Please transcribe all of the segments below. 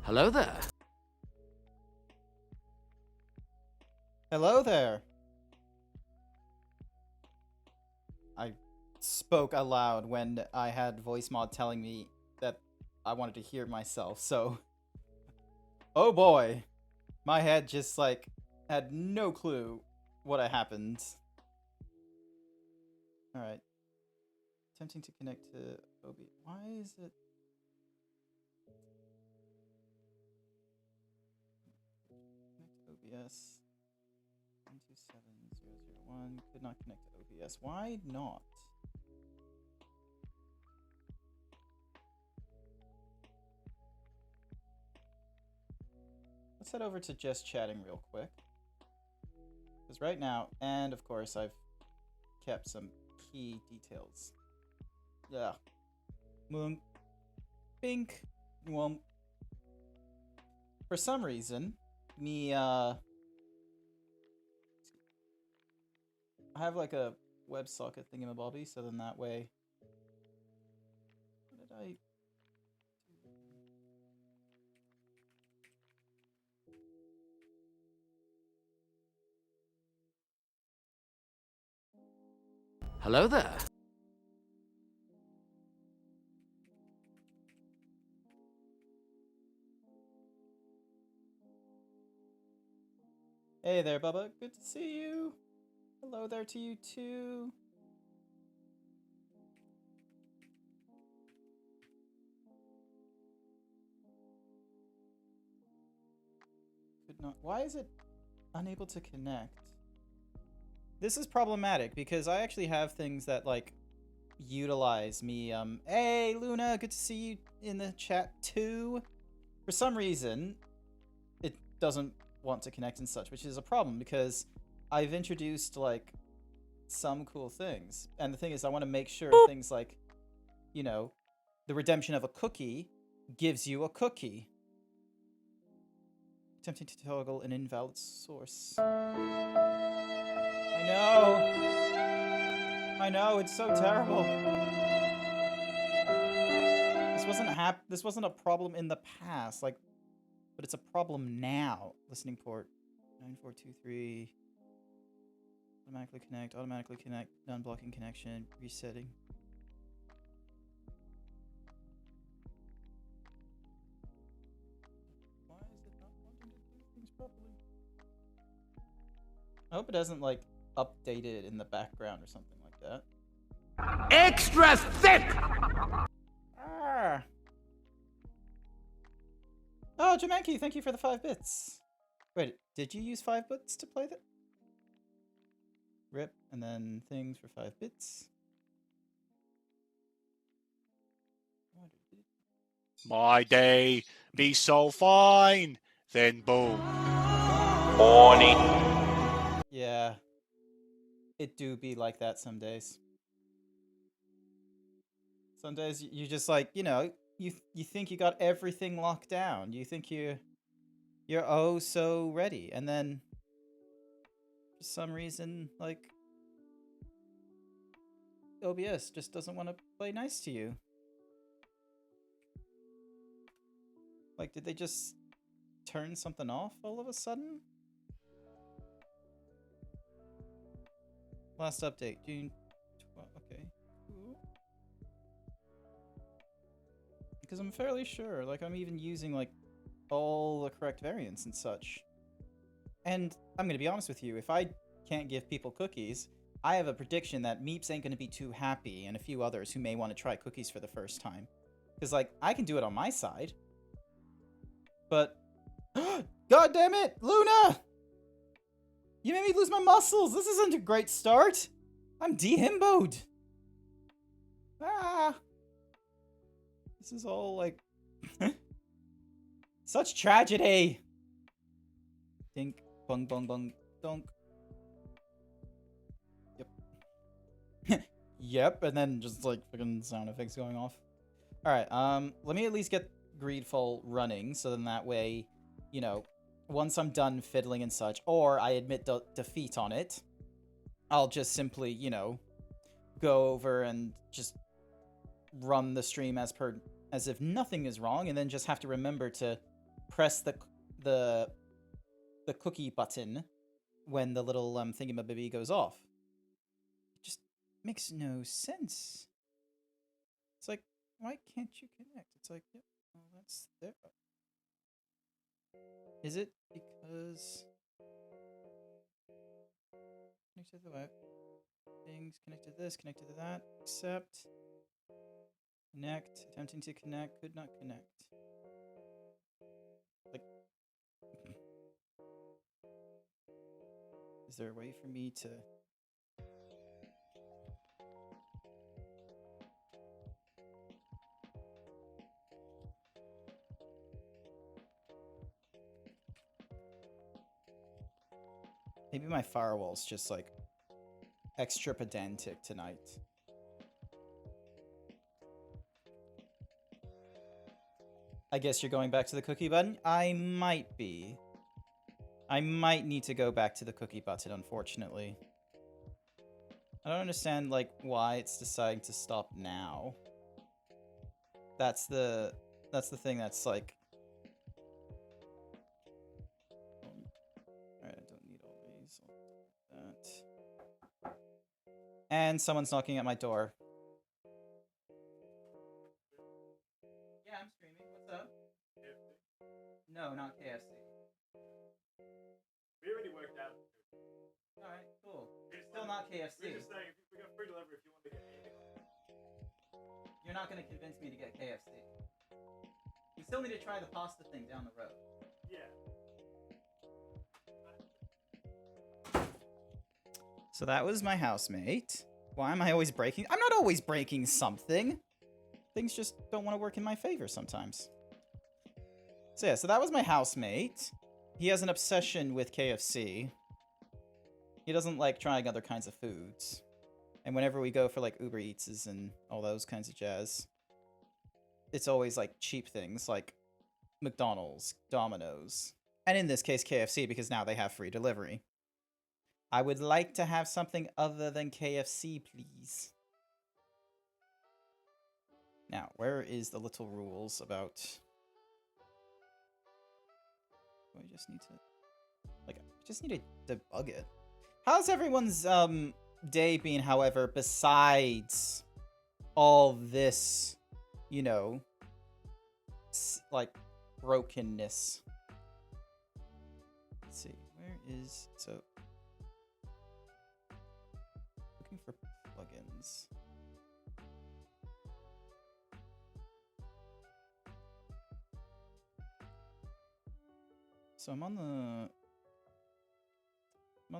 Hello there. Hello there. I spoke aloud when I had voice mod telling me that I wanted to hear myself, so... Oh boy. My head just, like, had no clue what had happened. Alright. Attempting to connect to OB. Why is it... Connect to OBS. 127001. Could not connect to OBS. Why not? Let's head over to just chatting real quick. Because right now, and of course I've kept some key details. Yeah. Moon. Pink. Well, for some reason, I have like a WebSocket thingamabobby, so then that way... What did I... Hello there. Hey there, Bubba. Good to see you. Hello there to you too. Could not... Why is it unable to connect? This is problematic because I actually have things that, like, utilize me. Hey, Luna, good to see you in the chat too. For some reason, it doesn't want to connect and such, which is a problem because I've introduced, like, some cool things. And the thing is, I want to make sure things like, you know, the redemption of a cookie gives you a cookie. Attempting to toggle an invalid source. I know, it's so terrible. This wasn't a problem in the past, like, but it's a problem now. Listening port 9423. Automatically connect, non-blocking connection, resetting. Why is it not wanting to do things properly? I hope it hasn't, like, updated in the background or something like that. Extra thick! Ah. Oh, Jamanki, thank you for the 5 bits. Wait, did you use 5 bits to play that? Rip, and then things for 5 bits. My day be so fine, then boom. Horny. Yeah. It do be like that some days. Some days you just, like, you know, you think you got everything locked down. You think you're oh so ready, and then for some reason, like, OBS just doesn't want to play nice to you. Like, did they just turn something off all of a sudden? Last update, June 12th. Okay, cool. Because I'm fairly sure, like, I'm even using, like, all the correct variants and such. And I'm gonna be honest with you, if I can't give people cookies, I have a prediction that Meeps ain't gonna be too happy, and a few others who may want to try cookies for the first time. Because, like, I can do it on my side. But... God damn it! Luna! You made me lose my muscles! This isn't a great start! I'm dehimboed! Ah! This is all, like... Such tragedy! Dink, bung, bung, bung, donk. Yep. Yep, and then just, like, fucking sound effects going off. Alright, let me at least get Greedful running, so then that way, you know, once I'm done fiddling and such, or I admit defeat on it, I'll just simply, you know, go over and just run the stream as if nothing is wrong, and then just have to remember to press the cookie button when the little thingamabobby goes off. It just makes no sense. It's like, why can't you connect? It's like, yep, well, that's there. Is it because connected to what? Things connected to this, connected to that, accept, connect, attempting to connect, could not connect. Like, is there a way for me to... Maybe my firewall's just like extra pedantic tonight. I guess you're going back to the cookie button? I might be. I might need to go back to the cookie button, unfortunately. I don't understand, like, why it's deciding to stop now. That's the thing that's like... Alright, I don't need all these. I'll do that. And someone's knocking at my door. Yeah, I'm streaming. What's up? KFC? No, not KFC. We already worked out. Alright, cool. Still not KFC. We're just saying, we got free delivery if you want to get anything. You're not going to convince me to get KFC. We still need to try the pasta thing down the road. Yeah. So that was my housemate. Why am I always breaking? I'm not always breaking something. Things just don't want to work in my favor sometimes. So yeah, so that was my housemate. He has an obsession with KFC. He doesn't like trying other kinds of foods. And whenever we go for like Uber Eats and all those kinds of jazz, it's always like cheap things like McDonald's, Domino's, and in this case KFC because now they have free delivery. I would like to have something other than KFC, please. Now, where is the little rules about... Do I just need to... Like, I just need to debug it. How's everyone's day been, however, besides all this, you know, like, brokenness? Let's see, where is... So... Looking for plugins. So I'm on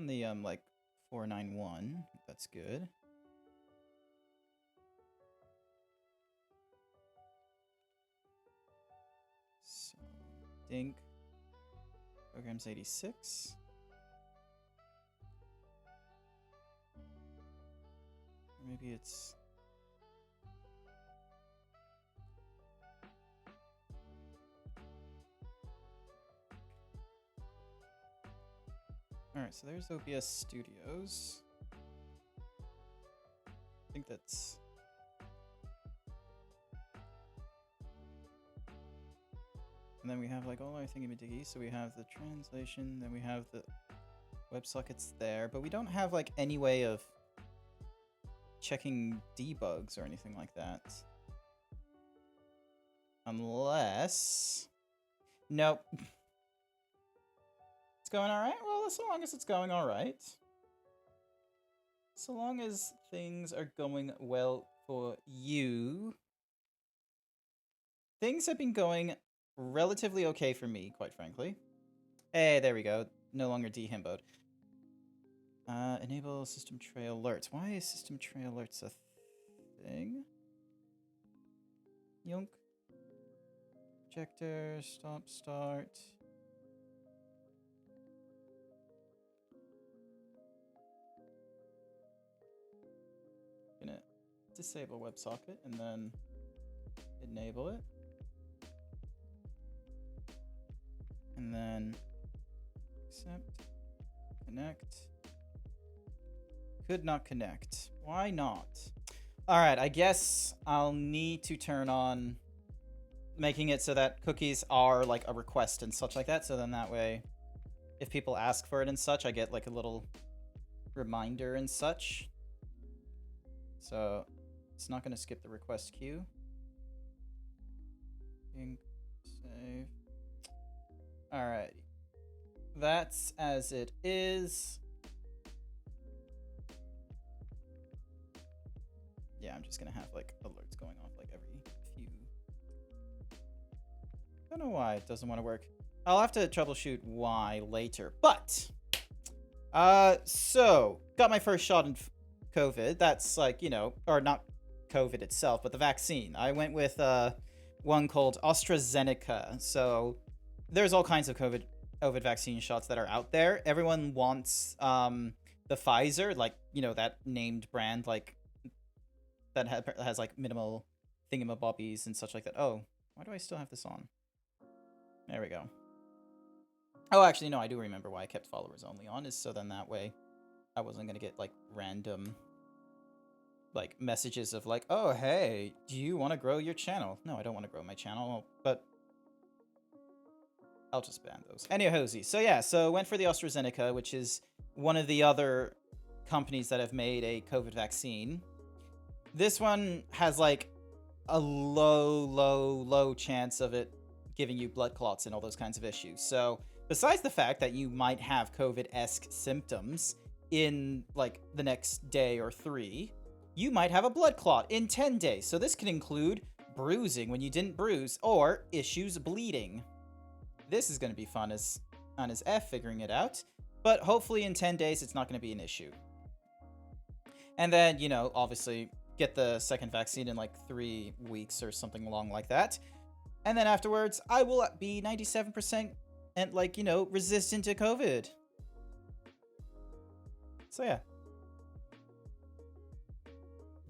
the like 491. That's good. So Dink programs 86. Or maybe it's Alright, so there's OBS Studios. I think that's... And then we have like all our thingy-majiggy. So we have the translation, then we have the WebSockets there. But we don't have like any way of checking debugs or anything like that. Unless... Nope. It's going alright? Well, so long as it's going alright. So long as things are going well for you. Things have been going relatively okay for me, quite frankly. Hey, there we go. No longer dehimboed. Enable system tray alerts. Why is system tray alerts a thing? Yonk. Projector, stop, start. Gonna disable WebSocket and then enable it. And then accept, connect. Could not connect. Why not? All right, I guess I'll need to turn on making it so that cookies are like a request and such like that. So then that way, if people ask for it and such, I get like a little reminder and such. So it's not going to skip the request queue. Save. Alrighty. That's as it is. Yeah, I'm just gonna have like alerts going off like every few. Don't know why it doesn't want to work. I'll have to troubleshoot why later. But so got my first shot in COVID. That's like, you know, or not COVID itself, but the vaccine. I went with one called AstraZeneca. So there's all kinds of COVID vaccine shots that are out there. Everyone wants the Pfizer, like, you know, that named brand, like that has like minimal thingamabobbies and such like that. Oh, why do I still have this on? There we go. Oh, actually, no, I do remember why I kept followers only on, is so then that way I wasn't gonna get like random like messages of like, oh, hey, do you want to grow your channel? No, I don't want to grow my channel, but I'll just ban those. Anywho, so yeah, so went for the AstraZeneca, which is one of the other companies that have made a COVID vaccine. This one has like a low chance of it giving you blood clots and all those kinds of issues. So besides the fact that you might have COVID-esque symptoms in like the next day or 3, you might have a blood clot in 10 days. So this can include bruising when you didn't bruise or issues bleeding. This is going to be fun as F figuring it out, but hopefully in 10 days it's not going to be an issue. And then, you know, obviously get the second vaccine in like 3 weeks or something along like that. And then afterwards, I will be 97% and like, you know, resistant to COVID. So yeah.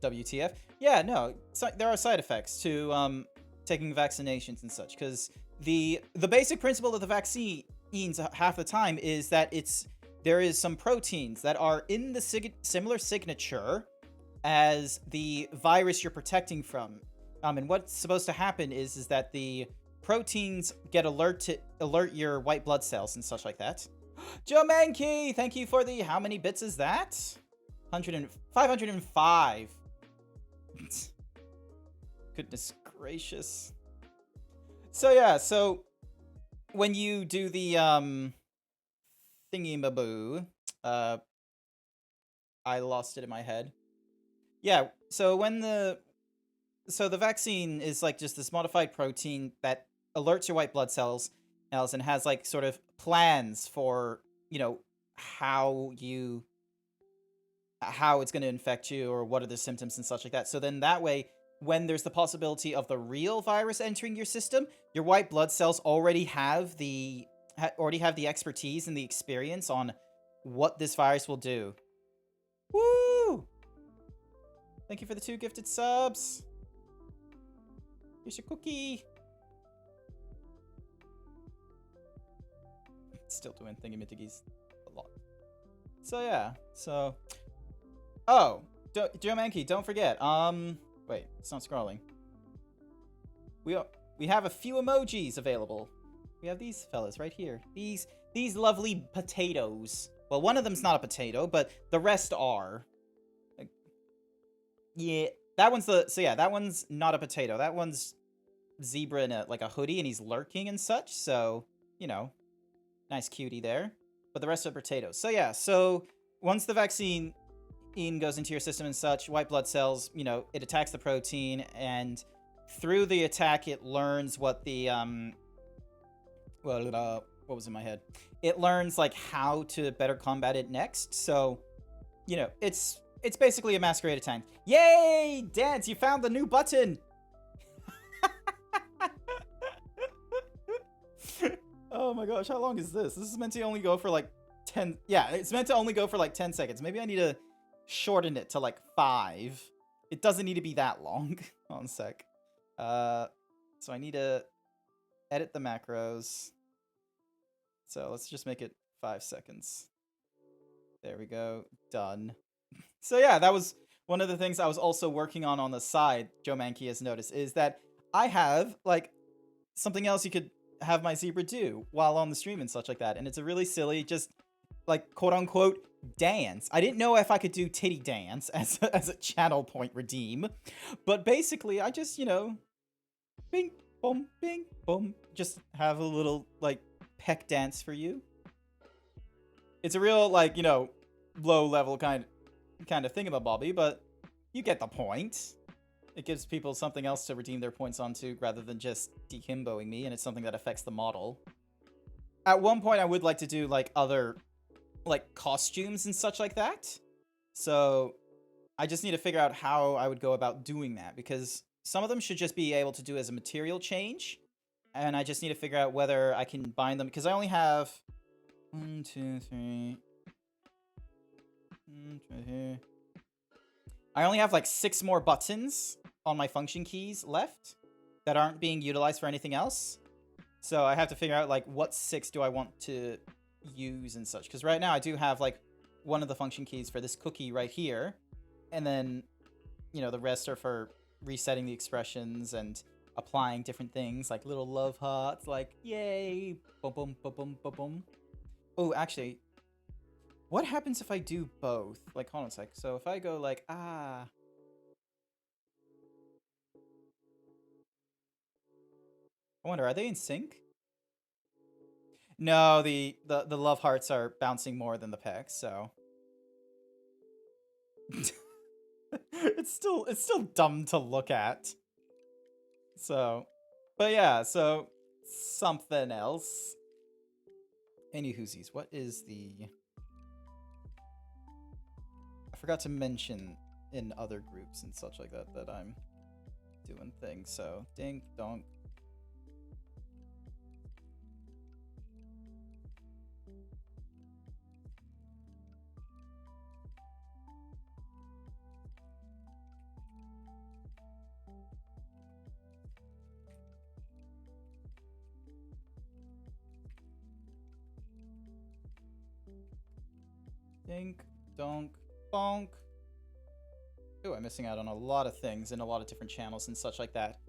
WTF? Yeah, no, there are side effects to taking vaccinations and such, because the basic principle of the vaccines half the time is that there is some proteins that are in the similar signature as the virus you're protecting from. And what's supposed to happen is that the proteins get alert your white blood cells and such like that. Joe Mankey, thank you for the, how many bits is that? 505. Goodness gracious. So yeah, so when you do the thingy-maboo, I lost it in my head. Yeah, so the vaccine is like just this modified protein that alerts your white blood cells and has like sort of plans for, you know, how it's going to infect you or what are the symptoms and such like that. So then that way, when there's the possibility of the real virus entering your system, your white blood cells already have the expertise and the experience on what this virus will do. Woo! Thank you for the 2 gifted subs. Here's your cookie. Still doing thingamajiggies a lot. So yeah, so... Oh, Joe Mankey, don't forget. Wait, it's not scrolling. We have a few emojis available. We have these fellas right here. These lovely potatoes. Well, one of them's not a potato, but the rest are. Yeah, that one's that one's not a potato. That one's zebra in a hoodie, and he's lurking and such. So, you know, nice cutie there. But the rest are potatoes. So yeah, so once the vaccine goes into your system and such, white blood cells, you know, it attacks the protein, and through the attack, it learns what the what was in my head? It learns like how to better combat it next. So, you know, it's basically a masquerade attack. Yay, Dance! You found the new button. Oh my gosh, how long is this? This is meant to only go for like 10. Yeah, it's meant to only go for like 10 seconds. Maybe I need to shorten it to like 5. It doesn't need to be that long. Hold on a sec. So I need to edit the macros. So let's just make it 5 seconds. There we go. Done. So yeah, that was one of the things I was also working on the side, Joe Mankey has noticed, is that I have like something else you could have my zebra do while on the stream and such like that. And it's a really silly, just like quote unquote dance. I didn't know if I could do titty dance as a channel point redeem, but basically I just, you know, bing boom, just have a little like peck dance for you. It's a real like, you know, low level kind of thingamabobby, but you get the point. It gives people something else to redeem their points onto rather than just dehimboing me, and it's something that affects the model. At one point, I would like to do like other like costumes and such like that. So I just need to figure out how I would go about doing that, because some of them should just be able to do as a material change, and I just need to figure out whether I can bind them, because I only have 1, 2, 3. Right here. I only have like 6 more buttons on my function keys left that aren't being utilized for anything else. So I have to figure out like what 6 do I want to use and such. Because right now I do have like one of the function keys for this cookie right here. And then, you know, the rest are for resetting the expressions and applying different things like little love hearts, like yay, boom, boom, boom, boom, boom, boom. Oh, actually, what happens if I do both? Like, hold on a sec. So if I go like, I wonder, are they in sync? No, the love hearts are bouncing more than the pecks, so. it's still dumb to look at. So, but yeah, so something else. Anywhoosies, what is the... I forgot to mention in other groups and such like that that I'm doing things, so dink donk. Dink donk bonk. Ooh, I'm missing out on a lot of things in a lot of different channels and such like that.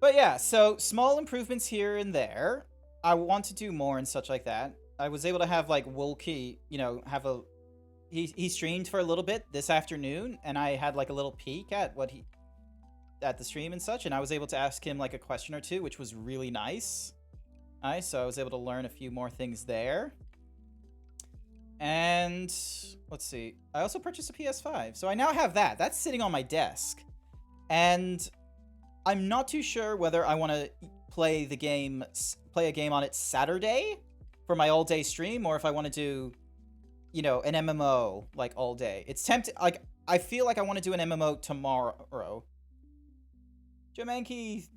But yeah, so small improvements here and there. I want to do more and such like that. I was able to have like Wilkie, you know, have a... He streamed for a little bit this afternoon, and I had like a little peek at what he... at the stream and such, and I was able to ask him like a question or two, which was really nice. Nice, so I was able to learn a few more things there. And let's see. I also purchased a PS5. So I now have that. That's sitting on my desk. And I'm not too sure whether I want to play a game on it Saturday for my all-day stream, or if I want to do, you know, an MMO like all day. It's tempting. Like, I feel like I want to do an MMO tomorrow. Jamanky.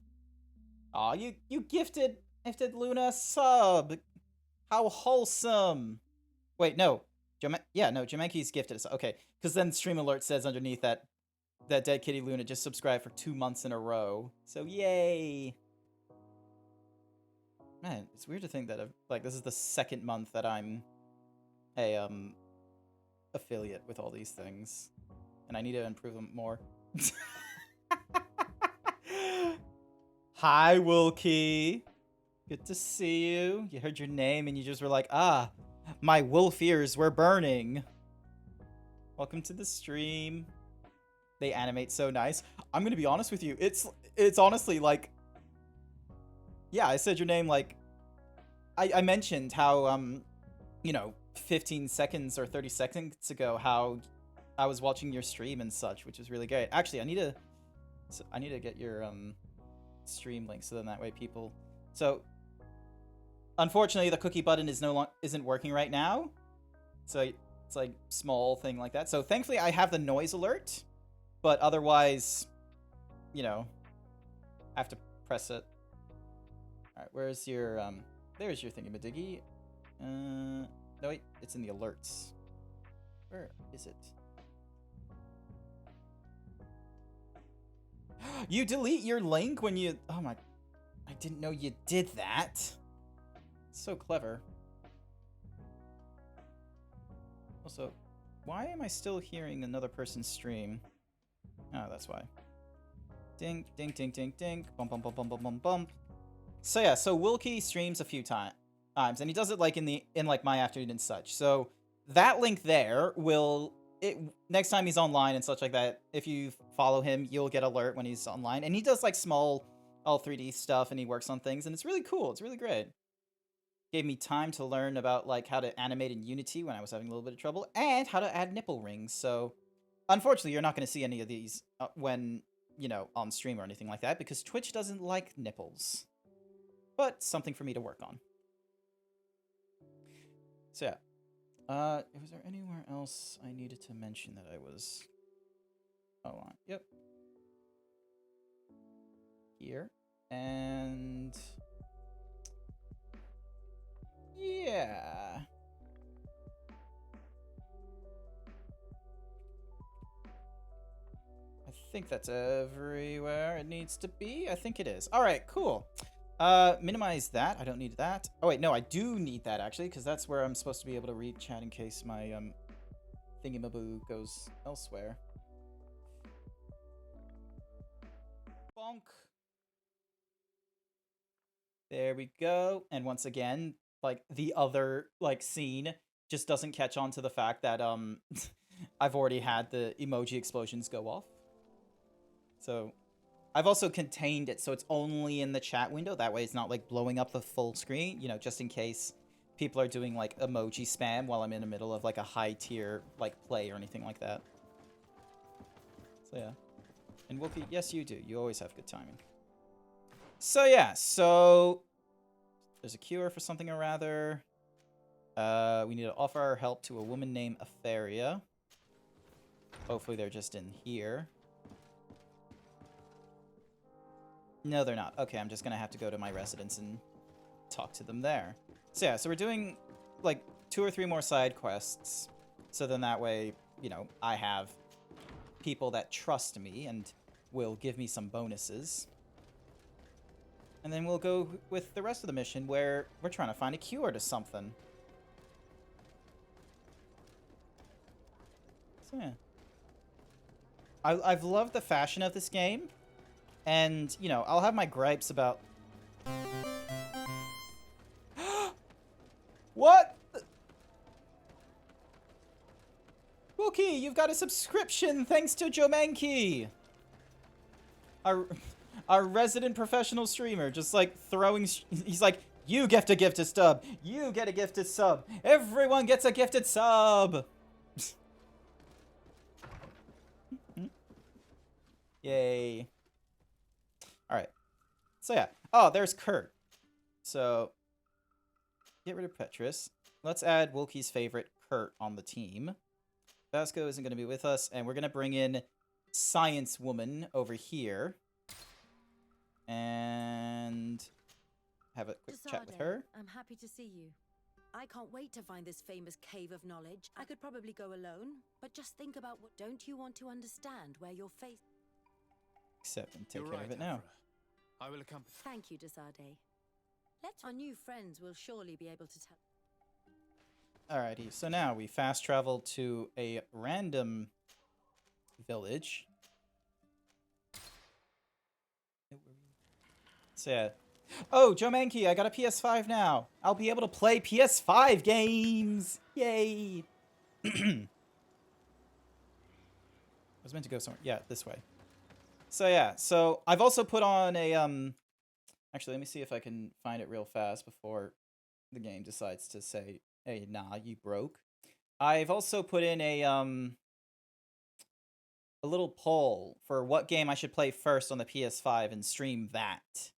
Aw, you gifted Luna a sub. How wholesome. Wait, no. Jamanky's gifted us. Okay, because then Stream Alert says underneath that Dead Kitty Luna just subscribed for 2 months in a row. So yay! Man, it's weird to think that like this is the 2nd month that I'm a affiliate with all these things, and I need to improve them more. Hi, Wilkie. Good to see you. You heard your name and you just were like, ah. My wolf ears were burning. Welcome to the stream. They animate so nice. I'm gonna be honest with you. It's honestly like... Yeah, I said your name like... I mentioned how, you know, 15 seconds or 30 seconds ago how I was watching your stream and such, which is really great. Actually, I need to get your stream link so then that way people... So... Unfortunately, the cookie button isn't working right now. So it's like small thing like that. So thankfully I have the noise alert, but otherwise, you know, I have to press it. All right, where's your there's your thingy-madiggy. No wait, it's in the alerts. Where is it? You delete your link when you... Oh my... I didn't know you did that. So clever. Also, why am I still hearing another person's stream? Oh, that's why. Dink, dink, dink, dink, dink. Bump, bump, bump, bump, bump, bump, bump. So yeah, so Wilkie streams a few times, and he does it like in like my afternoon and such. So that link there will next time he's online and such like that. If you follow him, you'll get alert when he's online, and he does like small all 3D stuff, and he works on things, and it's really cool. It's really great. Gave me time to learn about like how to animate in Unity when I was having a little bit of trouble, and how to add nipple rings. So unfortunately, you're not going to see any of these when on stream or anything like that, because Twitch doesn't like nipples. But something for me to work on. So yeah. Was there anywhere else I needed to mention that I was... Oh, yep. Here. And... Yeah. I think that's everywhere it needs to be. I think it is. Alright, cool. Minimize that. I don't need that. Oh, wait, no, I do need that, actually, because that's where I'm supposed to be able to read chat in case my, thingamaboo goes elsewhere. Bonk. There we go. And once again, like, the other, like, scene just doesn't catch on to the fact that, I've already had the emoji explosions go off. So... I've also contained it so it's only in the chat window. That way it's not like blowing up the full screen, just in case people are doing like emoji spam while I'm in the middle of like a high tier like play or anything like that. So yeah. And Wookie, yes you do. You always have good timing. So yeah, so there's a cure for something or rather. We need to offer our help to a woman named Afaria. Hopefully they're just in here. No, they're not. Okay, I'm just gonna have to go to my residence and talk to them there. So yeah, so we're doing like 2 or 3 more side quests. So then that way, I have people that trust me and will give me some bonuses. And then we'll go with the rest of the mission where we're trying to find a cure to something. So yeah. I've loved the fashion of this game. And, I'll have my gripes about... What? Wookie, you've got a subscription thanks to Jomanki! Our resident professional streamer, just like throwing... He's like, you get a gifted sub! You get a gifted sub! Everyone gets a gifted sub! Yay. Alright. So yeah. Oh, there's Kurt. So, get rid of Petrus. Let's add Wilkie's favorite, Kurt, on the team. Vasco isn't going to be with us, and we're going to bring in Science Woman over here. And have a quick chat with her. I'm happy to see you. I can't wait to find this famous cave of knowledge. I could probably go alone, but just think about what... Don't you want to understand where you're faced? Accept and take care of it now. I will accompany. Thank you, Desade. Our new friends will surely be able to tell. Alrighty, so now we fast travel to a random village. So yeah. Oh, Joe Mankey, I got a PS5 now. I'll be able to play PS5 games. Yay. I was meant to go somewhere. Yeah, this way. So yeah, so I've also put on a actually let me see if I can find it real fast before the game decides to say, "Hey, nah, you broke." I've also put in a little poll for what game I should play first on the PS5 and stream that.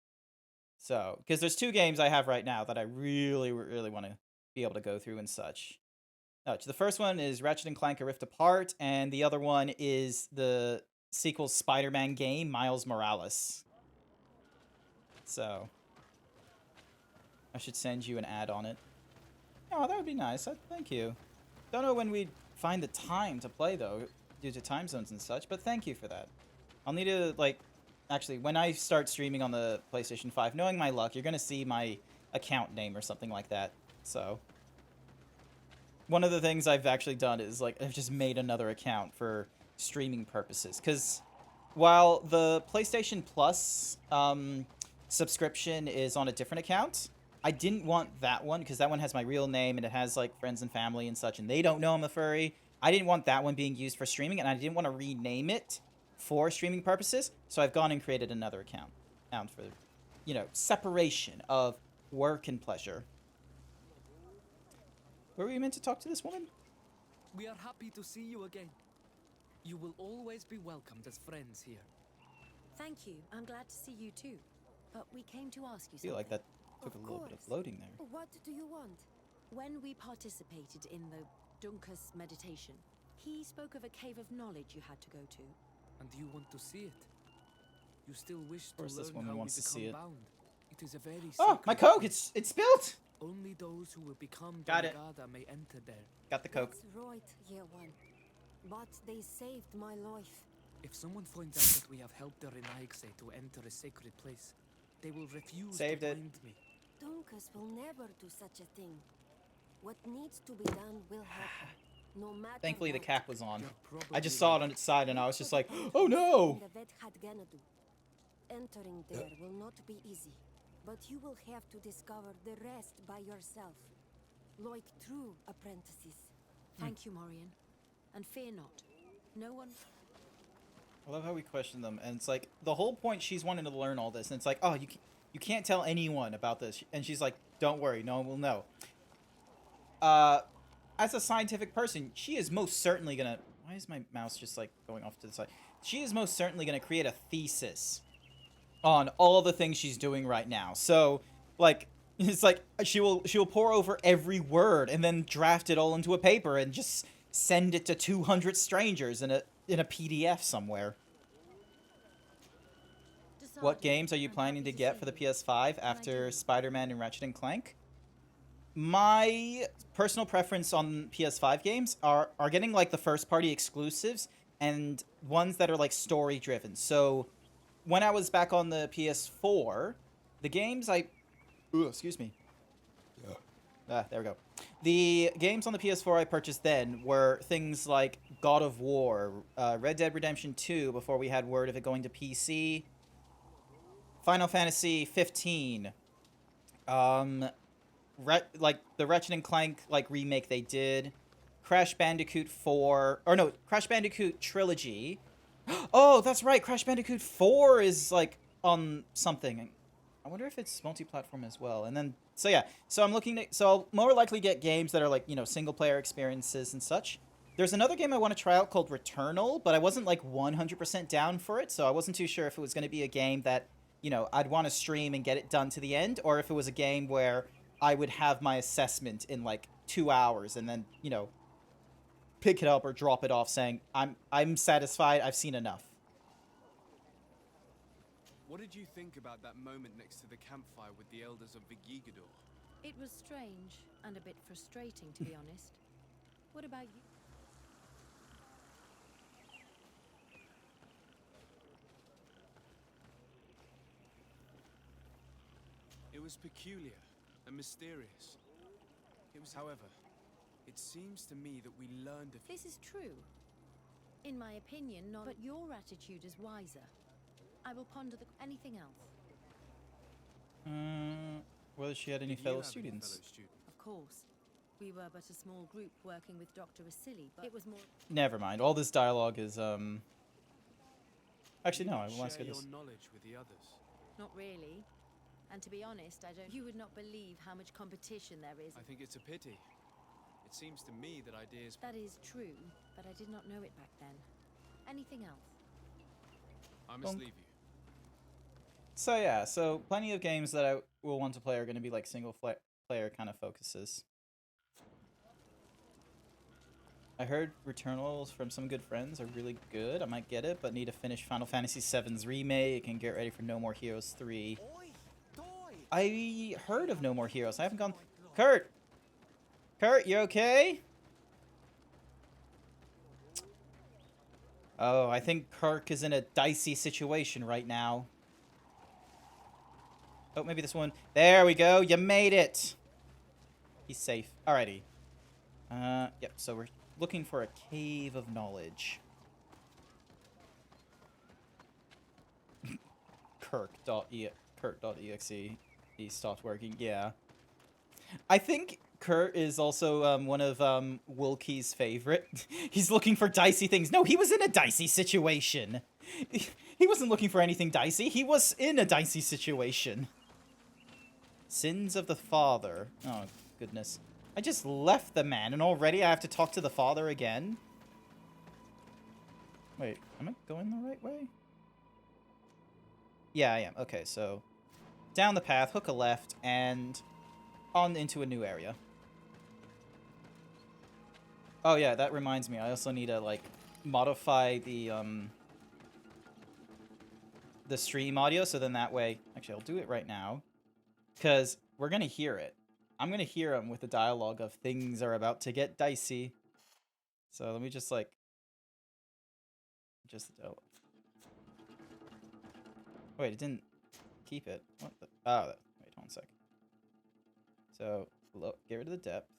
So, because there's 2 games I have right now that I really, really want to be able to go through and such. The first one is Ratchet & Clank: A Rift Apart, and the other one is the sequel Spider-Man game, Miles Morales. So, I should send you an ad on it. Oh, that would be nice. Thank you. Don't know when we'd find the time to play, though, due to time zones and such, but thank you for that. I'll need to, like... Actually, when I start streaming on the PlayStation 5, knowing my luck, you're going to see my account name or something like that. So, one of the things I've actually done is, like, I've just made another account for streaming purposes. Because while the PlayStation Plus subscription is on a different account. I didn't want that one because that one has my real name and it has like friends and family and such, and they don't know I'm a furry. I didn't want that one being used for streaming, and I didn't want to rename it for streaming purposes, so I've gone and created another account for, you know, separation of work and pleasure. Were we meant to talk to this woman? We are happy to see you again. You will always be welcomed as friends here. Thank you. I'm glad to see you too. But we came to ask you I feel like something. that took a little bit of course. loading there. What do you want? When we participated in the Dunkus meditation, he spoke of a cave of knowledge you had to go to. And you want to see it? You still wish to course this learn woman how wants we to become see it. bound. It is a very Oh, my sacred Coke! place. It's spilt! Only those who will become Got it. Dangada may enter there. Got the Coke. That's right, year one. But they saved my life. If someone finds out that we have helped the Renaigse to enter a sacred place, they will refuse Saved to it. bind me. Dunkus will never do such a thing. What needs to be done will happen, no matter Thankfully the what. cap was on. You're I just probably saw it right. on its side and I was just like, Put oh entrance no! in the Vet Hat Ganadu. Entering there will not be easy, but you will have to discover the rest by yourself, like true apprentices. Thank you, Morian. And fear not. No one... I love how we question them, and it's like, the whole point she's wanting to learn all this, and it's like, oh, you can't tell anyone about this, and she's like, don't worry, no one will know. As a scientific person, she is most certainly gonna... Why is my mouse just, like, going off to the side? She is most certainly gonna create a thesis on all the things she's doing right now. So, like, it's like, she will pour over every word, and then draft it all into a paper, and just send it to 200 strangers in a PDF somewhere. What games are you planning to get for the PS5 after Spider-Man and Ratchet and Clank? My personal preference on PS5 games are getting like the first-party exclusives and ones that are like story-driven. So when I was back on the PS4, the games excuse me. There we go. The games on the PS4 I purchased then were things like God of War, Red Dead Redemption 2 before we had word of it going to PC, Final Fantasy 15, like the Ratchet and Clank like remake they did, Crash Bandicoot 4, or no, Crash Bandicoot Trilogy. Oh, that's right, Crash Bandicoot 4 is like on something. I wonder if it's multi-platform as well. And then, so yeah, so I'm looking to, so I'll more likely get games that are like, you know, single-player experiences and such. There's another game I want to try out called Returnal, but I wasn't like 100% down for it, so I wasn't too sure if it was going to be a game that, you know, I'd want to stream and get it done to the end, or if it was a game where I would have my assessment in like 2 hours and then, you know, pick it up or drop it off saying, I'm satisfied, I've seen enough. What did you think about that moment next to the campfire with the elders of Vigigador? It was strange and a bit frustrating, to be honest. What about you? It was peculiar and mysterious. It was, however, it seems to me that we learned a This is true. In my opinion, not. But your attitude is wiser. I will ponder anything else. Whether she had any Did you fellow have any students. fellow students? Of course. We were but a small group working with Dr. Vasily, but it was more... Never mind. All this dialogue is, Actually, no, I Did will you ask share her your this. knowledge with the others? Not really. And to be honest, I don't... You would not believe how much competition there is. I think it's a pity. It seems to me that ideas... That is true, but I did not know it back then. Anything else? I must Bonk. leave you. So yeah, so plenty of games that I will want to play are going to be like single player kind of focuses. I heard Returnals from some good friends are really good. I might get it, but need to finish Final Fantasy VII's remake and get ready for No More Heroes 3. I heard of No More Heroes. I haven't gone... Kurt! Kurt, you okay? Oh, I think Kirk is in a dicey situation right now. Oh, maybe this one. There we go. You made it. He's safe. Alrighty. Yep, so we're looking for a cave of knowledge. Kirk. Kurt.exe. He stopped working. Yeah. I think Kurt is also one of Wilkie's favorite. He's looking for dicey things. No, he was in a dicey situation. He wasn't looking for anything dicey. He was in a dicey situation. Sins of the father. Oh, goodness. I just left the man, and already I have to talk to the father again? Wait, am I going the right way? Yeah, I am. Okay, so down the path, hook a left, and on into a new area. Oh yeah, that reminds me. I also need to, like, modify the stream audio, so then that way... Actually, I'll do it right now. Because we're going to hear it. I'm going to hear him with the dialogue of things are about to get dicey. So let me just, like... Oh. Wait, it didn't keep it. What the... Oh, wait, hold on a sec. So, get rid of the depth.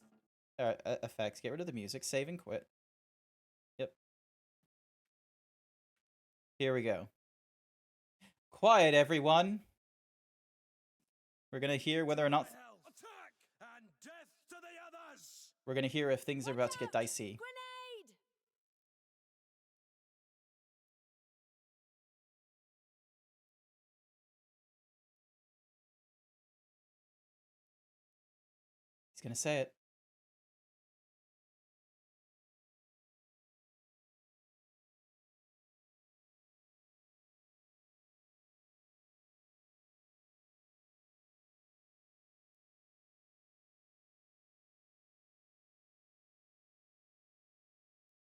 Effects, get rid of the music, save and quit. Yep. Here we go. Quiet, everyone. We're gonna hear whether or not... We're gonna hear if things are about to get dicey. Grenade! He's gonna say it.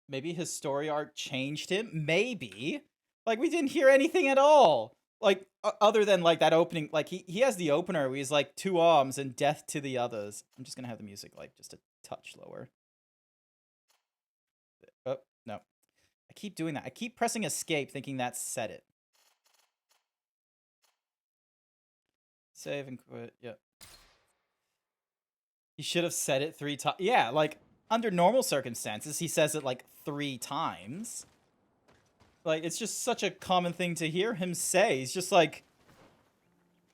Maybe his story arc changed him? Maybe. Like, we didn't hear anything at all. Like, other than, like, that opening. Like, he has the opener where he's like, 2 arms and death to the others. I'm just gonna have the music, like, just a touch lower. Oh, no. I keep doing that. I keep pressing escape thinking that set it. Save and quit. Yep. He should have said it 3 times. Yeah, like... Under normal circumstances, he says it like 3 times. Like, it's just such a common thing to hear him say. He's just like...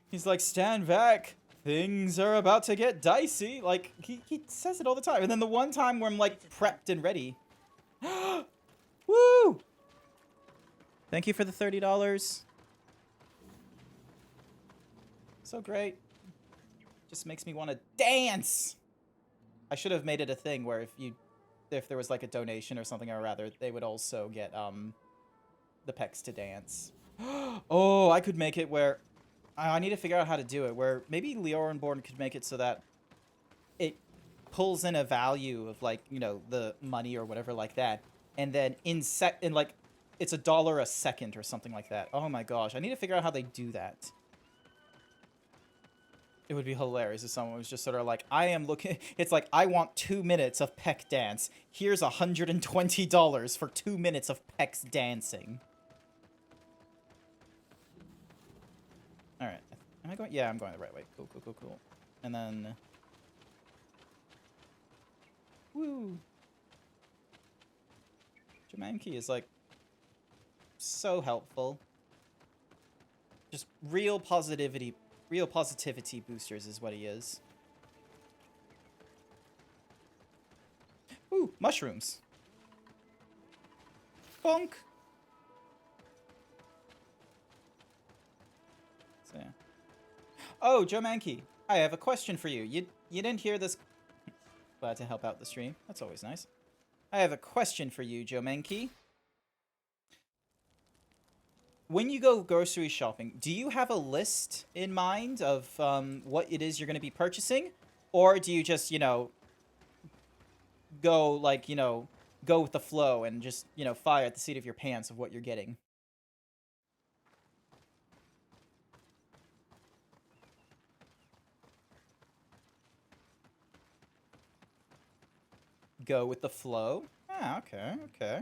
He's like, stand back. Things are about to get dicey. Like, he says it all the time. And then the one time where I'm like prepped and ready. Woo! Thank you for the $30. So great. Just makes me want to dance. I should have made it a thing where if there was like a donation or something, or rather, they would also get the pecs to dance. Oh, I could make it where I need to figure out how to do it. Where maybe Leorenborn could make it so that it pulls in a value of, like, you know, the money or whatever like that, and then in like it's $1 a second or something like that. Oh my gosh, I need to figure out how they do that. It would be hilarious if someone was just sort of like, I am looking... It's like, I want 2 minutes of peck dance. Here's $120 for 2 minutes of pecs dancing. Alright. Am I going... Yeah, I'm going the right way. Cool, cool, cool, cool. And then... Woo! Jamanki is, like, so helpful. Just real positivity... Real positivity boosters is what he is. Ooh, mushrooms. Bonk. So, yeah. Oh, Joe Mankey. I have a question for you. You didn't hear this... Glad to help out the stream. That's always nice. I have a question for you, Joe Mankey. When you go grocery shopping, do you have a list in mind of what it is you're going to be purchasing? Or do you just, you know, go, like, you know, go with the flow and just, you know, fire at the seat of your pants of what you're getting? Go with the flow? Ah, okay, okay.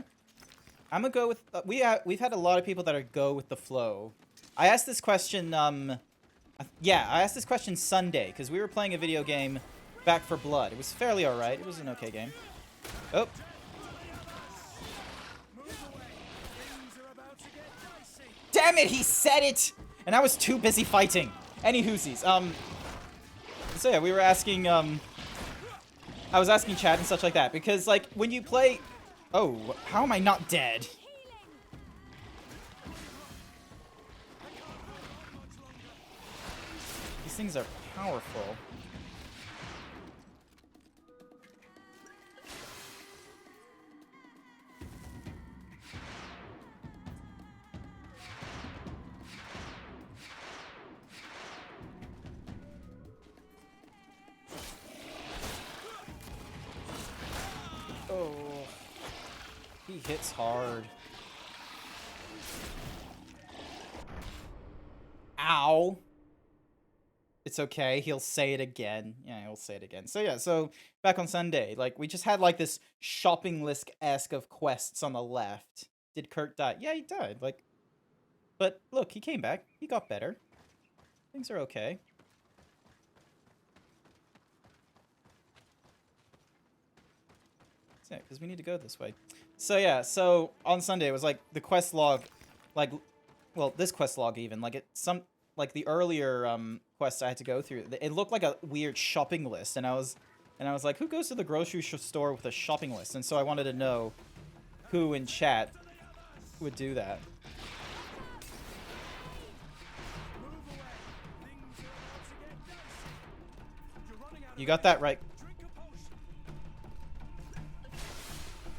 I'm gonna go with... we've had a lot of people that are go with the flow. I asked this question, yeah, I asked this question Sunday, because we were playing a video game, Back for Blood. It was fairly alright. It was an okay game. Oh. Damn it, he said it! And I was too busy fighting. Any hoosies. So yeah, we were asking, I was asking chat and such like that, because, like, when you play... Oh, how am I not dead? These things are powerful. Oh, he hits hard. Ow. It's okay. He'll say it again. Yeah, he'll say it again. So yeah, so back on Sunday, like, we just had like this shopping list-esque of quests on the left. Did Kurt die? Yeah, he died. Like, but look, he came back. He got better. Things are okay. Yeah, because we need to go this way. So yeah, so on Sunday it was like the quest log, like, well, this quest log even, like like the earlier quests I had to go through, it looked like a weird shopping list, and I was like, who goes to the grocery store with a shopping list? And so I wanted to know who in chat would do that. You got that right.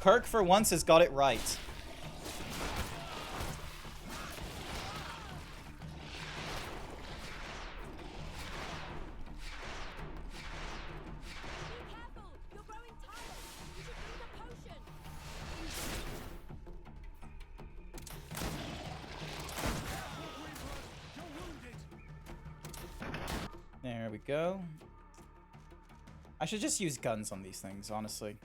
Kirk, for once, has got it right. There we go. I should just use guns on these things, honestly.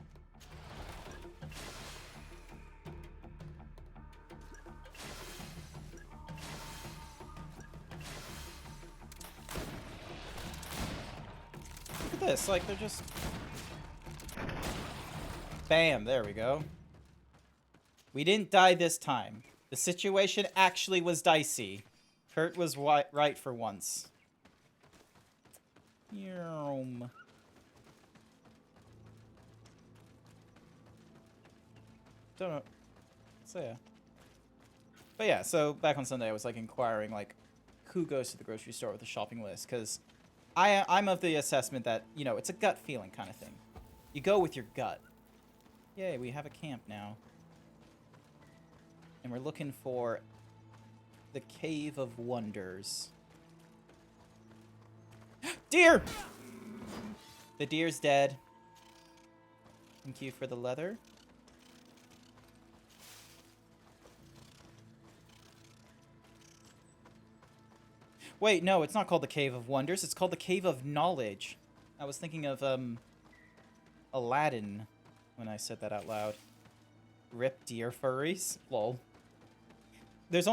Look at this, like, they're just... Bam, there we go. We didn't die this time. The situation actually was dicey. Kurt was right for once. Yum. Don't know. So yeah. But yeah, so back on Sunday I was like inquiring like who goes to the grocery store with a shopping list, because I'm of the assessment that, you know, it's a gut feeling kind of thing. You go with your gut. Yay, we have a camp now. And we're looking for the Cave of Wonders. Deer! The deer's dead. Thank you for the leather. Wait, no, it's not called the Cave of Wonders. It's called the Cave of Knowledge. I was thinking of, Aladdin when I said that out loud. Rip deer furries? Lol. There's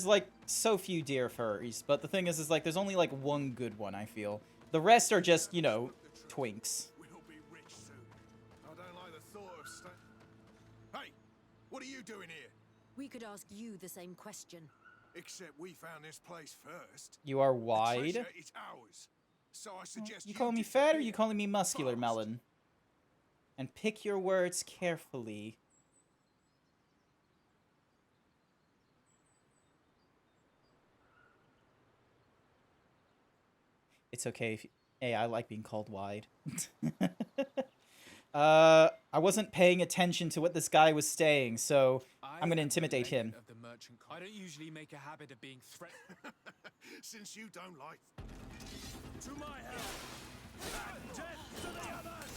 like so few deer furries, but the thing is like there's only like one good one, I feel. The rest are just, you know, twinks. We'll be rich soon. I don't like the thought of Hey, what are you doing here? We could ask you the same question. Except we found this place first. You are The wide. treasure is ours. So I suggest You calling me fat or you disappear calling me muscular, fast. Melon? And pick your words carefully. It's okay if hey, I like being called wide. I wasn't paying attention to what this guy was saying, so I'm gonna intimidate him. I don't usually make a habit of being threatened. Since you don't like... To my help! And death to the others!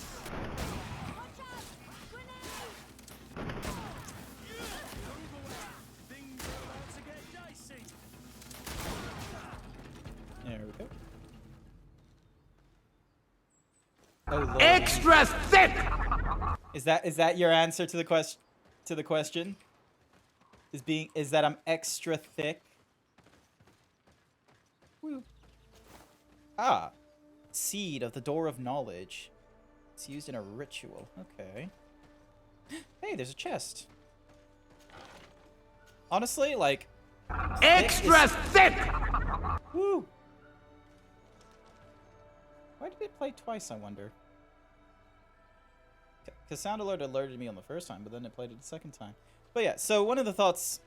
Things are about to get dicey! There we go. Oh, Lord. Extra thick! Is that your answer to the question? Is that I'm extra thick? Woo. Ah. Seed of the Door of Knowledge. It's used in a ritual. Okay. Hey, there's a chest. Honestly, like... Extra thick! Woo! did it play twice, I wonder? Because sound alert alerted me on the first time, but then it played it the second time. But yeah, so one of the thoughts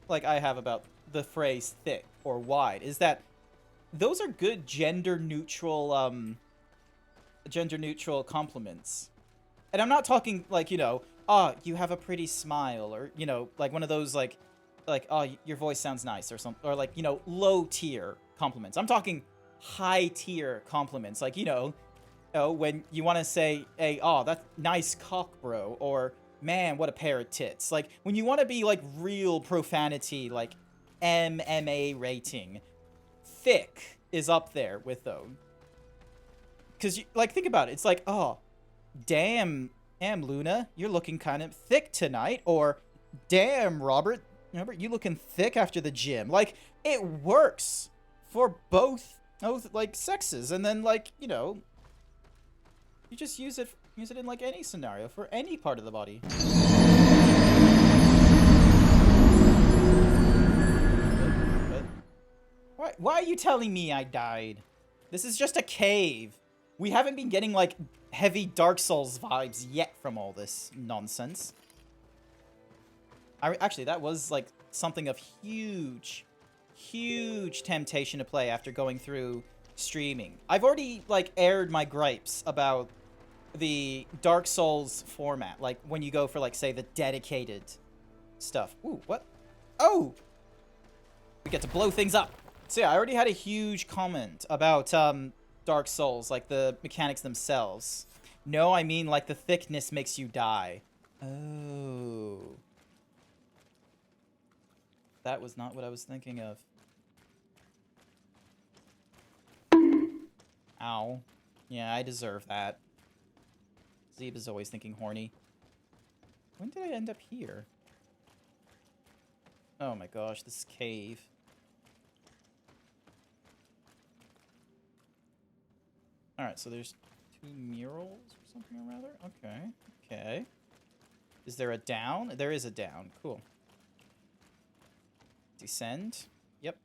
like I have about the phrase thick or wide is that those are good gender neutral compliments. And I'm not talking like, you know, oh, you have a pretty smile, or, you know, like one of those like oh, your voice sounds nice, or something, or like, you know, low tier compliments. I'm talking high tier compliments, like, you know, when you want to say, hey, oh, that's nice cock, bro, or man, what a pair of tits. Like, when you want to be like real profanity, like MMA rating, thick is up there with those. Because, like, think about it. It's like, oh, damn, Luna, you're looking kind of thick tonight. Or, damn, Robert, you looking thick after the gym. Like, it works for both like, sexes. And then, like, you know, you just use it in, like, any scenario for any part of the body. Why are you telling me I died? This is just a cave. We haven't been getting, like, heavy Dark Souls vibes yet from all this nonsense. Actually, that was, like, something of huge temptation to play after going through streaming. I've already, like, aired my gripes about the Dark Souls format. Like, when you go for, like, say, the dedicated stuff. Ooh, what? Oh! We get to blow things up. So yeah, I already had a huge comment about, Dark Souls, like the mechanics themselves. No, I mean like the thickness makes you die. Oh. That was not what I was thinking of. Ow. Yeah, I deserve that. Zeeb is always thinking horny. When did I end up here? Oh my gosh, this cave. Alright, so there's 2 murals or something or rather? Okay, okay. Is there a down? There is a down. Cool. Descend. Yep.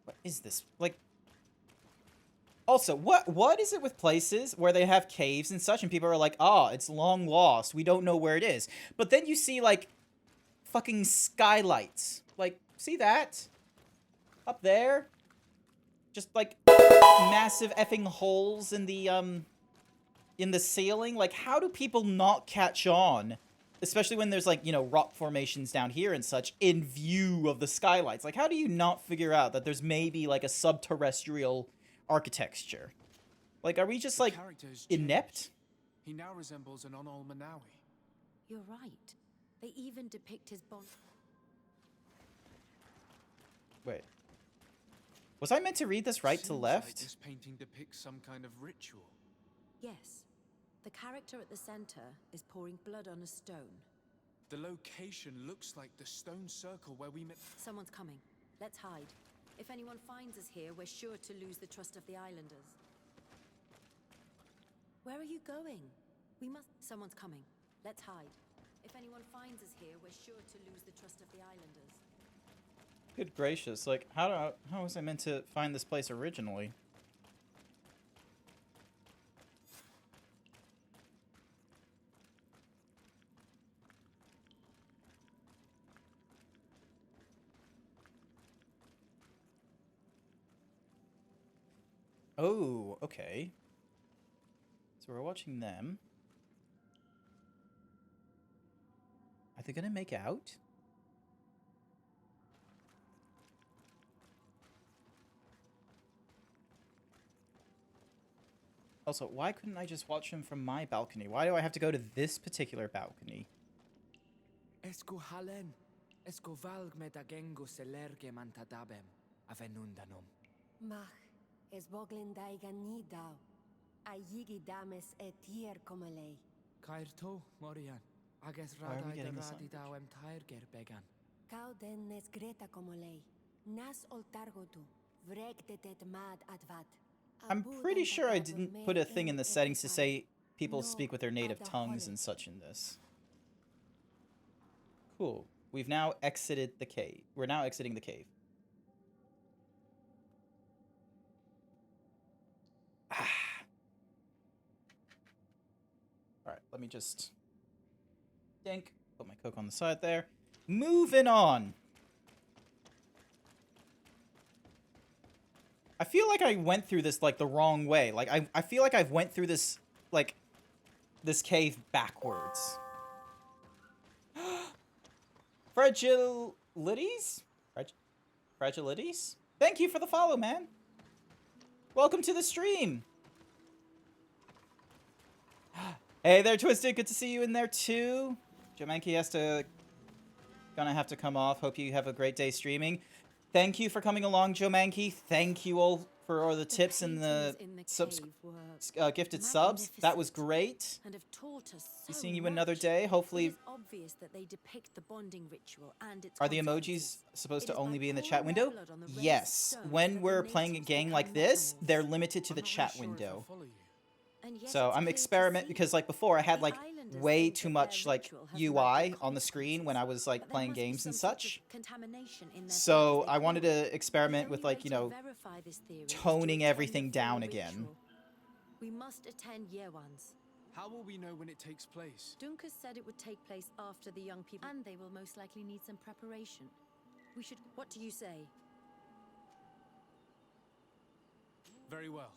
What is this? Like... Also, what is it with places where they have caves and such and people are like, oh, it's long lost. We don't know where it is. But then you see, like, fucking skylights. Like, see that? Up there? Just, like, massive effing holes in the ceiling. Like, how do people not catch on? Especially when there's, like, you know, rock formations down here and such in view of the skylights. Like, how do you not figure out that there's maybe, like, a subterrestrial architecture? Like, are we just, like, inept? He now resembles an Onol Manawi. You're right. They even depict his bond. Wait. Was I meant to read this right to left? Like this painting depicts some kind of ritual. Yes. The character at the center is pouring blood on a stone. The location looks like the stone circle where we met. Someone's coming. Let's hide. If anyone finds us here, we're sure to lose the trust of the islanders. Where are you going? We must... Someone's coming. Let's hide. If anyone finds us here, we're sure to lose the trust of the islanders. Good gracious, like, how was I meant to find this place originally? Oh, okay. So we're watching them. Are they gonna make out? Also, why couldn't I just watch him from my balcony? Why do I have to go to this particular balcony? Esco halen, esco valg metagengo selerge mantadabem, avenundanum. Mach, es boglin daiga ni dau. Ayigi dames etier comelei. Kairto, Morian, ages Why are we radai getting this radi dauem tairger began. Cauden nes greta comelei. Nas oltargotu, vregdetet mad advat. I'm pretty sure I didn't put a thing in the settings to say people speak with their native tongues and such in this. Cool. We've now exited the cave. We're now exiting the cave. Alright, let me just... Dink. Put my Coke on the side there. Moving on. I feel like I went through this, like, the wrong way. Like, I feel like I've went through this, like, this cave backwards. Fragilities? Fragilities? Thank you for the follow, man. Welcome to the stream. Hey there, Twisted. Good to see you in there, too. Jomanki has to... Gonna have to come off. Hope you have a great day streaming. Thank you for coming along, Jomanki. Thank you all for all the tips and the gifted subs. That was great. And have taught us so Seeing you another much. day. Hopefully... It is obvious that they depict the bonding ritual and its Are the emojis consequences. supposed to It is only by be in the pouring chat window? their blood on the red Yes. stone When that we're the playing a natives game become like this, animals. they're limited to I'm the not chat really sure if I window. follow you. And yet So it's I'm clear to experiment see because like before I had the like islanders way think too that much their like ritual has UI magic on the screen when I was like but there playing must be games and some sort of such. contamination in their So blood as I they wanted grow. to experiment The with only like, way you to know, verify this theory is to toning attend everything the down full again. ritual. We must attend year ones. How will we know when it takes place? Duncan said it would take place after the young people, and they will most likely need some preparation. We should. What do you say? Very well.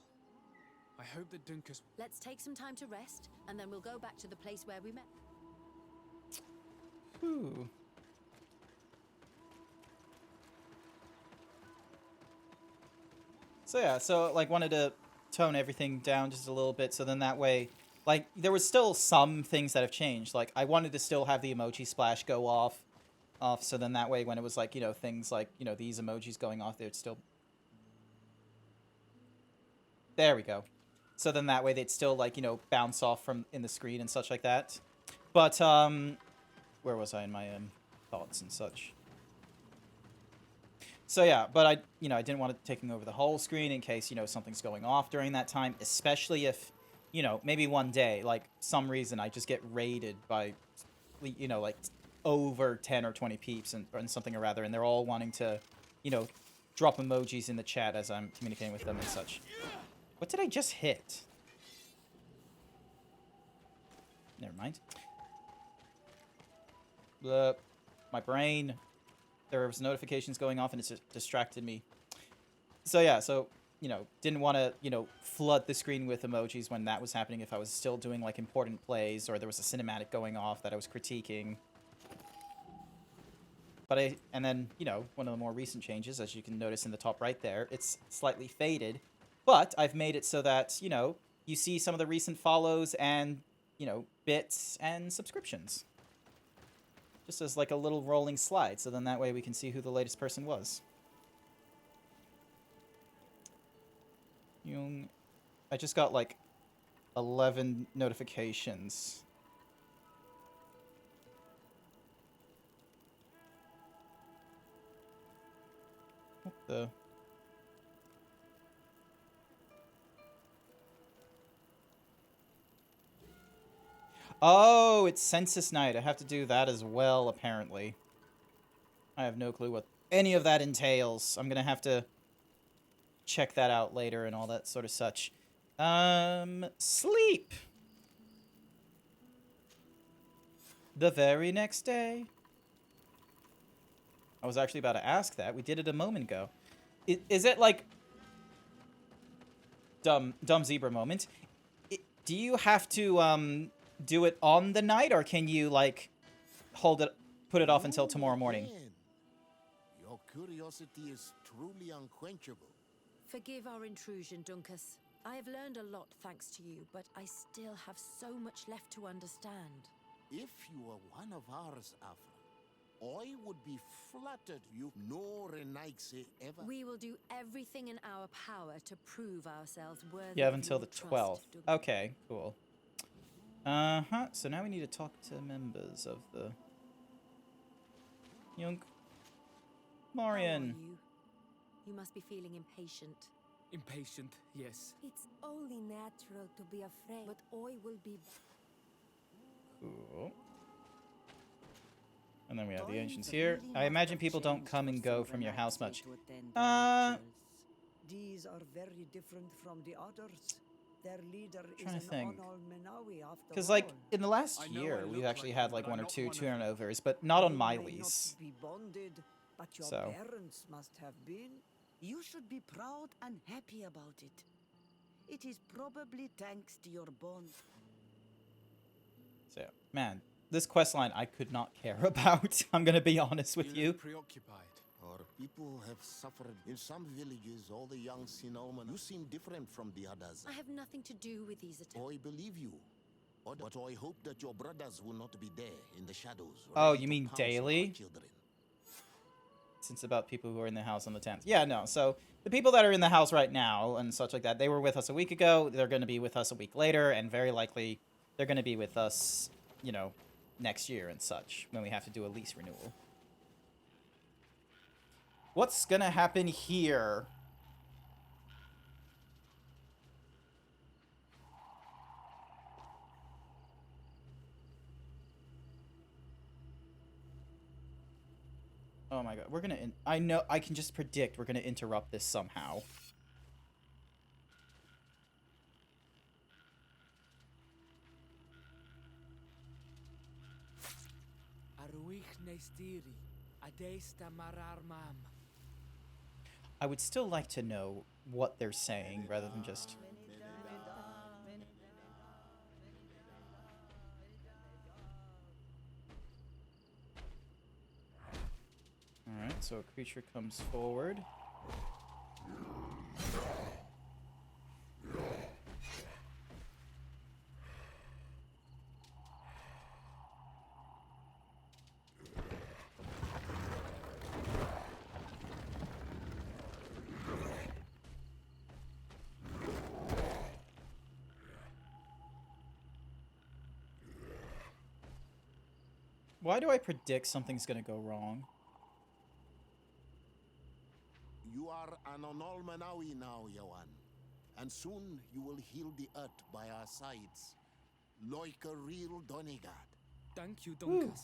I hope that Dunkus... Let's take some time to rest, and then we'll go back to the place where we met. Ooh. So yeah, so like wanted to tone everything down just a little bit so then that way, like there was still some things that have changed. Like I wanted to still have the emoji splash go off so then that way when it was like, you know, things like, you know, these emojis going off, they'd still... There we go. So then that way they'd still like, you know, bounce off from in the screen and such like that. But where was I in my thoughts and such? So yeah, but I didn't want it taking over the whole screen in case, you know, something's going off during that time, especially if, you know, maybe one day, like some reason I just get raided by, you know, like over 10 or 20 peeps and something or other, and they're all wanting to, you know, drop emojis in the chat as I'm communicating with them and such. What did I just hit? Never mind. My brain. There was notifications going off and it just distracted me. So yeah, so, you know, didn't want to, you know, flood the screen with emojis when that was happening if I was still doing like important plays or there was a cinematic going off that I was critiquing. But and then, you know, one of the more recent changes, as you can notice in the top right there, it's slightly faded. But I've made it so that, you know, you see some of the recent follows and, you know, bits and subscriptions. Just as like a little rolling slide, so then that way we can see who the latest person was. I just got like 11 notifications. What the... Oh, it's census night. I have to do that as well, apparently. I have no clue what any of that entails. I'm gonna have to check that out later and all that sort of such. Sleep! The very next day. I was actually about to ask that. We did it a moment ago. Is it like... Dumb zebra moment. Do you have to, do it on the night, or can you, like, put it off until tomorrow morning? Your curiosity is truly unquenchable. Forgive our intrusion, Dunkus. I have learned a lot thanks to you, but I still have so much left to understand. If you were one of ours, Afra, I would be flattered you nor Renaigse ever. We will do everything in our power to prove ourselves worthy. You have of until your the trust, 12th. Dunkus. Okay, cool. Uh-huh. So now we need to talk to members of the... Young... How are Marion. you? You must be feeling impatient. Impatient, yes. It's only natural to be afraid, but I will be... Cool. And then we have the ancients here. I imagine people don't come and go from your house much. These are very different from the others. Their leader is Trying an to think. Onol-Menawi after Because, all. like, in the last I know I year, we've look actually like had, one, like, but one I'm or not two one of them. turnovers, but not on You my may lease. not be bonded, but your So. parents must have been. You should be proud and happy about it. It is probably thanks to your bond. So, man, this quest line I could not care about. I'm gonna be honest with You you. look preoccupied. Our people have suffered. In some villages, all the young Sinolman, you seem different from the others. I have nothing to do with these attacks. I believe you. But I hope that your brothers will not be there in the shadows. Oh, ready you to mean pounce on our daily? children. Since about people who are in the house on the 10th. Yeah, no. So the people that are in the house right now and such like that, they were with us a week ago. They're going to be with us a week later, and very likely they're going to be with us, you know, next year and such when we have to do a lease renewal. What's going to happen here? Oh my god, we're gonna... I know, I can just predict we're gonna interrupt this somehow. I would still like to know what they're saying rather than just... Alright, so a creature comes forward. Why do I predict something's gonna go wrong? You are an Onol-Menawi now, Yawan. And soon you will heal the earth by our sides. Like a real Donegard. Thank you, Donkas.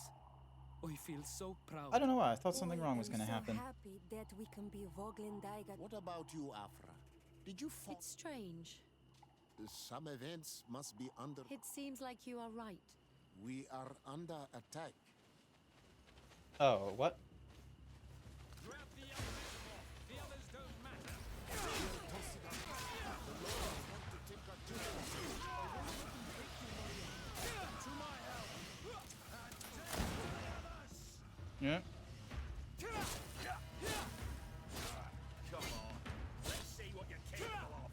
I feel so proud. I don't know why. I thought something wrong was I'm gonna so happen. happy that we can be Voglendaiga. What about you, Afra? Did you fall? It's strange. Some events must be under... It seems like you are right. We are under attack. Oh, what? Grab the others off. The others don't matter. To my help. And death to the others. Yeah. Come on. Let's see what you're capable of.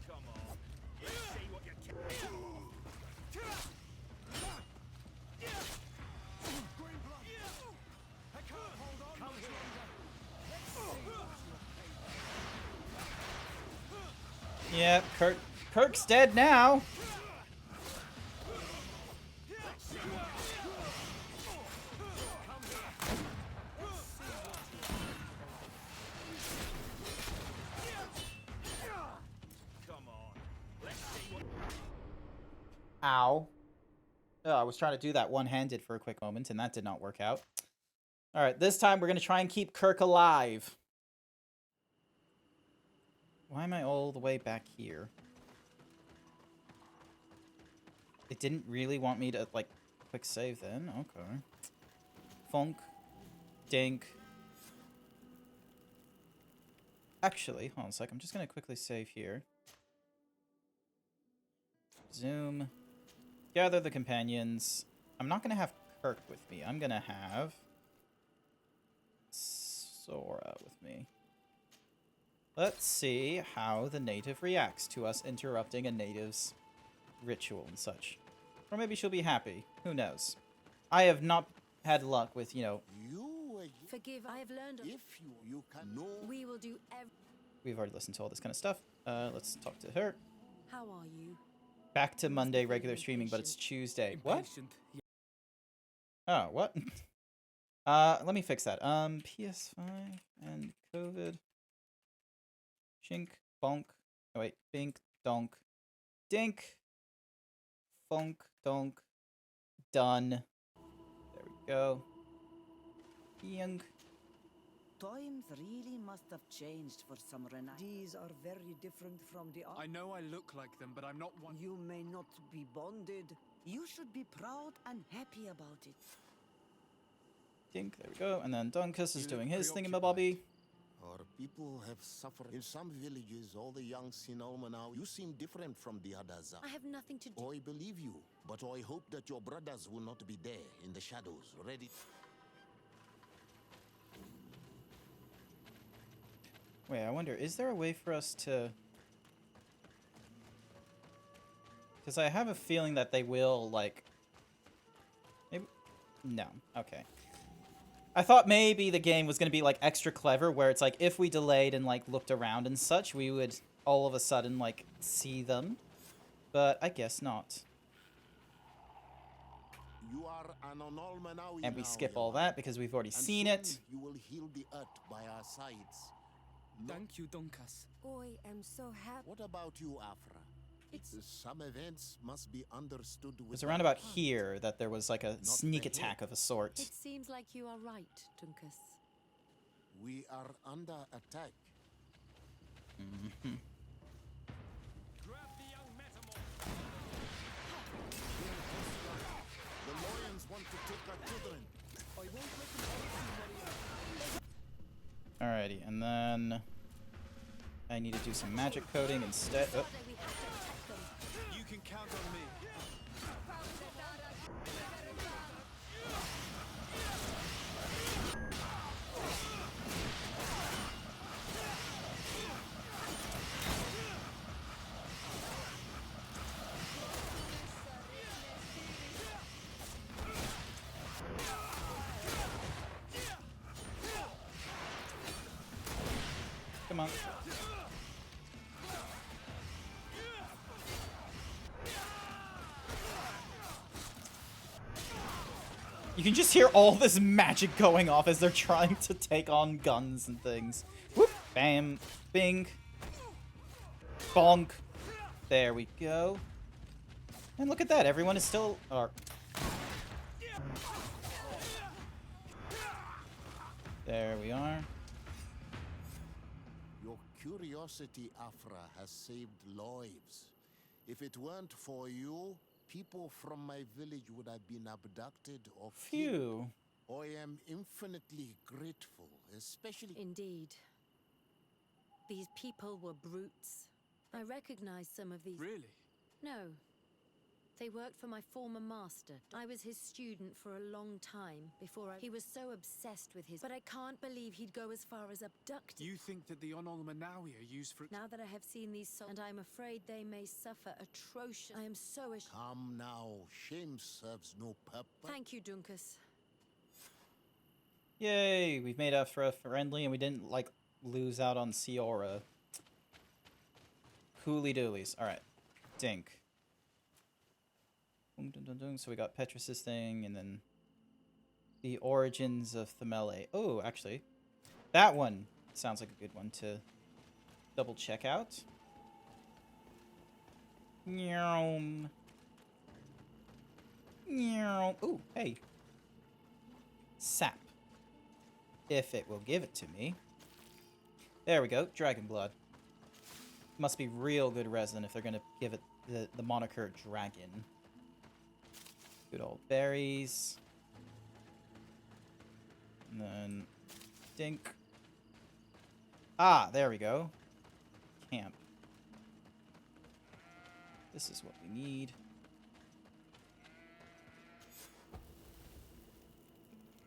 Come on. Let's see what you're capable of. Green blood. I can't hold on much longer. Yeah, Kirk's dead now. Ow. Oh, I was trying to do that one-handed for a quick moment, and that did not work out. Alright, this time we're going to try and keep Kirk alive. Why am I all the way back here? It didn't really want me to, like, quick save then? Okay. Funk. Dink. Actually, hold on a sec. I'm just going to quickly save here. Zoom. Gather the companions. I'm not going to have Kirk with me. I'm going to have Sora with me. Let's see how the native reacts to us interrupting a native's ritual and such. Or maybe she'll be happy. Who knows? I have not had luck with, you know... Forgive, I have learned... If you can know... We will do every... We've already listened to all this kind of stuff. Let's talk to her. How are you? Back to Monday regular streaming, but it's Tuesday. What? Oh, what? Let me fix that. PS5 and COVID. Shink, bonk. Oh, wait. Bink, donk. Dink. Funk, donk. Done. There we go. Young. times really must have changed for some Renai. These are very different from the I know I look like them, but I'm not one. You may not be bonded. You should be proud and happy about it. Dink, there we go. And then Dunkus is You doing look his preoccupied. thingamabobby. Our people have suffered. In some villages, all the young Sinolma now, you seem different from the others. I have nothing to do. I believe you, but I hope that your brothers will not be there in the shadows, ready. Wait, I wonder, is there a way for us to... Because I have a feeling that they will, like... Maybe... No. Okay. I thought maybe the game was going to be, like, extra clever, where it's like, if we delayed and, like, looked around and such, we would all of a sudden, like, see them. But I guess not. You are an Onolmanawi And we now, skip all that because we've already and seen soon it. You will heal the earth by our sides. Thank you, Dunkas. I am so happy. What about you, Afra? Some events must be understood with It was around the about heart. here that there was, like, a sneak the head. attack of a sort. It seems like you are right, Dunkus. We are under attack. Mm-hmm. Grab the young metamorph. The lions want to take our children. Alrighty, and then I need to do some magic coding instead. Oh. We have to protect them. You can count on me. Come on. You can just hear all this magic going off as they're trying to take on guns and things. Whoop! Bam! Bing! Bonk! There we go. And look at that, everyone is still... There we are. Your curiosity, Afra, has saved lives. If it weren't for you, people from my village would have been abducted or killed. Phew. I am infinitely grateful, especially... Indeed. These people were brutes. I recognize some of these... Really? No. They worked for my former master. I was his student for a long time before He was so obsessed with his... But I can't believe he'd go as far as abducting... You think that the Onolmanawi are used for... Now that I have seen these souls, and I'm afraid they may suffer atrocious... I am so ashamed... Come now, shame serves no purpose. Thank you, Dunkus. Yay! We've made Afra friendly and we didn't, like, lose out on Ciora. Cooly doolies. Alright. Dink. So we got Petrus's thing, and then the origins of Themele. Oh, actually, that one sounds like a good one to double check out. Nyom. Nyom. Ooh, hey. Sap. If it will give it to me. There we go, Dragon Blood. Must be real good resin if they're gonna give it the moniker Dragon. Good old berries. And then dink. Ah, there we go. Camp. This is what we need.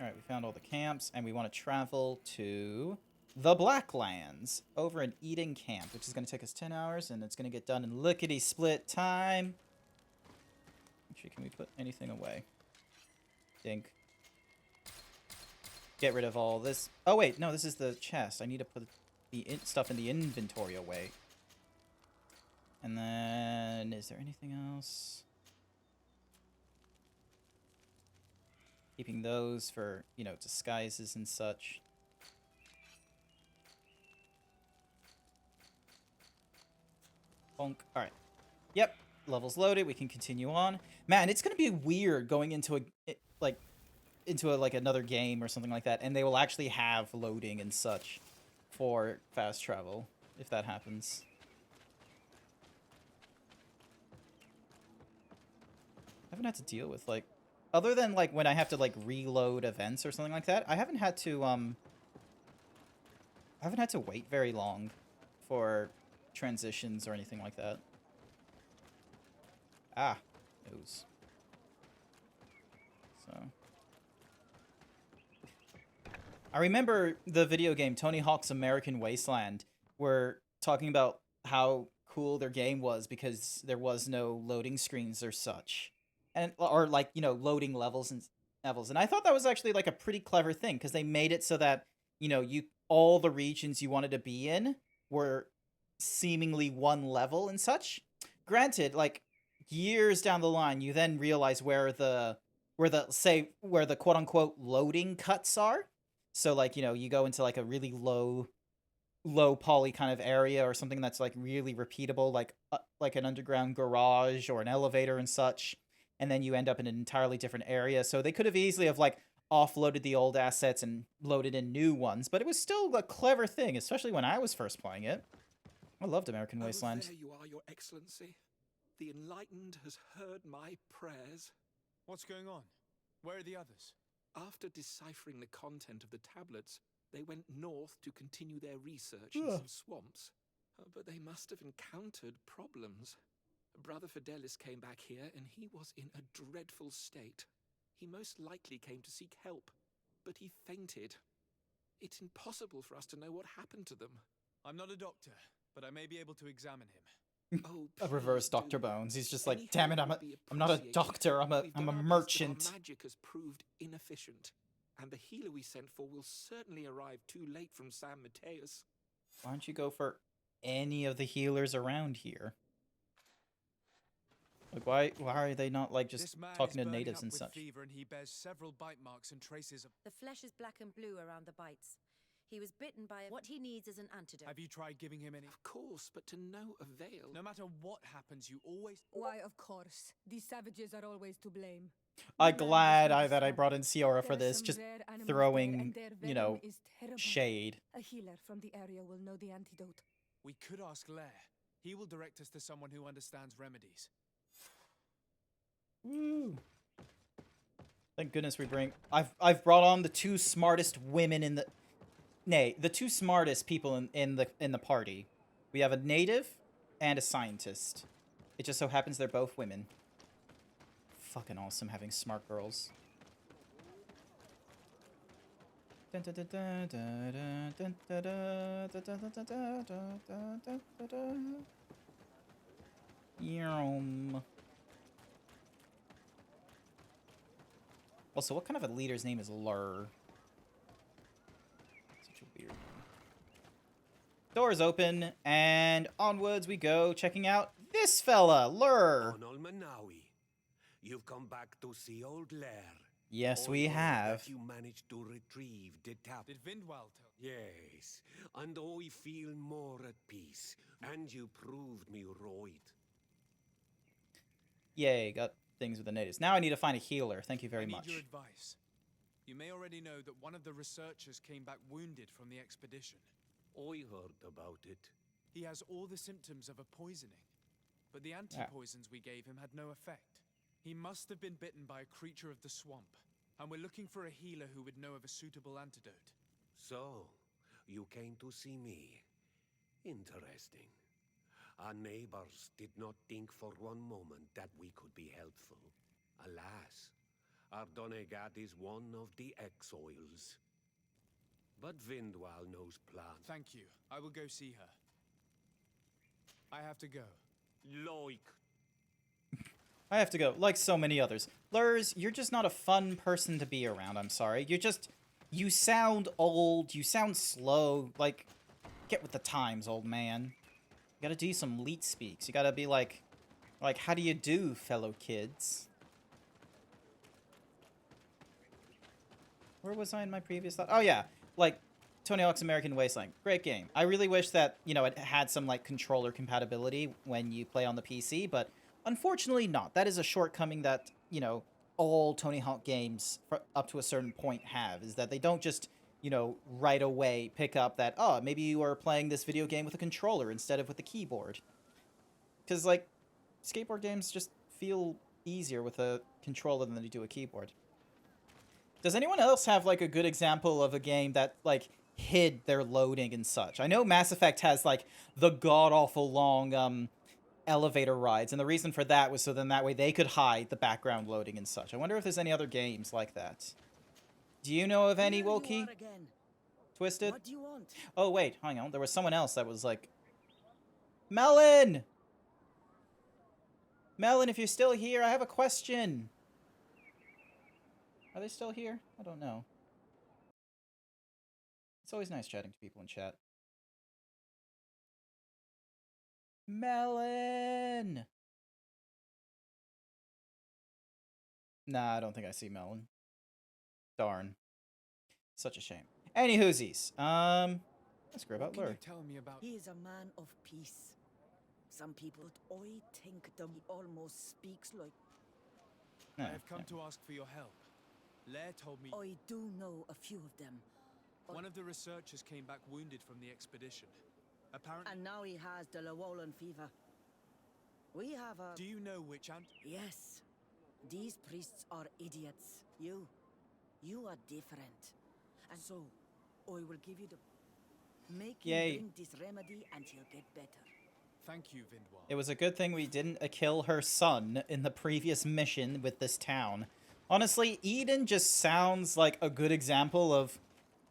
Alright, we found all the camps, and we want to travel to the Blacklands over in Eden Camp, which is going to take us 10 hours, and it's going to get done in lickety-split time. Actually, can we put anything away? Dink. Get rid of all this. Oh, wait. No, this is the chest. I need to put the stuff in the inventory away. And then, is there anything else? Keeping those for, you know, disguises and such. Bonk. Alright. Yep. Levels loaded. We can continue on. Man, it's going to be weird going into a... like, into like another game or something like that, and they will actually have loading and such for fast travel if that happens. I haven't had to deal with like, other than like when I have to like reload events or something like that, I haven't had to wait very long for transitions or anything like that. Ah, nose. So I remember the video game Tony Hawk's American Wasteland were talking about how cool their game was because there was no loading screens or such. And or like, you know, loading levels. And I thought that was actually like a pretty clever thing because they made it so that, you know, all the regions you wanted to be in were seemingly one level and such. Granted, like years down the line, you then realize where the quote unquote loading cuts are. So like, you know, you go into like a really low poly kind of area or something that's like really repeatable, like an underground garage or an elevator and such, and then you end up in an entirely different area. So they could have easily have like offloaded the old assets and loaded in new ones, but it was still a clever thing, especially when I was first playing it. I loved American Wasteland. There you are, Your Excellency. The Enlightened has heard my prayers. What's going on? Where are the others? After deciphering the content of the tablets, they went north to continue their research in some swamps. But they must have encountered problems. Brother Fidelis came back here, and he was in a dreadful state. He most likely came to seek help, but he fainted. It's impossible for us to know what happened to them. I'm not a doctor, but I may be able to examine him. Oh, A reverse Dr. Bones. He's just like, Any damn it, help I'm would be not a appreciated. doctor, I'm We've a done our best, but merchant. our magic has proved inefficient, and the healer we sent for will certainly arrive too late from San Mateus. Why don't you go for any of the healers around here? Like, why are they not like just This man talking is to burning natives up and with such? fever, and he bears several bite marks and traces of... The flesh is black and blue around the bites. He was bitten by what he needs is an antidote. Have you tried giving him any? Of course, but to no avail. No matter what happens, you always... Why, of course. These savages are always to blame. I'm glad that I brought in Ciora for this, just throwing, you know, shade. A healer from the area will know the antidote. We could ask Lair. He will direct us to someone who understands remedies. Woo. Thank goodness we bring... I've brought on the two smartest women in the... Nay, the two smartest people in the party. We have a native and a scientist. It just so happens they're both women. Fucking awesome having smart girls. Also, what kind of a leader's name is Lur? Such a weird one. Doors open, and onwards we go, checking out this fella, Lur. Manawi, you've come back to see old Lair. Yes, we have. You managed to retrieve the tablet. Did Vindwal tell? Yes, and I feel more at peace, and you proved me right. Yay, got things with the natives. Now I need to find a healer. Thank you very much. I need your advice. You may already know that one of the researchers came back wounded from the expedition. I heard about it. He has all the symptoms of a poisoning, but the anti-poisons we gave him had no effect. He must have been bitten by a creature of the swamp, and we're looking for a healer who would know of a suitable antidote. So, you came to see me. Interesting. Our neighbors did not think for one moment that we could be helpful. Alas, our Donegat is one of the exiles. But Vindwal knows plans. Thank you. I will go see her. I have to go. I have to go, like so many others. Lurs, you're just not a fun person to be around, I'm sorry. You sound old, you sound slow, like, get with the times, old man. You gotta do some leet speaks. You gotta be like, how do you do, fellow kids? Where was I in my previous thought? Oh yeah, like, Tony Hawk's American Wasteland. Great game. I really wish that, you know, it had some, like, controller compatibility when you play on the PC, but unfortunately not. That is a shortcoming that, you know, all Tony Hawk games up to a certain point have, is that they don't just, you know, right away pick up that, oh, maybe you are playing this video game with a controller instead of with a keyboard. Because, like, skateboard games just feel easier with a controller than they do a keyboard. Does anyone else have, like, a good example of a game that, like, hid their loading and such? I know Mass Effect has, like, the god-awful long, elevator rides, and the reason for that was so then that way they could hide the background loading and such. I wonder if there's any other games like that. Do you know of any, Wilkie? Twisted? What do you want? Oh, wait, hang on. There was someone else that was like... Melon! Melon, if you're still here, I have a question. Are they still here? I don't know. It's always nice chatting to people in chat. Melon! Nah, I don't think I see Melon. Darn. Such a shame. Any whoosies. Let's grab out Lure. Tell me about... He is a man of peace. Some people, I think that he almost speaks like... I have come to ask for your help. Lair told me... I do know a few of them. One of the researchers came back wounded from the expedition. Apparently... And now he has the Llewellyn fever. We have a... Do you know which Yes. These priests are idiots. You are different. And so, I will give you the... Make him drink this remedy and he'll get better. Thank you, Vindwal. It was a good thing we didn't kill her son in the previous mission with this town. Honestly, Eden just sounds like a good example of,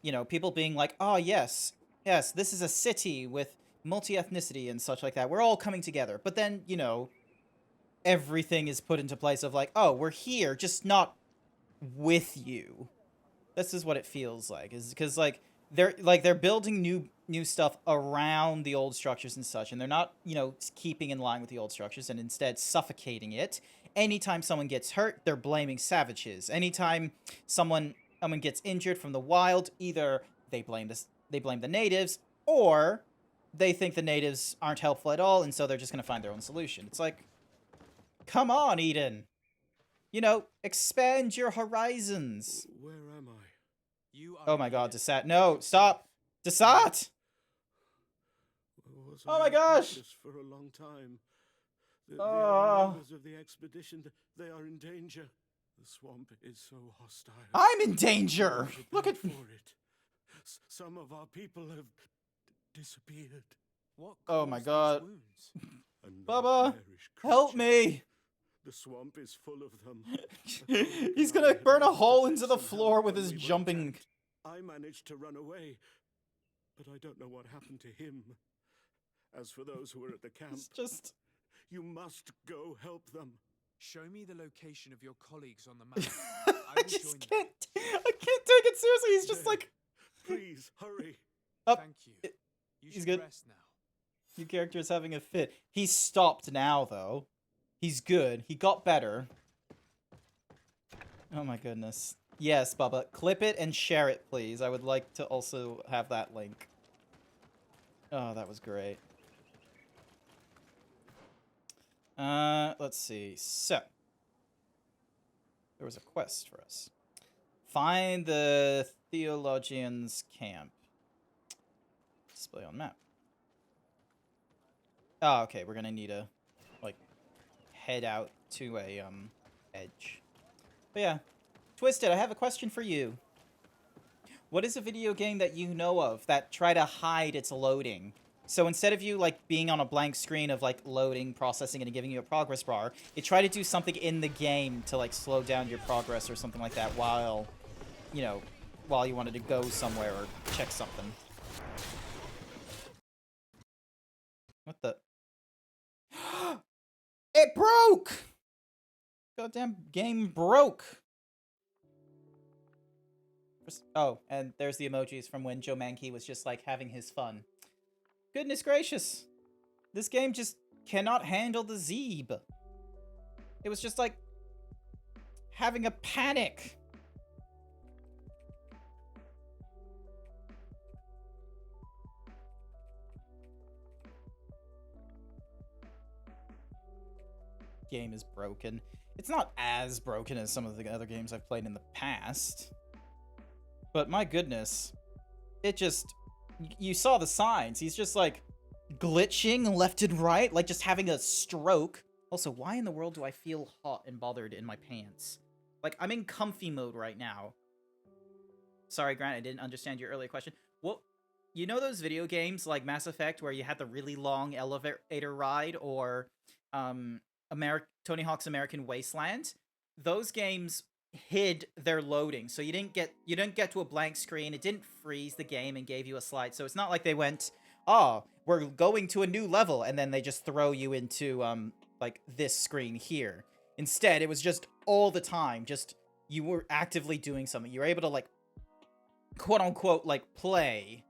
you know, people being like, oh, yes, this is a city with multi-ethnicity and such like that. We're all coming together. But then, you know, everything is put into place of like, oh, we're here, just not with you. This is what it feels like, is because they're building new stuff around the old structures and such, and they're not, you know, keeping in line with the old structures and instead suffocating it. Anytime someone gets hurt, they're blaming savages. Anytime someone gets injured from the wild, either they blame the natives, or they think the natives aren't helpful at all, and so they're just gonna find their own solution. It's like, come on, Eden. You know, expand your horizons. Where am I? Oh my god, Desat. No, stop! Desat! Oh my gosh! For a long time. The other members of the expedition, they are in danger. The swamp is so hostile. I'm in danger! Look at... Some of our people have disappeared. What? Oh my god. Bubba, help me! The swamp is full of them. He's gonna burn a hole into the floor with his jumping... I managed to run away, but I don't know what happened to him. As for those who are at the camp, you must go help them. Show me the location of your colleagues on the map. I can't take it seriously. He's just like... Please, hurry. Thank you. He's good. Rest now. Your character is having a fit. He's stopped now, though. He's good. He got better. Oh my goodness. Yes, Bubba. Clip it and share it, please. I would like to also have that link. Oh, that was great. Let's see. So, there was a quest for us. Find the Theologian's camp. Display on map. Oh, okay. We're gonna need to, like, head out to a, edge. But yeah. Twisted, I have a question for you. What is a video game that you know of that try to hide its loading? So instead of you, like, being on a blank screen of, like, loading, processing, and giving you a progress bar, it tried to do something in the game to, like, slow down your progress or something like that while, you know, while you wanted to go somewhere or check something. What the? It broke! Goddamn game broke! Oh, and there's the emojis from when Joe Mankey was just, like, having his fun. Goodness gracious. This game just cannot handle the Zeeb. It was just, like, having a panic. game is broken. It's not as broken as some of the other games I've played in the past. But my goodness, it just... You saw the signs. He's just, like, glitching left and right, like just having a stroke. Also, why in the world do I feel hot and bothered in my pants? Like, I'm in comfy mode right now. Sorry, Grant, I didn't understand your earlier question. Well, you know those video games like Mass Effect where you had the really long elevator ride, or Tony Hawk's American Wasteland? Those games hid their loading, so you didn't get to a blank screen. It didn't freeze the game and gave you a slide. So it's not like they went, "Oh, we're going to a new level," and then they just throw you into like this screen here. Instead, it was just all the time. Just you were actively doing something. You were able to, like, quote unquote, like, play.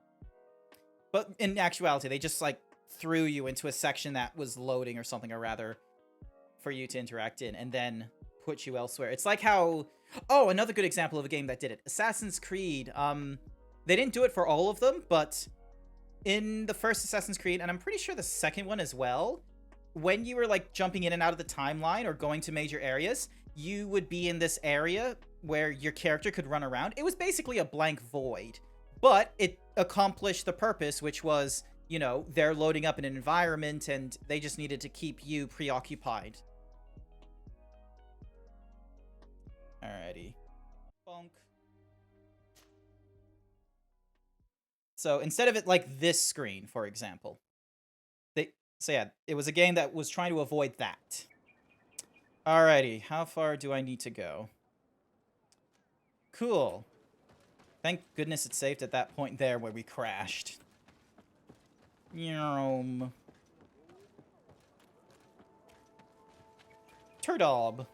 But in actuality, they just, like, threw you into a section that was loading or something, or rather, for you to interact in, and then put you elsewhere. It's like how... Oh, another good example of a game that did it. Assassin's Creed. They didn't do it for all of them, but in the first Assassin's Creed, and I'm pretty sure the second one as well, when you were, like, jumping in and out of the timeline or going to major areas, you would be in this area where your character could run around. It was basically a blank void, but it accomplished the purpose, which was, you know, they're loading up in an environment and they just needed to keep you preoccupied. Alrighty. Bonk. So instead of it like this screen, for example, so yeah, it was a game that was trying to avoid that. Alrighty, how far do I need to go? Cool. Thank goodness it saved at that point there where we crashed. Turdob.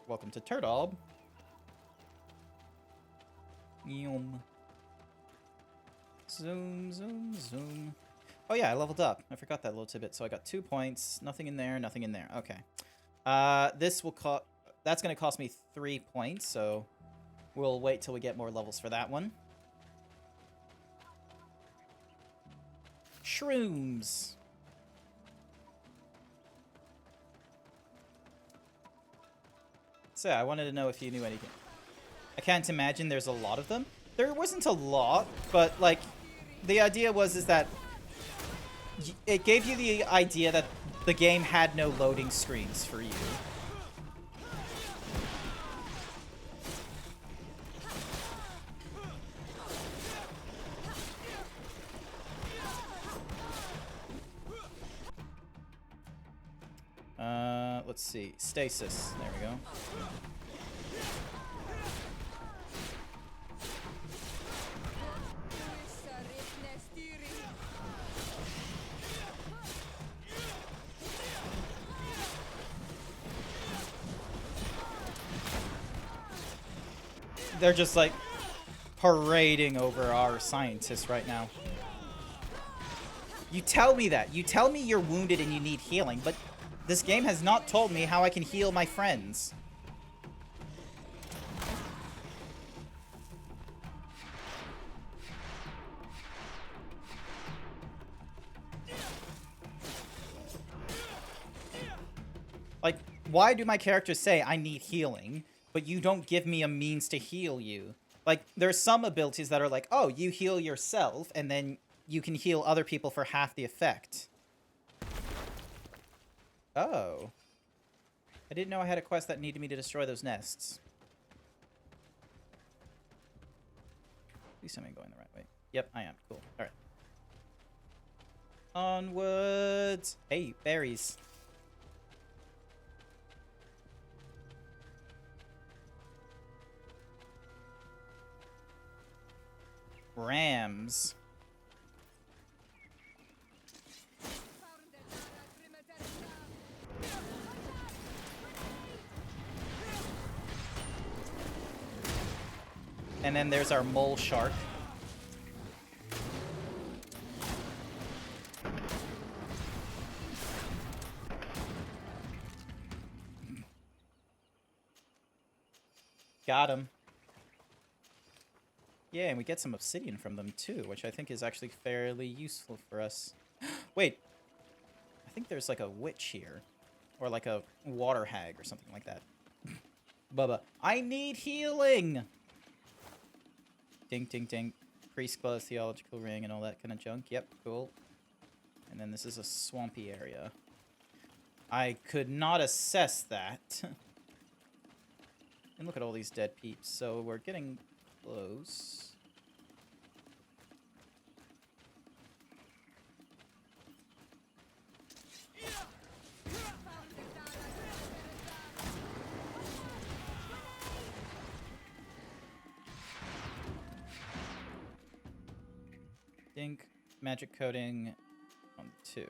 Welcome to Turdob. Zoom, zoom, zoom. Oh yeah, I leveled up. I forgot that little tidbit. So I got 2 points. Nothing in there, nothing in there. Okay. This will cost... That's going to cost me 3 points, so we'll wait till we get more levels for that one. Shrooms. So I wanted to know if you knew anything. I can't imagine there's a lot of them. There wasn't a lot, but like the idea is that it gave you the idea that the game had no loading screens for you. Let's see. Stasis. There we go. They're just like parading over our scientists right now. You tell me that. You tell me you're wounded and you need healing, but this game has not told me how I can heal my friends. Like, why do my characters say I need healing, but you don't give me a means to heal you? Like, there's some abilities that are like, oh, you heal yourself, and then you can heal other people for half the effect. Oh. I didn't know I had a quest that needed me to destroy those nests. At least I'm going the right way. Yep, I am. Cool. Alright. Onwards! Hey, berries. Rams. And then there's our mole shark. Got him. Yeah, and we get some obsidian from them too, which I think is actually fairly useful for us. Wait. I think there's like a witch here. Or like a water hag or something like that. Bubba. I need healing! Ding, ding, ding. Priest gloves, theological ring, and all that kind of junk. Yep, cool. And then this is a swampy area. I could not assess that. And look at all these dead peeps. So we're getting close. Dink, magic coating on 2.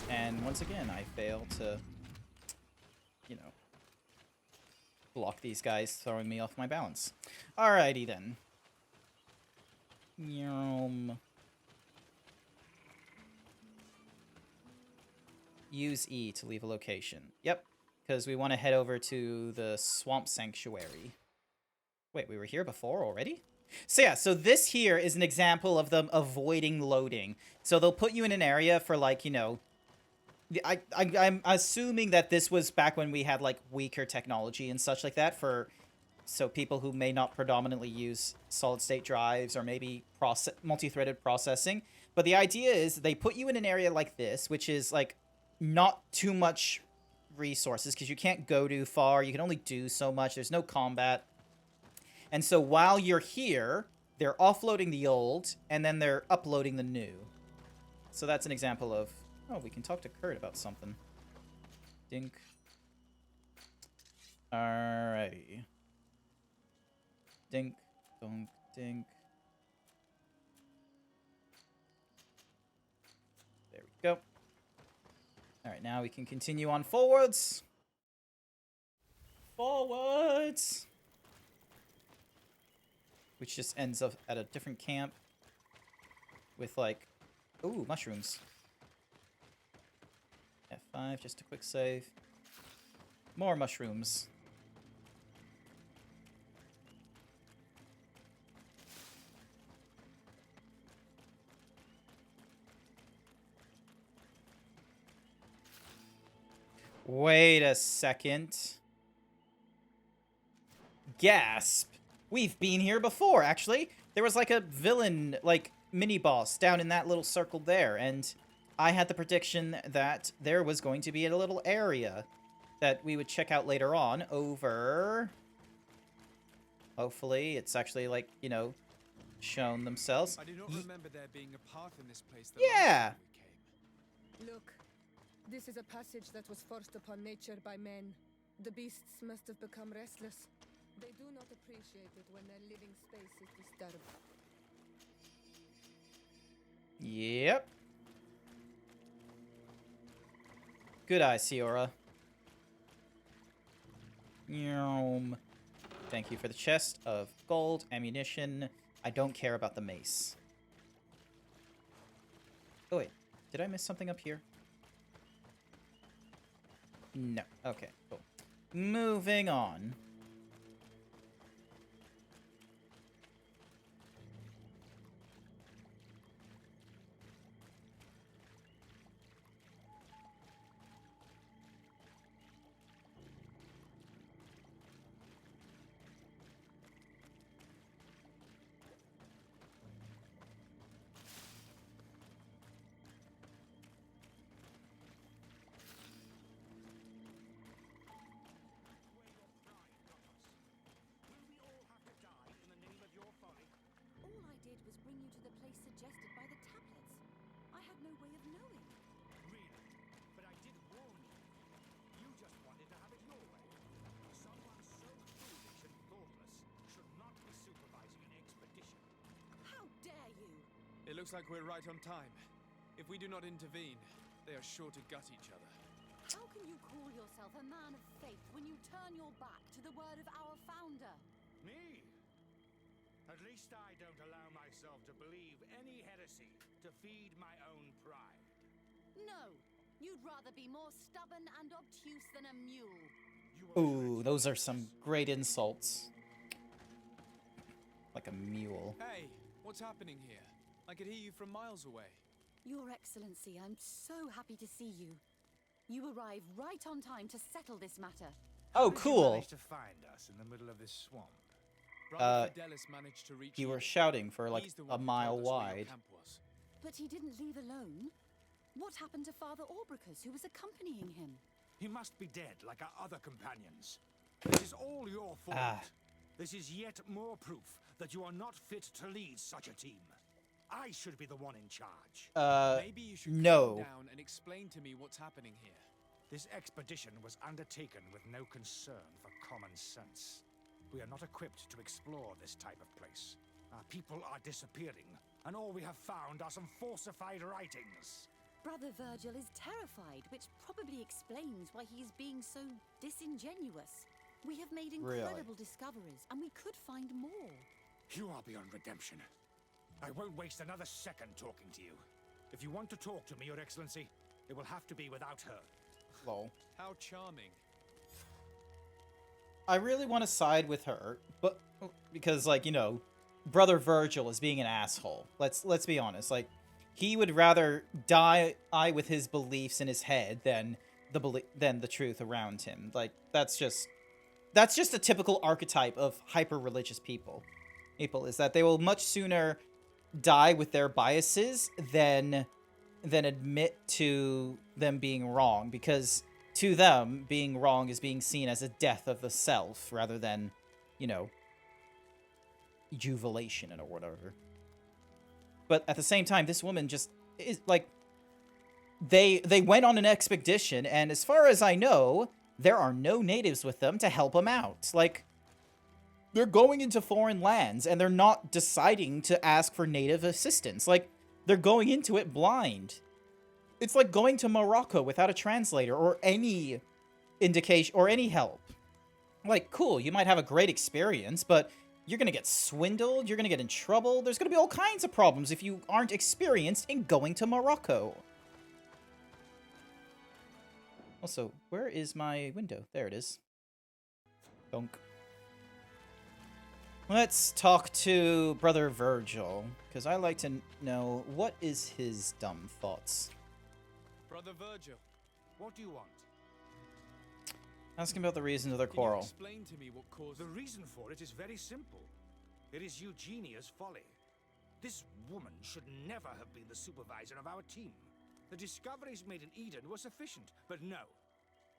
And once again, I fail to, you know, block these guys throwing me off my balance. Alrighty then. Yum. Use E to leave a location. Yep, because we want to head over to the Swamp Sanctuary. Wait, we were here before already? So yeah, so this here is an example of them avoiding loading. So they'll put you in an area for like, you know... I'm assuming that this was back when we had like weaker technology and such like that for... So people who may not predominantly use solid-state drives or maybe multi-threaded processing. But the idea is they put you in an area like this, which is like... not too much resources because you can't go too far. You can only do so much. There's no combat. And so while you're here, they're offloading the old and then they're uploading the new. So that's an example of, oh, we can talk to Kurt about something. Dink. Alrighty. Dink, donk, dink. There we go. Alright, now we can continue on forwards. Forwards! Which just ends up at a different camp. With like... Ooh, mushrooms. F5, just a quick save. More mushrooms. Wait a second. Gasp. We've been here before, actually. There was like a villain, like, mini-boss down in that little circle there, and I had the prediction that there was going to be a little area that we would check out later on over... Hopefully, it's actually, like, you know, shown themselves. I do not remember there being a path in this place that yeah! Look. This is a passage that was forced upon nature by men. The beasts must have become restless. They do not appreciate it when their living space is disturbed. Yep. Good eye, Siora. Thank you for the chest of gold, ammunition. I don't care about the mace. Oh wait, did I miss something up here? No. Okay, cool. Moving on. Suggested by the tablets. I had no way of knowing. Really? But I did warn you. You just wanted to have it your way. Someone so foolish and thoughtless should not be supervising an expedition. How dare you? It looks like we're right on time. If we do not intervene, they are sure to gut each other. How can you call yourself a man of faith when you turn your back to the word of our founder? Me? At least I don't allow myself to believe any heresy to feed my own pride. No, you'd rather be more stubborn and obtuse than a mule. Ooh, those are some great insults. like a mule. Hey, what's happening here? I could hear you from miles away. Your Excellency, I'm so happy to see you. You arrived right on time to settle this matter. Oh, cool. Managed to find us in the middle of this swamp. Brother Fidelis managed to reach You were here. shouting for like He's the a one who mile told us where your wide. camp was. But he didn't leave alone. What happened to Father Orbricus, who was accompanying him? He must be dead, like our other companions. This is all your fault. This is yet more proof that you are not fit to lead such a team. I should be the one in charge. Maybe you should no. calm down and explain to me what's happening here. This expedition was undertaken with no concern for common sense. We are not equipped to explore this type of place. Our people are disappearing, and all we have found are some falsified writings. Brother Virgil is terrified, which probably explains why he is being so disingenuous. We have made incredible discoveries, and we could find more. You are beyond redemption. I won't waste another second talking to you. If you want to talk to me, Your Excellency, it will have to be without her. Lol. How charming. I really want to side with her, but because, like, you know, Brother Virgil is being an asshole. Let's be honest. Like, he would rather die with his beliefs in his head than the truth around him. Like, that's just a typical archetype of hyper-religious people. Is that they will much sooner die with their biases than admit to them being wrong, because to them, being wrong is being seen as a death of the self rather than, you know, jubilation or whatever. But at the same time, this woman just is like, they went on an expedition, and as far as I know, there are no natives with them to help them out. Like, they're going into foreign lands, and they're not deciding to ask for native assistance. Like, they're going into it blind. It's like going to Morocco without a translator or any indication or any help. Like, cool, you might have a great experience, but you're going to get swindled, you're going to get in trouble. There's going to be all kinds of problems if you aren't experienced in going to Morocco. Also, where is my window? There it is. Donk. Let's talk to Brother Virgil, because I like to know what is his dumb thoughts. Brother Virgil, what do you want? Ask him about the reason of their quarrel. Explain to me what caused... The reason for it is very simple. It is Eugenia's folly. This woman should never have been the supervisor of our team. The discoveries made in Eden were sufficient, but no.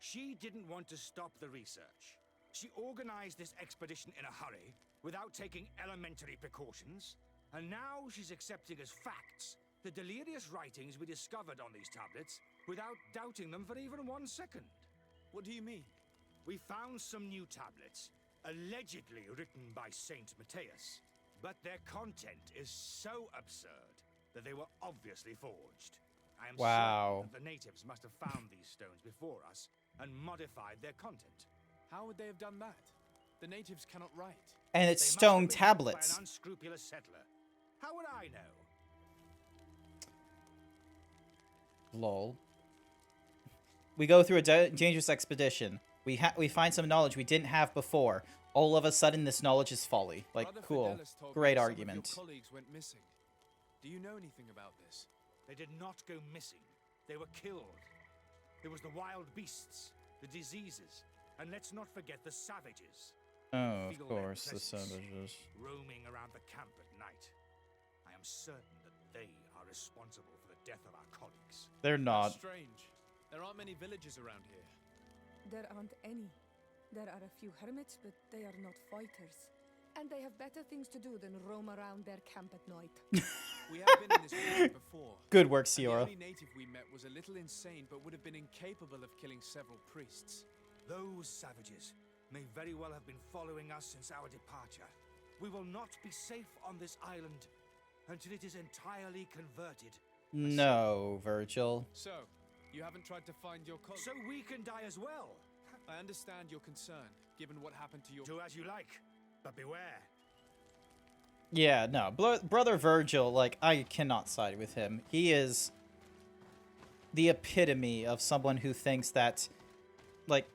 She didn't want to stop the research. She organized this expedition in a hurry, without taking elementary precautions, and now she's accepting as facts the delirious writings we discovered on these tablets without doubting them for even 1 second. What do you mean? We found some new tablets, allegedly written by Saint Matthias, but their content is so absurd that they were obviously forged. I am certain that the natives must have found these stones before us and modified their content. How would they have done that? The natives cannot write. And it's stone tablets. By an unscrupulous settler. How would I know? Lol. We go through a dangerous expedition. We find some knowledge we didn't have before. All of a sudden, this knowledge is folly. Like, Brother cool. Fidelis told Great me argument. Some of your colleagues went missing. Do you know anything about this? They did not go missing. They were killed. There was the wild beasts, the diseases, and let's not forget the savages. Oh, of course, the savages. Roaming around the camp at night. I am certain that they are responsible for the death of our colleagues. They're not. That's strange. There aren't many villages around here. There aren't any. There are a few hermits, but they are not fighters. And they have better things to do than roam around their camp at night. We have been in this region before. Good work, Ciora. The only native we met was a little insane, but would have been incapable of killing several priests. Those savages may very well have been following us since our departure. We will not be safe on this island until it is entirely converted. No, Virgil. So, you haven't tried to find your colleague? So we can die as well. I understand your concern, given what happened to your... Do as you like, but beware. Yeah, no. Brother Virgil, like, I cannot side with him. He is the epitome of someone who thinks that, like,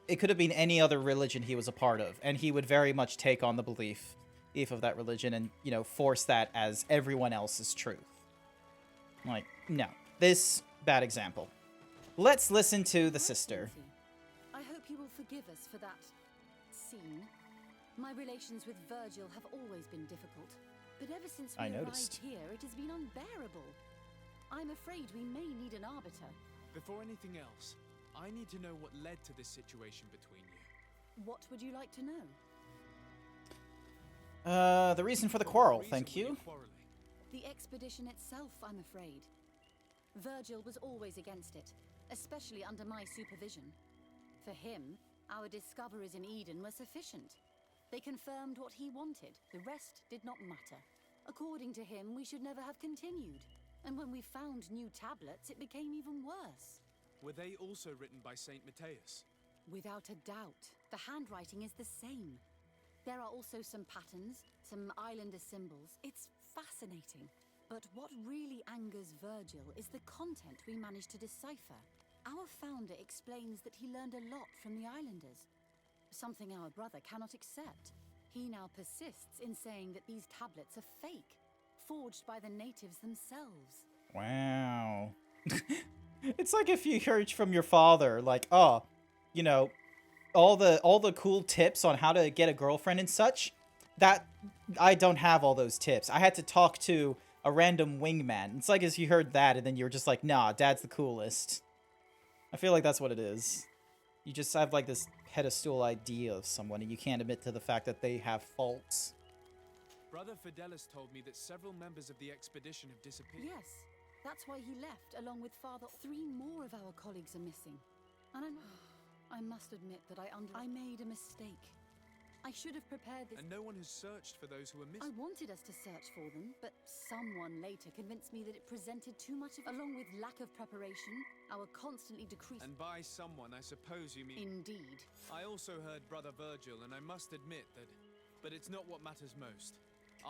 it could have been any other religion he was a part of, and he would very much take on the belief belief of that religion and, you know, force that as everyone else's truth. Like, no. This, bad example. Let's listen to the sister. I hope you will forgive us for that scene. My relations with Virgil have always been difficult, but ever since we arrived here, it has been unbearable. I'm afraid we may need an arbiter. Before anything else, I need to know what led to this situation between you. What would you like to know? The reason for the quarrel, thank you. The expedition itself, I'm afraid. Virgil was always against it, especially under my supervision. For him, our discoveries in Eden were sufficient. They confirmed what he wanted. The rest did not matter. According to him, we should never have continued. And when we found new tablets, it became even worse. Were they also written by Saint Matthias? Without a doubt. The handwriting is the same. There are also some patterns, some islander symbols. It's fascinating. But what really angers Virgil is the content we managed to decipher. Our founder explains that he learned a lot from the islanders, something our brother cannot accept. He now persists in saying that these tablets are fake, forged by the natives themselves. Wow. It's like if you heard from your father, like, oh, you know, all the cool tips on how to get a girlfriend and such, that I don't have all those tips. I had to talk to a random wingman. It's like as you heard that and then you're just like, nah, dad's the coolest. I feel like that's what it is. You just have like this pedestal idea of someone and you can't admit to the fact that they have faults. Brother Fidelis told me that several members of the expedition have disappeared. Yes, that's why he left along with Father. 3 more of our colleagues are missing. And I must admit that I made a mistake. I should have prepared this. And no one has searched for those who are missing. I wanted us to search for them, but someone later convinced me that it presented too much of... Along with lack of preparation, our constantly decreasing... And by someone, I suppose you mean... Indeed. I also heard Brother Virgil, and I must admit that... But it's not what matters most.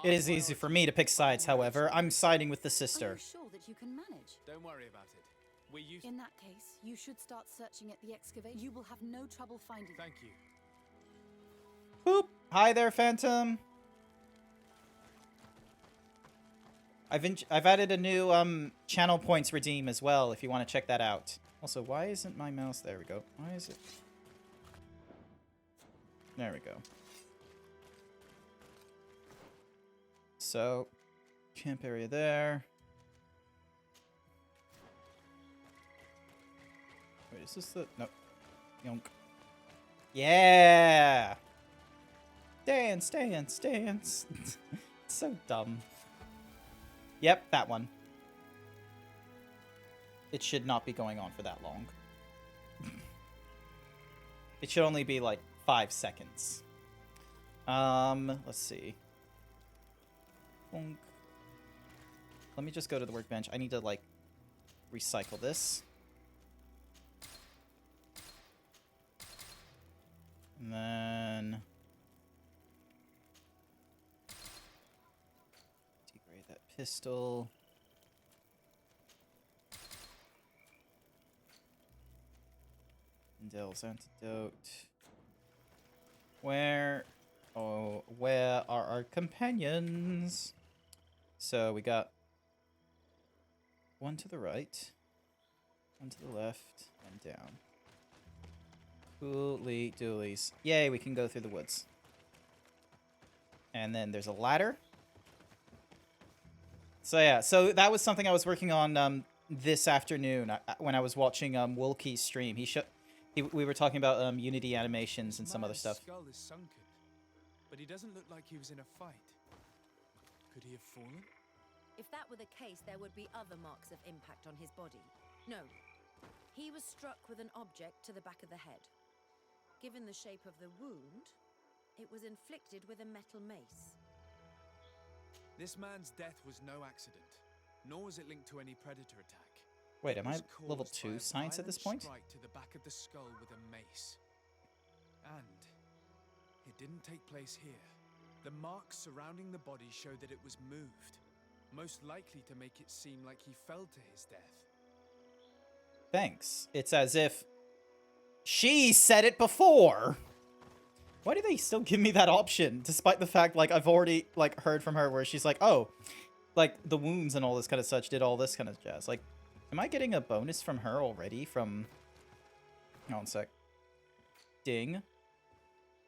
It is easy for me to pick sides, however. I'm siding with the sister. Are you sure that you can manage? Don't worry about it. In that case, you should start searching at the excavation. You will have no trouble finding... Thank you. Boop. Hi there, Phantom. I've added a new channel points redeem as well if you want to check that out. Also, why isn't my mouse? There we go. Why is it? There we go. So, camp area there. Wait, is this the... Nope. Yonk. Yeah! Dance, dance, dance. It's so dumb. Yep, that one. It should not be going on for that long. It should only be like 5 seconds. Let's see. Bonk. Let me just go to the workbench. I need to, like, recycle this. And then... degrade that pistol. Dell's antidote. Where are our companions? So we got one to the right, one to the left, and down. Holy doolies. Yay, we can go through the woods. And then there's a ladder. So yeah, so that was something I was working on this afternoon when I was watching Wolkey's stream. We were talking about Unity animations and some other stuff. His skull is sunken, but he doesn't look like he was in a fight. Could he have fallen? If that were the case, there would be other marks of impact on his body. No. He was struck with an object to the back of the head. Given the shape of the wound, it was inflicted with a metal mace. This man's death was no accident, nor was it linked to any predator attack. Wait, am I level 2 science at this point? Strike to the back of the skull with a mace. And it didn't take place here. The marks surrounding the body show that it was moved, most likely to make it seem like he fell to his death. Thanks. It's as if she said it before. Why do they still give me that option, despite the fact, like, I've already, like, heard from her where she's like, oh, like, the wounds and all this kind of such did all this kind of jazz. Like, am I getting a bonus from her already from... Hold on a sec. Ding.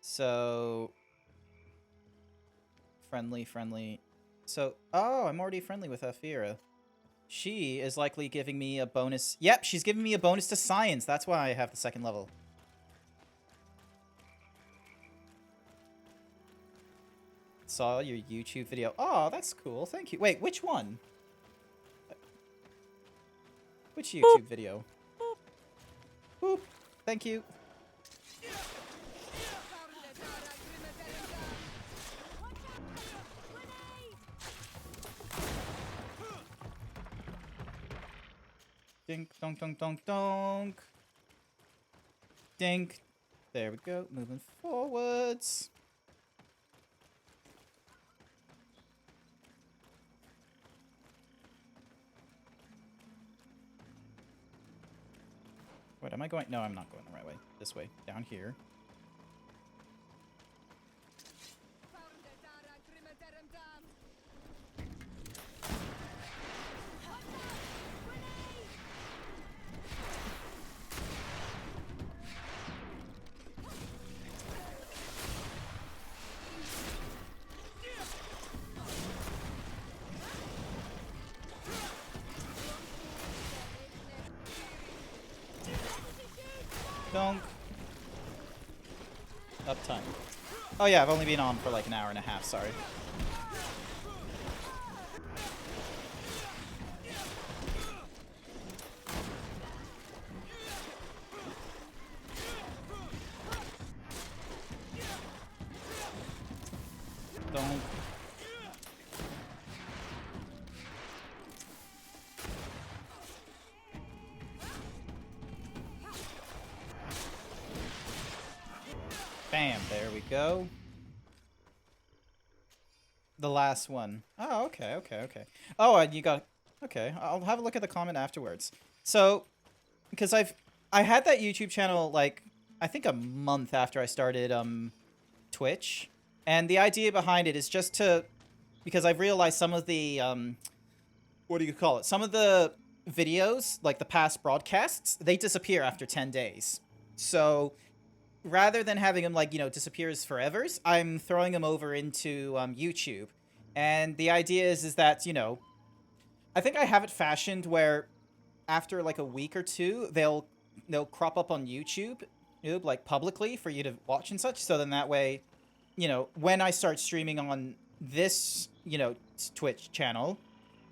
So... Friendly. So, oh, I'm already friendly with Afira. She is likely giving me a bonus. Yep, she's giving me a bonus to science. That's why I have the 2nd level. Saw your YouTube video. Oh, that's cool. Thank you. Wait, which one? Which YouTube video? Boop. Thank you. Dink, donk, donk, donk, donk. Dink. There we go. Moving forwards. Wait, am I going? No, I'm not going the right way. This way. Down here. Donk. Uptime. Oh yeah, I've only been on for like an hour and a half, sorry. Donk. Bam, there we go. The last one. Oh, okay. Oh, and you got... Okay, I'll have a look at the comment afterwards. So, because I had that YouTube channel, like, I think a month after I started, Twitch. And the idea behind it is just to... Because I've realized some of the, what do you call it? Some of the videos, like the past broadcasts, they disappear after 10 days. So... rather than having them, like, you know, disappears forevers, I'm throwing them over into YouTube. And the idea is that, you know, I think I have it fashioned where after, like, a week or two, they'll crop up on YouTube, like, publicly for you to watch and such. So then that way, you know, when I start streaming on this, you know, Twitch channel,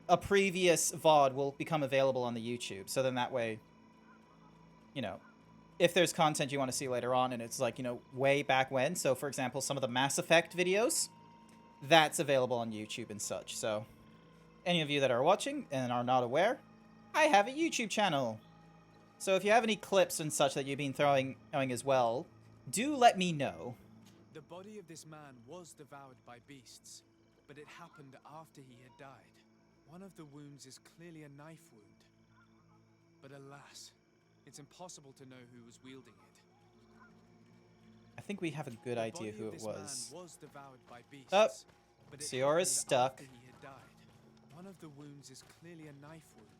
a previous VOD will become available on the YouTube. So then that way, you know... if there's content you want to see later on and it's like, you know, way back when. So, for example, some of the Mass Effect videos, that's available on YouTube and such. So, any of you that are watching and are not aware, I have a YouTube channel. So, if you have any clips and such that you've been throwing as well, do let me know. The body of this man was devoured by beasts, but it happened after he had died. One of the wounds is clearly a knife wound. But alas... it's impossible to know who was wielding it. I think we have a good idea who it was. Devoured by beasts, oh, but Siora's stuck. he had died. One of the wounds is clearly a knife wound.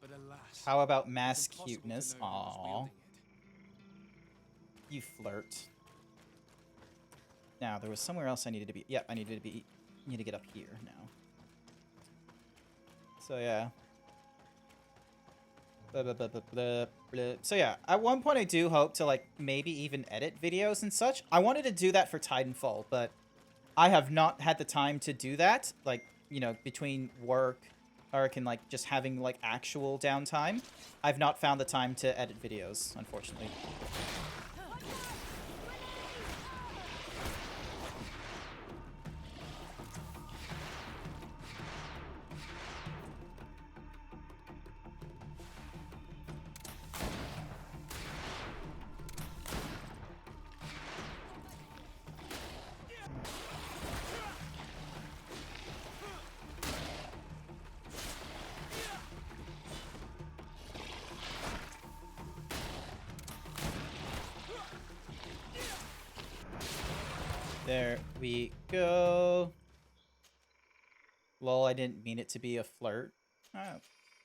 But alas, how about mass cuteness? Aww. You flirt. Now, there was somewhere else I needed to be. Yep, I need to get up here now. So, yeah. So yeah, at one point I do hope to, like, maybe even edit videos and such. I wanted to do that for Titanfall, but I have not had the time to do that. Like, you know, between work, or like just having, like, actual downtime, I've not found the time to edit videos, unfortunately. There we go. Lol, I didn't mean it to be a flirt.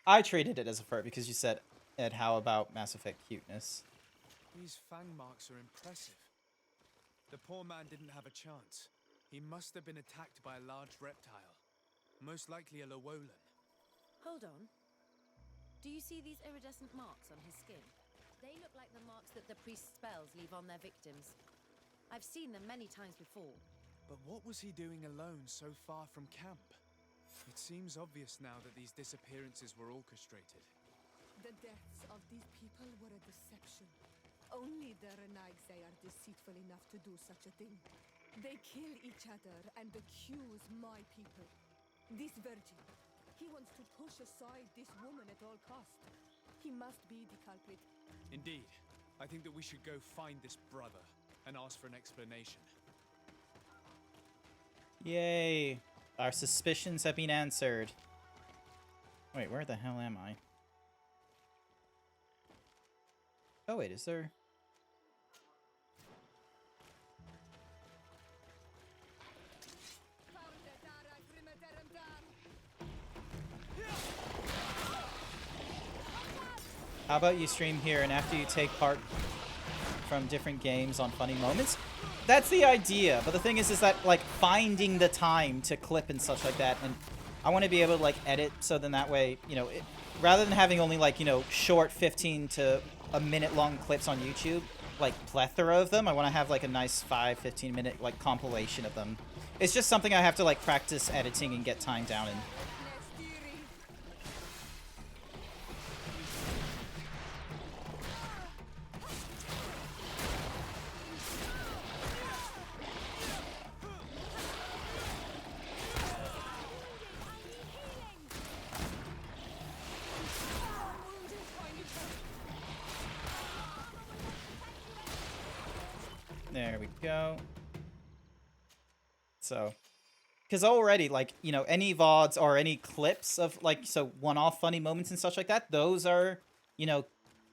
I treated it as a flirt because you said, Ed, how about Mass Effect cuteness? These fang marks are impressive. The poor man didn't have a chance. He must have been attacked by a large reptile. Most likely a Lowolan. Hold on. Do you see these iridescent marks on his skin? They look like the marks that the priest's spells leave on their victims. I've seen them many times before. But what was he doing alone so far from camp? It seems obvious now that these disappearances were orchestrated. The deaths of these people were a deception. Only the Renaigse are deceitful enough to do such a thing. They kill each other and accuse my people. This virgin, he wants to push aside this woman at all cost. He must be the culprit. Indeed. I think that we should go find this brother and ask for an explanation. Yay. Our suspicions have been answered. Wait, where the hell am I? Oh wait, is there... How about you stream here and after you take part from different games on funny moments? That's the idea, but the thing is that, like, finding the time to clip and such like that, and I want to be able to, like, edit, so then that way, you know, rather than having only, like, you know, short 15 to a minute long clips on YouTube, like, plethora of them, I want to have, like, a nice 5-15 minute, like, compilation of them. It's just something I have to, like, practice editing and get time down in. There we go. So, because already, like, you know, any VODs or any clips of, like, so one-off funny moments and such like that, those are, you know,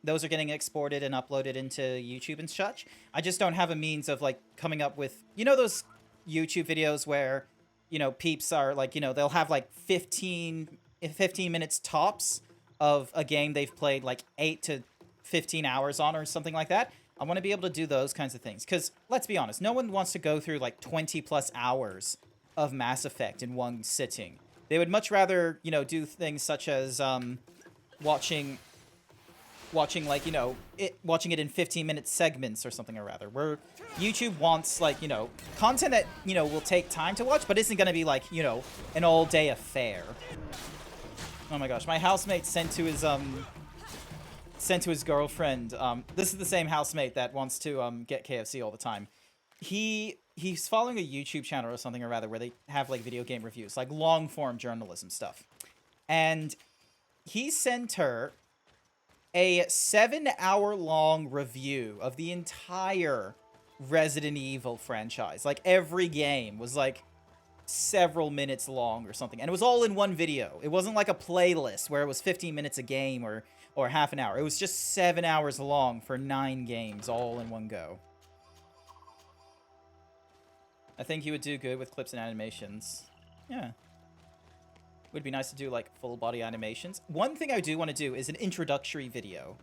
those are getting exported and uploaded into YouTube and such. I just don't have a means of, like, coming up with, you know, those YouTube videos where, you know, peeps are, like, you know, they'll have, like, 15 minutes tops of a game they've played, like, 8 to 15 hours on or something like that. I want to be able to do those kinds of things. Because, let's be honest, no one wants to go through, like, 20-plus hours of Mass Effect in one sitting. They would much rather, you know, do things such as watching, like, you know, watching it in 15-minute segments or something or rather. Where YouTube wants, like, you know, content that, you know, will take time to watch, but isn't going to be, like, you know, an all-day affair. Oh my gosh, my housemate sent to his girlfriend. This is the same housemate that wants to get KFC all the time. He's following a YouTube channel or something or rather where they have, like, video game reviews, like long-form journalism stuff. And he sent her a 7-hour-long review of the entire Resident Evil franchise. Like, every game was, like, several minutes long or something. And it was all in one video. It wasn't like a playlist where it was 15 minutes a game or half an hour. It was just 7 hours long for 9 games all in one go. I think he would do good with clips and animations. Yeah. Would be nice to do, like, full body animations. One thing I do want to do is an introductory video.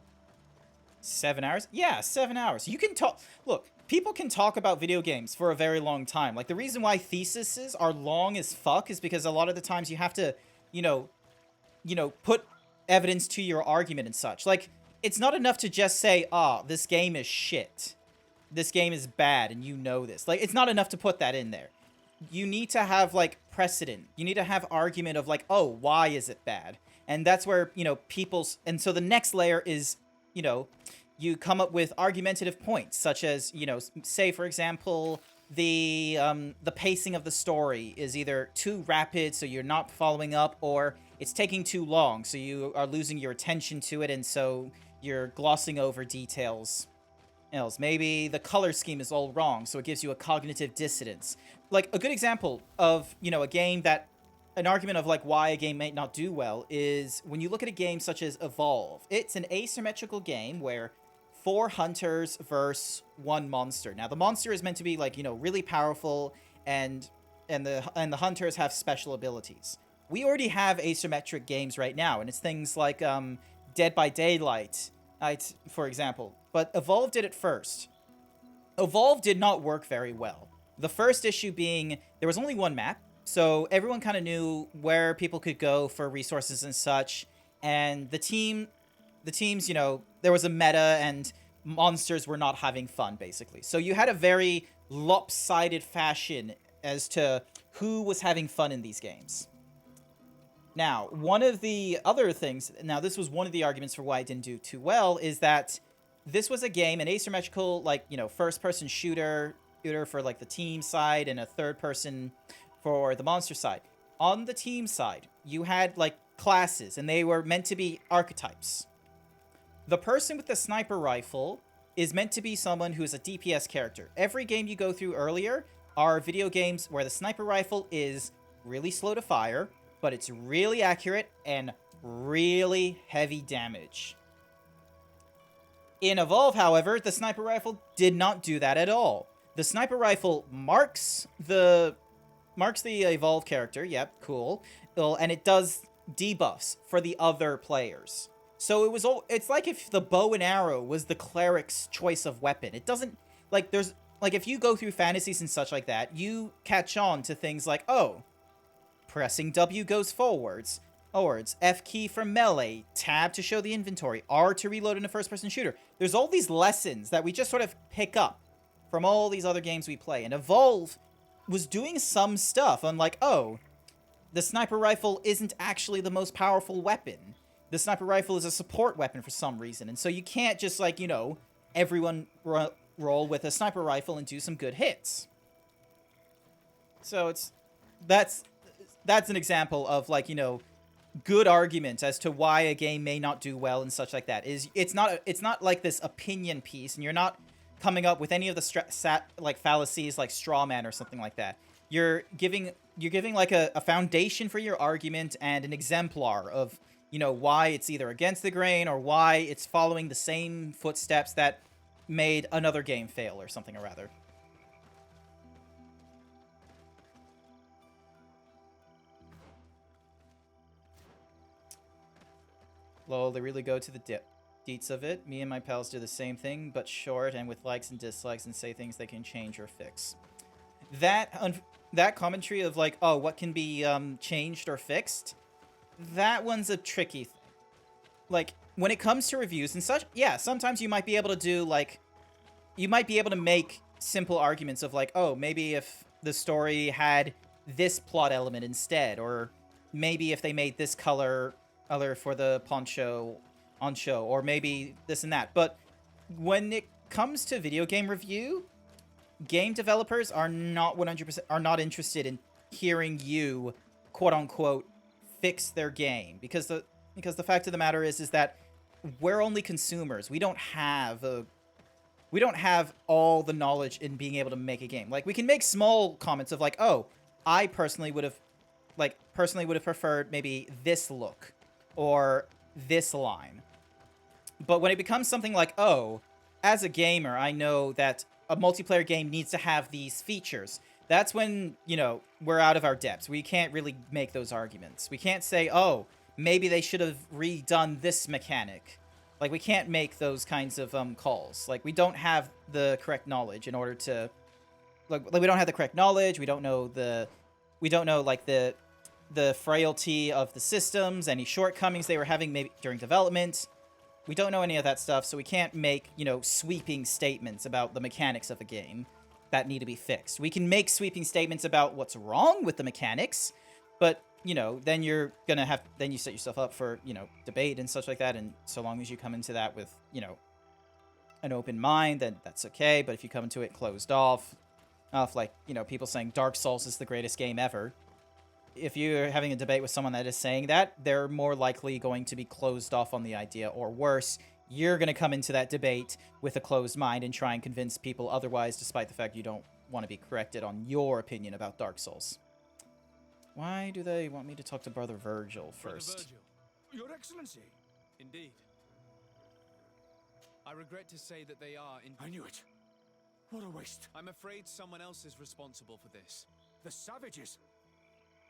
7 hours? Yeah, 7 hours. You can talk... Look, people can talk about video games for a very long time. Like, the reason why theses are long as fuck is because a lot of the times you have to, you know, put evidence to your argument and such. Like, it's not enough to just say, this game is shit. This game is bad, and you know this. Like, it's not enough to put that in there. You need to have, like, precedent. You need to have argument of, like, why is it bad? And that's where, you know, people's... And so the next layer is, you know, you come up with argumentative points, such as, you know, say, for example, the pacing of the story is either too rapid, so you're not following up, or it's taking too long, so you are losing your attention to it, and so you're glossing over details. Maybe the color scheme is all wrong, so it gives you a cognitive dissonance. Like, a good example of, you know, a game that... An argument of, like, why a game may not do well is when you look at a game such as Evolve. It's an asymmetrical game where 4 hunters versus 1 monster. Now the monster is meant to be like, you know, really powerful, and the hunters have special abilities. We already have asymmetric games right now, and it's things like Dead by Daylight, for example. But Evolve did it first. Evolve did not work very well. The first issue being there was only 1 map, so everyone kind of knew where people could go for resources and such, and the teams, you know, there was a meta and monsters were not having fun, basically. So you had a very lopsided fashion as to who was having fun in these games. Now, one of the other things, now this was one of the arguments for why it didn't do too well, is that this was a game, an asymmetrical, like, you know, first-person shooter for, like, the team side and a third-person for the monster side. On the team side, you had, like, classes, and they were meant to be archetypes. The person with the sniper rifle is meant to be someone who is a DPS character. Every game you go through earlier are video games where the sniper rifle is really slow to fire, but it's really accurate and really heavy damage. In Evolve, however, the sniper rifle did not do that at all. The sniper rifle marks the Evolve character, yep, cool, and it does debuffs for the other players. So it's like if the bow and arrow was the cleric's choice of weapon. It doesn't, like, there's, like, if you go through fantasies and such like that, you catch on to things like, oh, pressing W goes forwards, F key for melee, tab to show the inventory, R to reload in a first-person shooter. There's all these lessons that we just sort of pick up from all these other games we play. And Evolve was doing some stuff on, like, oh, the sniper rifle isn't actually the most powerful weapon. The sniper rifle is a support weapon for some reason. And so you can't just, like, you know, everyone roll with a sniper rifle and do some good hits. So that's an example of, like, you know, good argument as to why a game may not do well and such like that. It's not like this opinion piece, and you're not coming up with any of the like fallacies like straw man or something like that. You're giving like a foundation for your argument and an exemplar of, you know, why it's either against the grain or why it's following the same footsteps that made another game fail or something or rather. Lol, they really go to the deets of it. Me and my pals do the same thing, but short and with likes and dislikes and say things they can change or fix. That commentary of, like, oh, what can be changed or fixed, that one's a tricky thing. Like, when it comes to reviews and such, yeah, sometimes you might be able to do, like, you might be able to make simple arguments of, like, oh, maybe if the story had this plot element instead, or maybe if they made this color for the poncho on show, or maybe this and that. But when it comes to video game review, game developers are not 100% are not interested in hearing you, quote unquote, fix their game, because the fact of the matter is that we're only consumers. We don't have all the knowledge in being able to make a game. Like, we can make small comments of, like, oh, I personally would have preferred maybe this look or this line. But when it becomes something like, oh, as a gamer, I know that a multiplayer game needs to have these features, that's when, you know, we're out of our depths. We can't really make those arguments. We can't say, oh, maybe they should have redone this mechanic. Like, we can't make those kinds of calls. Like, we don't have the correct knowledge in order to, like we don't have the correct knowledge. We don't know like the frailty of the systems, any shortcomings they were having maybe during development. We don't know any of that stuff, so we can't make, you know, sweeping statements about the mechanics of a game that need to be fixed. We can make sweeping statements about what's wrong with the mechanics, but, you know, then you set yourself up for, you know, debate and such like that, and so long as you come into that with, you know, an open mind, then that's okay. But if you come into it closed off, like, you know, people saying Dark Souls is the greatest game ever, if you're having a debate with someone that is saying that, they're more likely going to be closed off on the idea, or worse, you're going to come into that debate with a closed mind and try and convince people otherwise, despite the fact you don't want to be corrected on your opinion about Dark Souls. Why do they want me to talk to Brother Virgil first? Brother Virgil. Your Excellency. Indeed. I regret to say that they are in... I knew it. What a waste. I'm afraid someone else is responsible for this. The savages.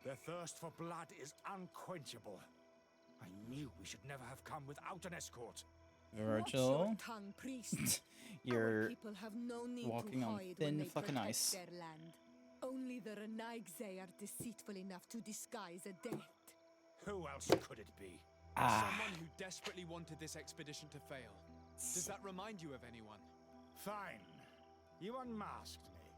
Their thirst for blood is unquenchable. I knew we should never have come without an escort. Virgil, Tongue, priest. you're Our people have no need walking to on hide when thin they fucking protect ice. their land. Only the Renaigse are deceitful enough to disguise a death. Who else could it be? Someone who desperately wanted this expedition to fail. Does that remind you of anyone? Fine. You unmasked me.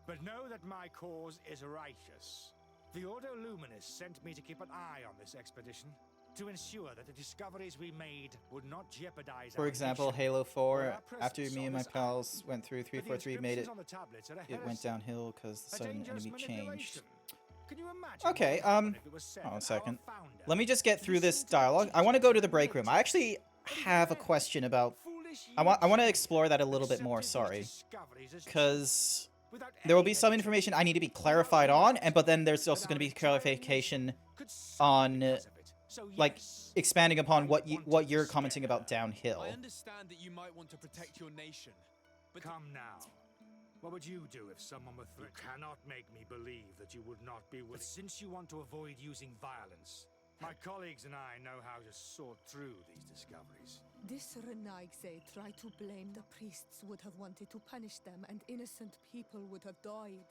But know that my cause is righteous. The Ordo Luminis sent me to keep an eye on this expedition, to ensure that the discoveries we made would not jeopardize For our example, mission Halo 4, or our after presence me on and my this pals island. went through But the 343, made it, inscriptions on the tablets are a it went heresy. downhill because the A sudden dangerous enemy changed. manipulation. Can you imagine Okay, what would happen if it was said hold on a that our second. founder Let me just get through this dialogue. I want to go to the break room. I actually have a question about... I want to explore that a little bit more, sorry. Because there will be some information I need to be clarified on, but then there's also going to be clarification on, like, expanding upon what you're commenting about downhill. I understand that you might want to protect your nation, but... Come now. What would you do if someone were threatened? You cannot make me believe that you would not be willing. But since you want to avoid using violence, my colleagues and I know how to sort through these discoveries. This Renaigse tried to blame the priests would have wanted to punish them and innocent people would have died.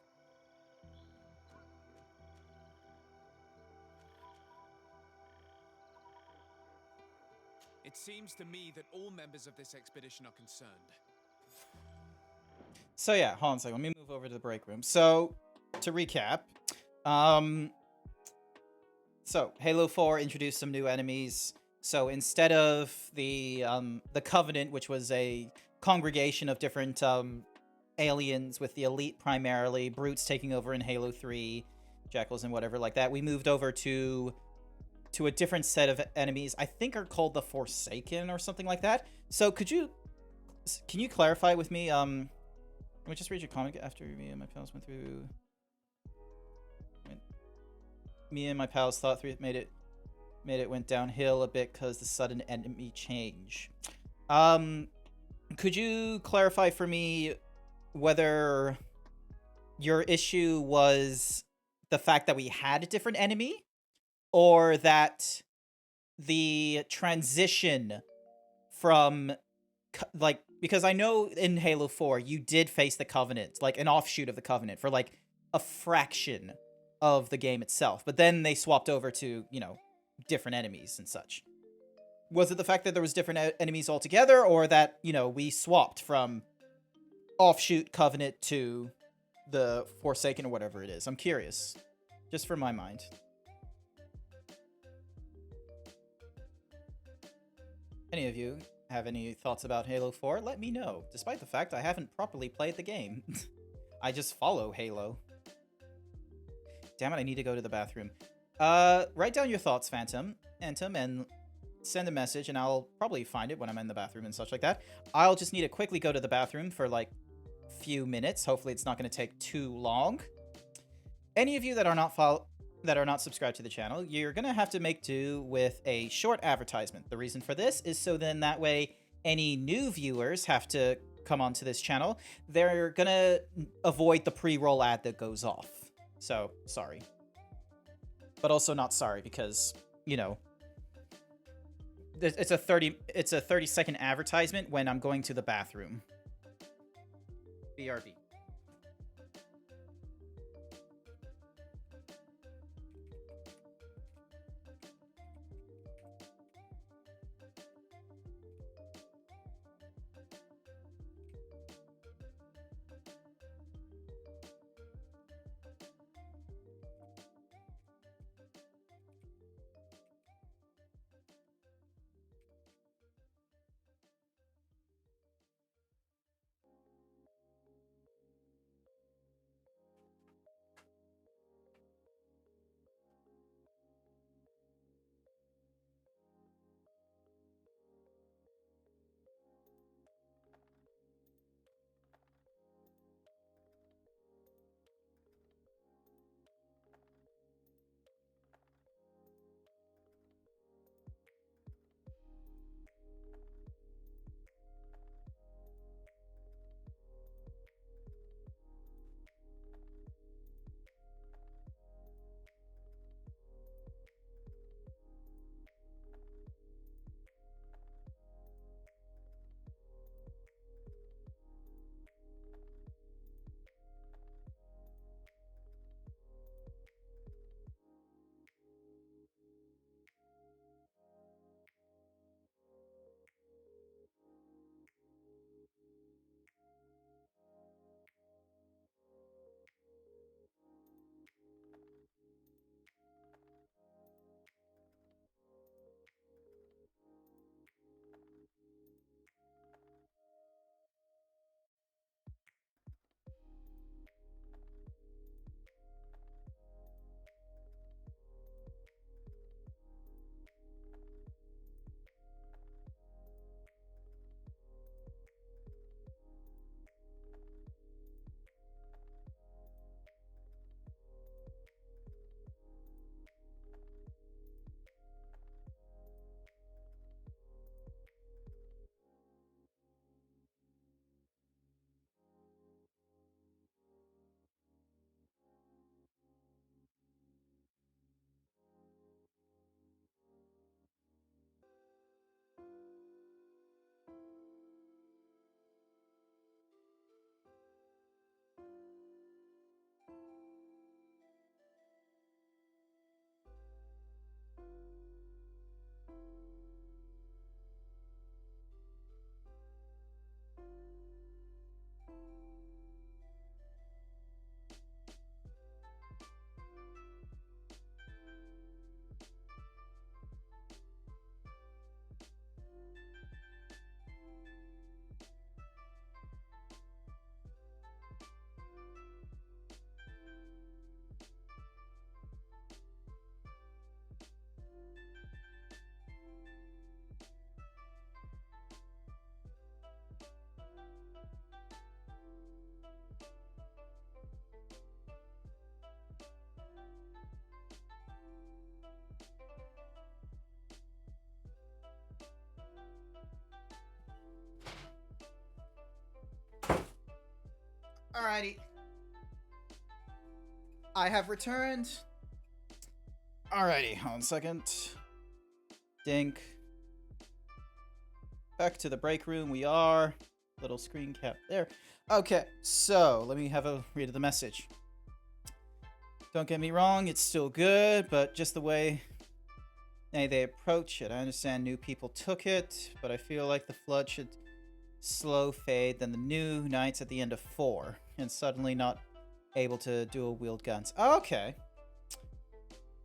It seems to me that all members of this expedition are concerned. So yeah, hold on a second. Let me move over to the break room. So, to recap, so Halo 4 introduced some new enemies. So instead of the Covenant, which was a congregation of different aliens with the elite primarily, brutes taking over in Halo 3, jackals and whatever like that, we moved over to a different set of enemies. I think are called the Forsaken or something like that. So can you clarify with me? Let me just read your comment after me and my pals went through. Me and my pals thought through made it went downhill a bit because the sudden enemy change. Could you clarify for me whether your issue was the fact that we had a different enemy, or that the transition from like, because I know in Halo 4 you did face the Covenant, like an offshoot of the Covenant for like a fraction of the game itself, but then they swapped over to, you know, different enemies and such. Was it the fact that there was different enemies altogether, or that, you know, we swapped from offshoot Covenant to the Forsaken or whatever it is? I'm curious, just for my mind. Any of you have any thoughts about Halo 4? Let me know, despite the fact I haven't properly played the game. I just follow Halo. Damn it, I need to go to the bathroom. Write down your thoughts, Phantom, and send a message, and I'll probably find it when I'm in the bathroom and such like that. I'll just need to quickly go to the bathroom for, like, few minutes. Hopefully it's not going to take too long. Any of you that are not subscribed to the channel, you're going to have to make do with a short advertisement. The reason for this is so then that way any new viewers have to come onto this channel. They're going to avoid the pre-roll ad that goes off. So, sorry. But also not sorry because, you know, it's a 30-second advertisement when I'm going to the bathroom. BRB. Alrighty. I have returned. Alrighty, hold on a second. Dink. Back to the break room we are. Little screen cap there. Okay, so let me have a read of the message. Don't get me wrong, it's still good, but just the way they approach it. I understand new people took it, but I feel like the flood should slow fade than the new knights at the end of 4, and suddenly not able to dual wield guns. Oh, okay.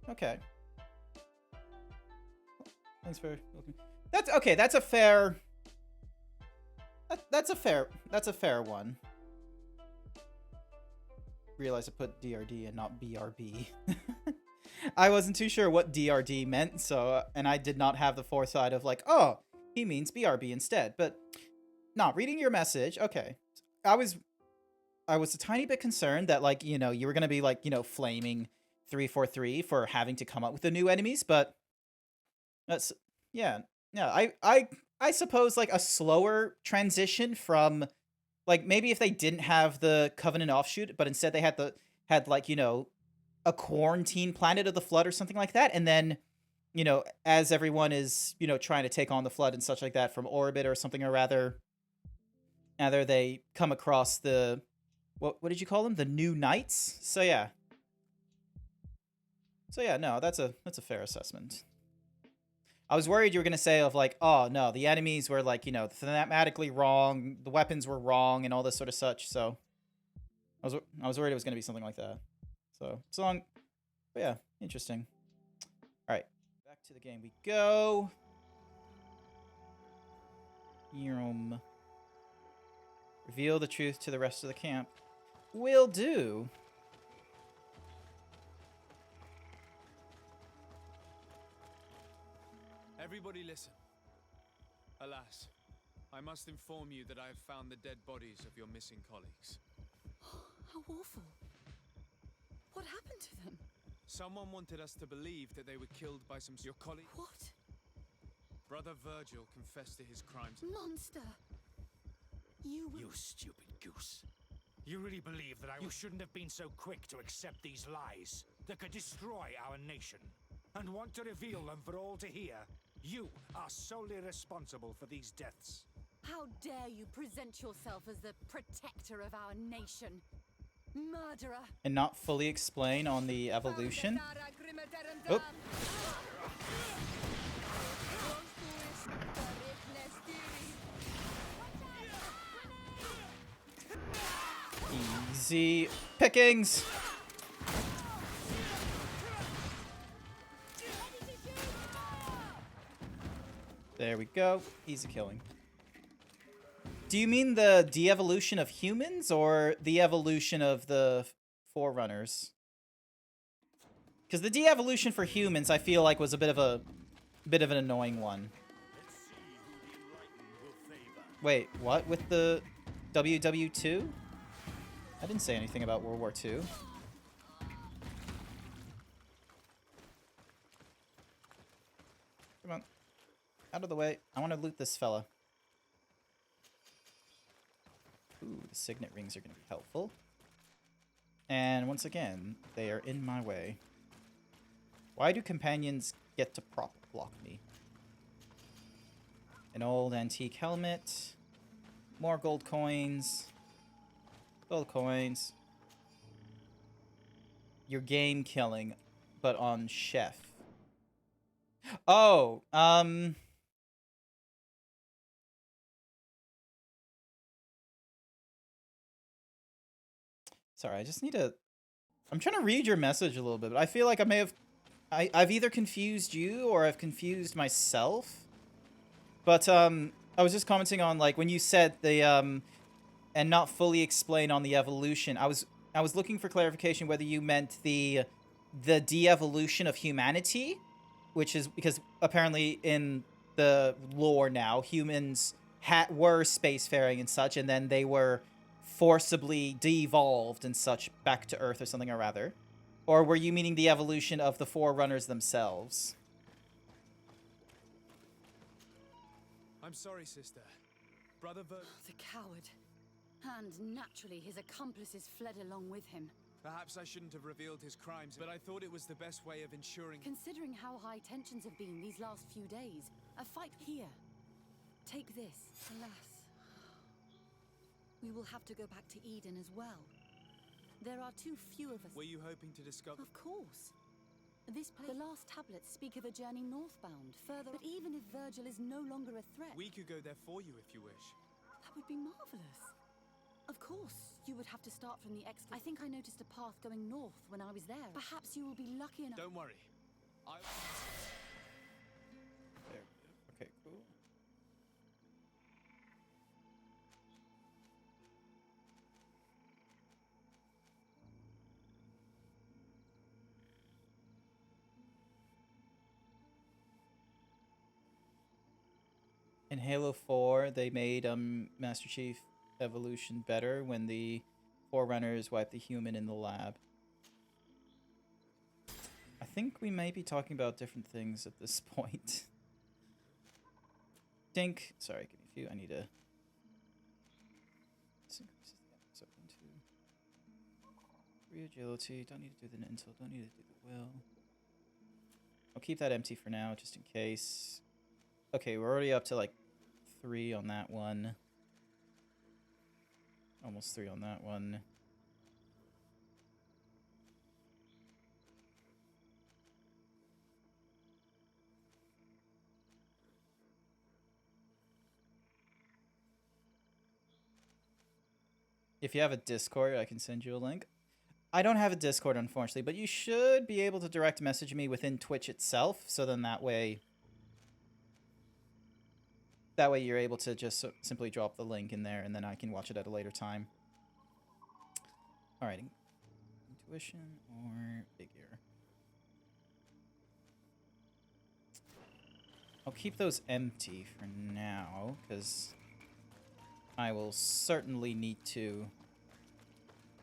Okay. Thanks for looking. That's okay. That's a fair. That's a fair one. Realize I put DRD and not BRB. I wasn't too sure what DRD meant, so and I did not have the foresight of like, oh, he means BRB instead. But no, reading your message, okay. I was a tiny bit concerned that like, you know, you were gonna be like, you know, flaming 343 for having to come up with the new enemies, but that's yeah. I suppose like a slower transition from like maybe if they didn't have the Covenant offshoot, but instead they had like, you know, a quarantine planet of the Flood or something like that, and then, you know, as everyone is, you know, trying to take on the Flood and such like that from orbit or something, or rather they come across the what did you call them? The new knights? So yeah. No, that's a fair assessment. I was worried you were gonna say of like, oh no, the enemies were like, you know, thematically wrong, the weapons were wrong, and all this sort of such. So I was worried it was gonna be something like that. So but yeah, interesting. All right, back to the game we go. Reveal the truth to the rest of the camp. Will do. Everybody listen. Alas, I must inform you that I have found the dead bodies of your missing colleagues. How awful. What happened to them? Someone wanted us to believe that they were killed by some your colleagues. What? Brother Virgil confessed to his crimes. Monster! You stupid goose. You really believe that you shouldn't have been so quick to accept these lies that could destroy our nation, and want to reveal them for all to hear? You are solely responsible for these deaths. How dare you present yourself as the protector of our nation? Murderer! And not fully explain on the evolution? Oh. Easy pickings! There we go. Easy killing. Do you mean the de-evolution of humans or the evolution of the Forerunners? Because the de-evolution for humans, I feel like, was a bit of an annoying one. Wait, what? With the WW2? I didn't say anything about World War II. Come on. Out of the way. I want to loot this fella. Ooh, the signet rings are going to be helpful. And once again, they are in my way. Why do companions get to prop block me? An old antique helmet. More gold coins. Gold coins. You're game killing, but on chef. Oh, sorry, I just need to... I'm trying to read your message a little bit, but I feel like I may have... I've either confused you or I've confused myself. But, I was just commenting on, like, when you said the, and not fully explain on the evolution. I was looking for clarification whether you meant the de-evolution of humanity, which is because apparently in the lore now, humans were spacefaring and such, and then they were forcibly de-evolved and such back to Earth or something, or rather. Or were you meaning the evolution of the Forerunners themselves? I'm sorry, sister. Brother The coward. And naturally, his accomplices fled along with him. Perhaps I shouldn't have revealed his crimes, but I thought it was the best way of ensuring... Considering how high tensions have been these last few days, a fight here. Take this. Alas. We will have to go back to Eden as well. There are too few of us. Were you hoping to discover... Of course. This place... The last tablets speak of a journey northbound, further... But even if Virgil is no longer a threat... We could go there for you if you wish. That would be marvelous. Of course, you would have to start from the exit. I think I noticed a path going north when I was there. Perhaps you will be lucky enough... Don't worry. There. Okay, cool. In Halo 4, they made Master Chief evolution better when the Forerunners wiped the human in the lab. I think we may be talking about different things at this point. Dink. Sorry, give me a few. I need to... This increases the episode into 3 agility. Don't need to do the intel. Don't need to do the will. I'll keep that empty for now, just in case. Okay, we're already up to like 3 on that one. Almost 3 on that one. If you have a Discord, I can send you a link. I don't have a Discord, unfortunately, but you should be able to direct message me within Twitch itself, so then that way you're able to just simply drop the link in there, and then I can watch it at a later time. Alright, intuition or figure. I'll keep those empty for now, because I will certainly need to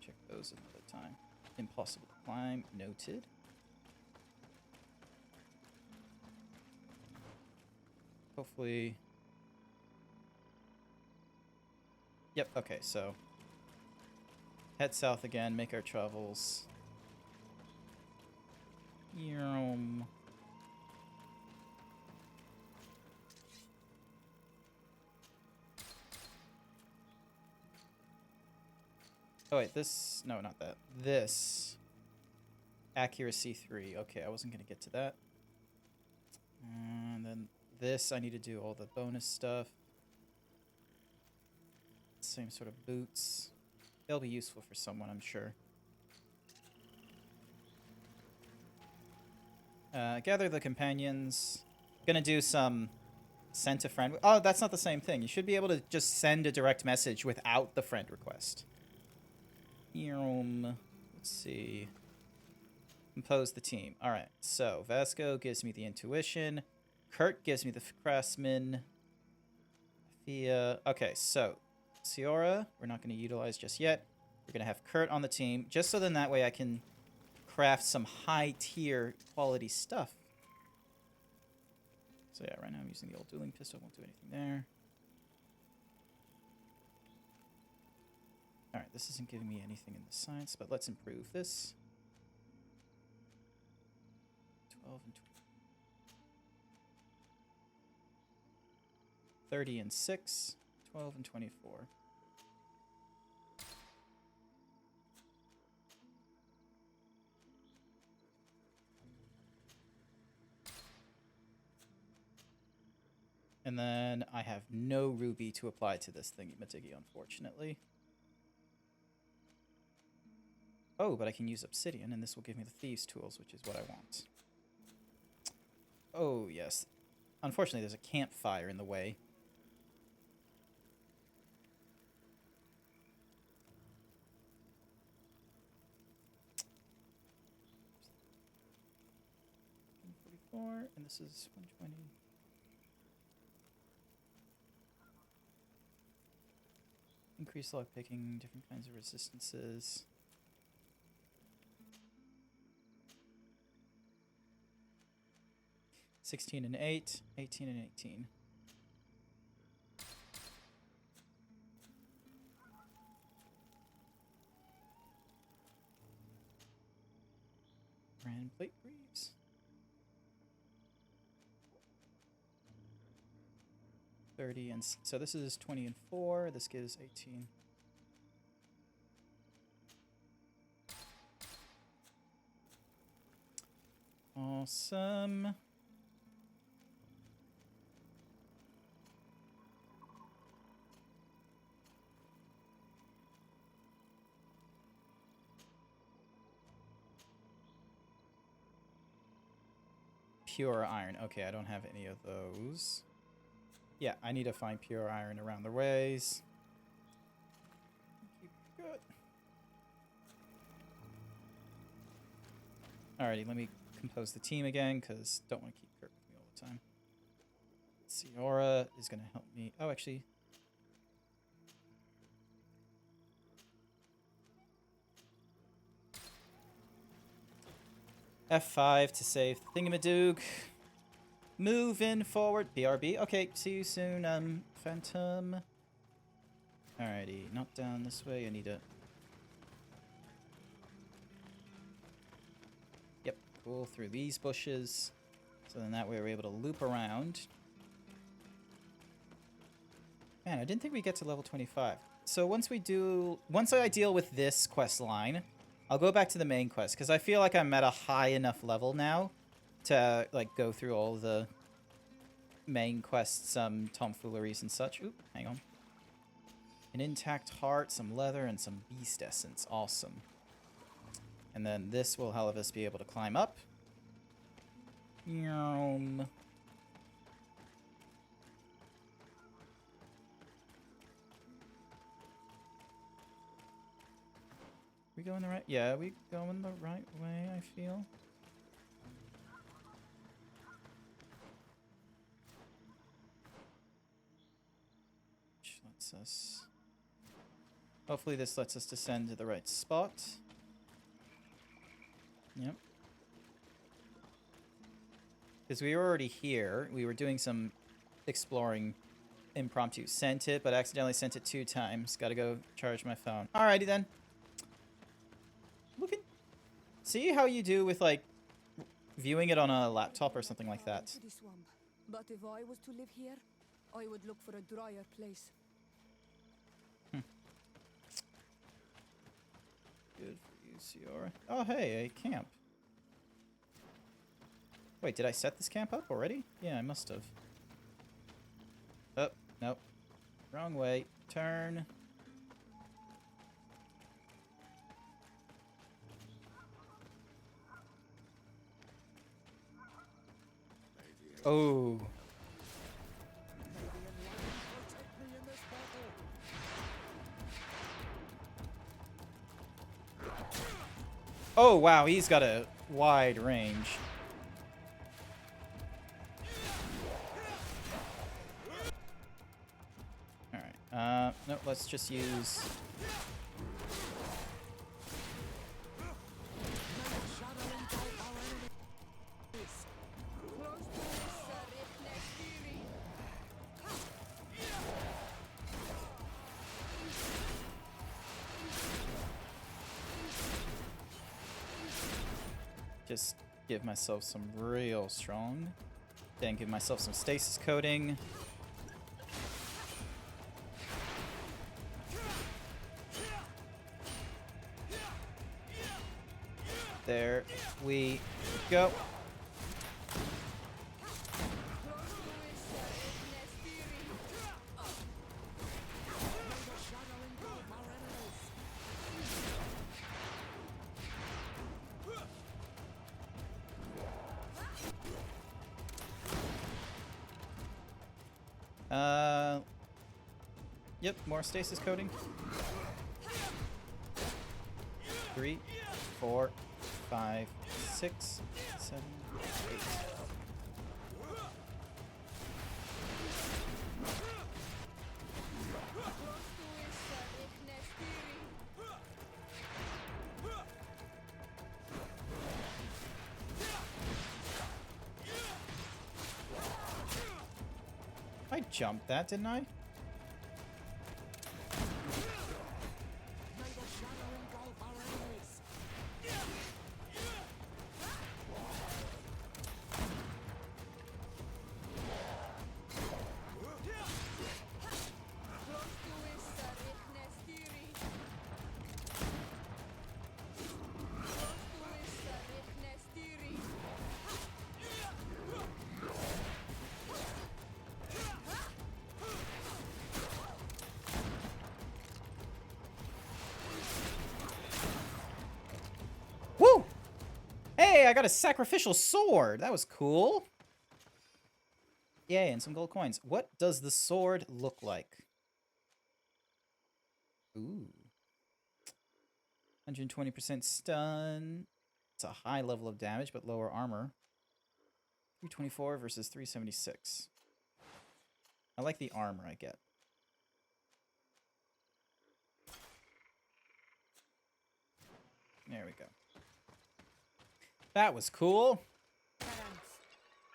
check those another time. Impossible to climb, noted. Hopefully... Yep, okay, so head south again, make our travels. Oh wait, this... No, not that. This. Accuracy 3. Okay, I wasn't going to get to that. And then this, I need to do all the bonus stuff. Same sort of boots. They'll be useful for someone, I'm sure. Gather the companions. Gonna do some send a friend. Oh, that's not the same thing. You should be able to just send a direct message without the friend request. Let's see. Compose the team. Alright, so Vasco gives me the intuition. Kurt gives me the craftsman. Okay, so Ciora, we're not going to utilize just yet. We're going to have Kurt on the team, just so then that way I can craft some high-tier quality stuff. So yeah, right now I'm using the old dueling pistol. Won't do anything there. Alright, this isn't giving me anything in the science, but let's improve this. 12 and 20. 30 and 6. 12 and 24. And then I have no ruby to apply to this thingy-majiggy, unfortunately. Oh, but I can use obsidian, and this will give me the thieves' tools, which is what I want. Oh, yes. Unfortunately, there's a campfire in the way. And this is 120. Increase lockpicking, different kinds of resistances. $16 and 8, 18 and 18. Random plate greaves. $30 and so this is 20 and 4. This gives 18. Awesome. Pure iron. Okay, I don't have any of those. Yeah, I need to find pure iron around the ways. Keep good. Alrighty, let me compose the team again, because don't want to keep Kirk with me all the time. Ciora is going to help me. Oh, actually. F5 to save Thingamadoog. Moving forward. BRB. Okay, see you soon, Phantom. Alrighty, not down this way. I need to... Yep, cool. Through these bushes. So then that way we're able to loop around. Man, I didn't think we'd get to level 25. So once I deal with this quest line, I'll go back to the main quest, because I feel like I'm at a high enough level now to, like, go through all the main quests, tomfooleries and such. Oop, hang on. An intact heart, some leather, and some beast essence. Awesome. And then this will help us be able to climb up. Yum. We going the right? Yeah, we going the right way, I feel. Which lets us... Hopefully this lets us descend to the right spot. Yep. Because we were already here. We were doing some exploring impromptu. Sent it, but accidentally sent it 2 times. Gotta go charge my phone. Alrighty then. See how you do with, like, viewing it on a laptop or something like that. But if I was to live here, I would look for a drier place. Good for you, Ciora. Oh, hey, a camp. Wait, did I set this camp up already? Yeah, I must have. Oh, nope. Wrong way. Turn. Oh. Oh, wow, he's got a wide range. Alright, no, let's just use... Just give myself some real strong. Then give myself some stasis coating. There we go. Yep, more stasis coating. 3, 4, 5, 6, 7, 8. I jumped that, didn't I? Yay, I got a sacrificial sword. That was cool. Yay, and some gold coins. What does the sword look like? Ooh. 120% stun. It's a high level of damage, but lower armor. 324 versus 376. I like the armor I get. There we go. That was cool.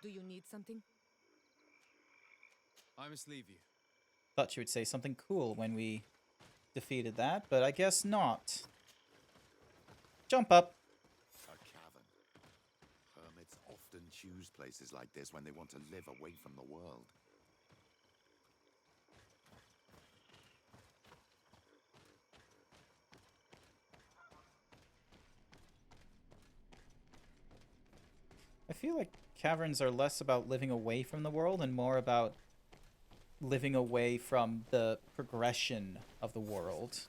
Do you need something? I must leave you. Thought you would say something cool when we defeated that, but I guess not. Jump up. A cavern. Hermits often choose places like this when they want to live away from the world. I feel like caverns are less about living away from the world and more about living away from the progression of the world.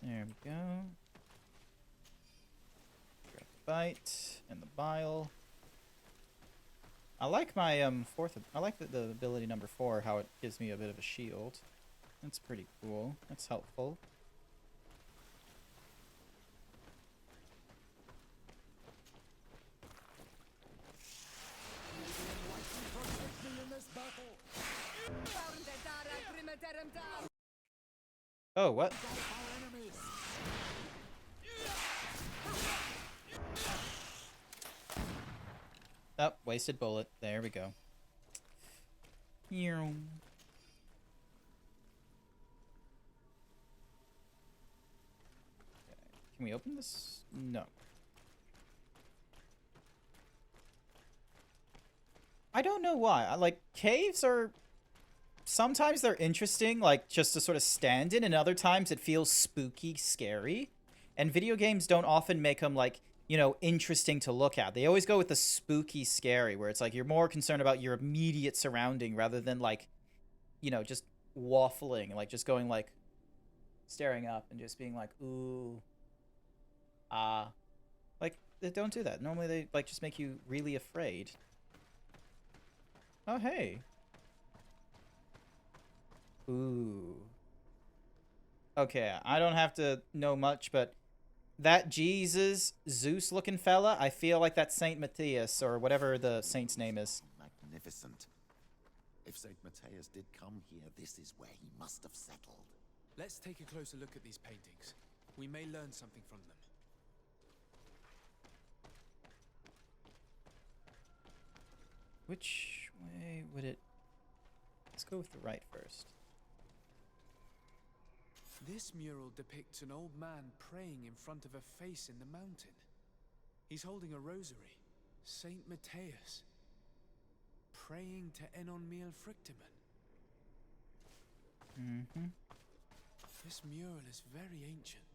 There we go. Grab the bite and the bile. I like my I like the ability number 4, how it gives me a bit of a shield. That's pretty cool. That's helpful. Oh, what? Oh, wasted bullet. There we go. Okay. Can we open this? No. I don't know why. Like, caves are... Sometimes they're interesting, like, just to sort of stand in, and other times it feels spooky, scary. And video games don't often make them, like, you know, interesting to look at. They always go with the spooky, scary, where it's like you're more concerned about your immediate surrounding rather than, like, you know, just waffling, like, just going, like, staring up and just being like, ooh, like, they don't do that. Normally they, like, just make you really afraid. Oh, hey. Ooh. Okay, I don't have to know much, but that Jesus, Zeus-looking fella, I feel like that's Saint Matthias, or whatever the saint's name is. Magnificent. If Saint Matthias did come here, this is where he must have settled. Let's take a closer look at these paintings. We may learn something from them. Which way would it... Let's go with the right first. This mural depicts an old man praying in front of a face in the mountain. He's holding a rosary. Saint Matthias. Praying to Enon Miel Frictimen. Mm-hmm. This mural is very ancient.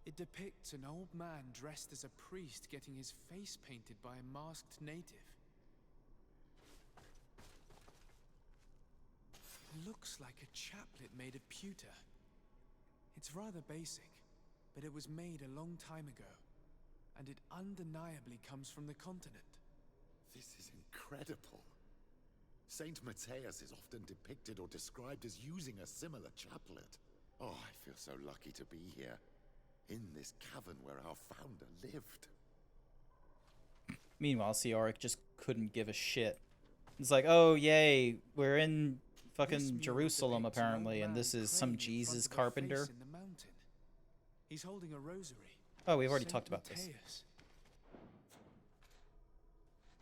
It depicts an old man dressed as a priest getting his face painted by a masked native. It looks like a chaplet made of pewter. It's rather basic, but it was made a long time ago, and it undeniably comes from the continent. This is incredible. Saint Matthias is often depicted or described as using a similar chaplet. Oh, I feel so lucky to be here, in this cavern where our founder lived. Meanwhile, Seoric just couldn't give a shit. It's like, oh, yay, we're in fucking Jerusalem, apparently, and this is some Jesus carpenter. He's holding a rosary. Oh, we've already talked about this.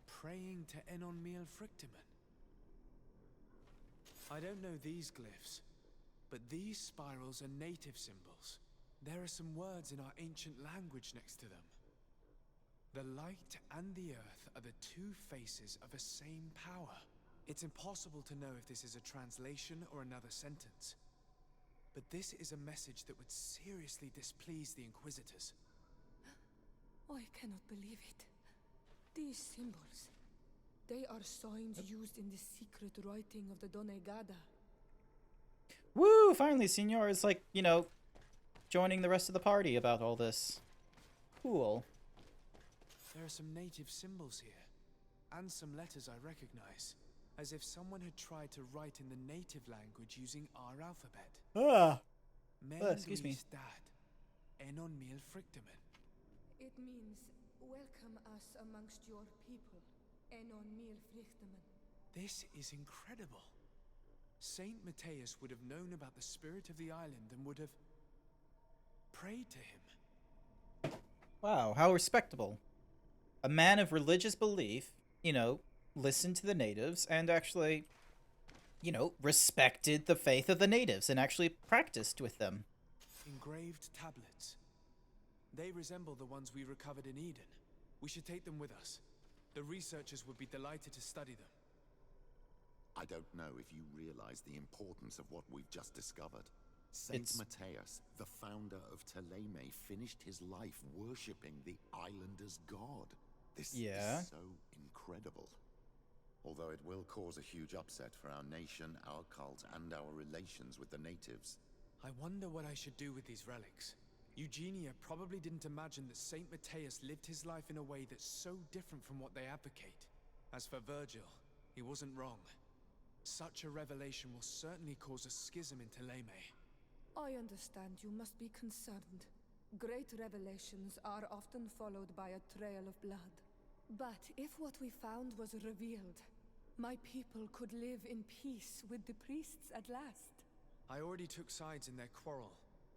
Praying to Enon Miel Frictimen. I don't know these glyphs, but these spirals are native symbols. There are some words in our ancient language next to them. The light and the earth are the two faces of a same power. It's impossible to know if this is a translation or another sentence. But this is a message that would seriously displease the Inquisitors. I cannot believe it. These symbols. They are signs used in the secret writing of the Donegada. Woo! Finally, Senor is like, you know, joining the rest of the party about all this. Cool. There are some native symbols here, and some letters I recognize, as if someone had tried to write in the native language using our alphabet. Excuse me. Enon mil frictamen. It means, welcome us amongst your people. Enon mil frictamen. This is incredible. Saint Matthias would have known about the spirit of the island and would have prayed to him. Wow, how respectable. A man of religious belief, you know, listened to the natives and actually, you know, respected the faith of the natives and actually practiced with them. Engraved tablets. They resemble the ones we recovered in Eden. We should take them with us. The researchers would be delighted to study them. I don't know if you realize the importance of what we've just discovered. Saint Matthias, the founder of Thélème, finished his life worshipping the islanders' god. This is so incredible. Although it will cause a huge upset for our nation, our cult, and our relations with the natives. I wonder what I should do with these relics. Eugenia probably didn't imagine that Saint Matthias lived his life in a way that's so different from what they advocate. As for Virgil, he wasn't wrong. Such a revelation will certainly cause a schism in Thélème. I understand you must be concerned. Great revelations are often followed by a trail of blood. But if what we found was revealed, my people could live in peace with the priests at last. I already took sides in their quarrel.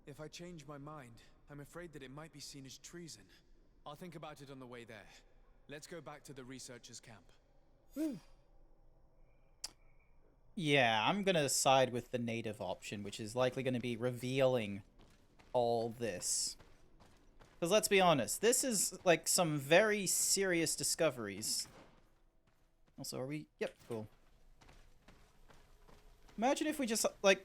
If I change my mind, I'm afraid that it might be seen as treason. I'll think about it on the way there. Let's go back to the researchers' camp. Yeah, I'm gonna side with the native option, which is likely gonna be revealing all this. Because let's be honest, this is like some very serious discoveries. Also, are we? Yep, cool. Imagine if we just, like...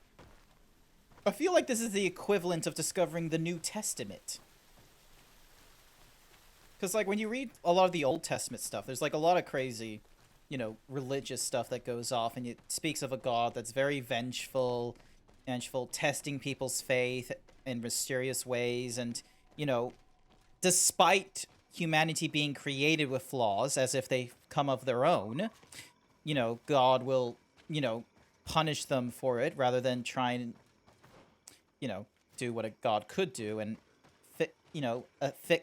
I feel like this is the equivalent of discovering the New Testament. Because, like, when you read a lot of the Old Testament stuff, there's, like, a lot of crazy, you know, religious stuff that goes off, and it speaks of a god that's very vengeful, testing people's faith in mysterious ways, and, you know, despite humanity being created with flaws, as if they come of their own, you know, God will, you know, punish them for it, rather than try and, you know, do what a god could do, and, you know,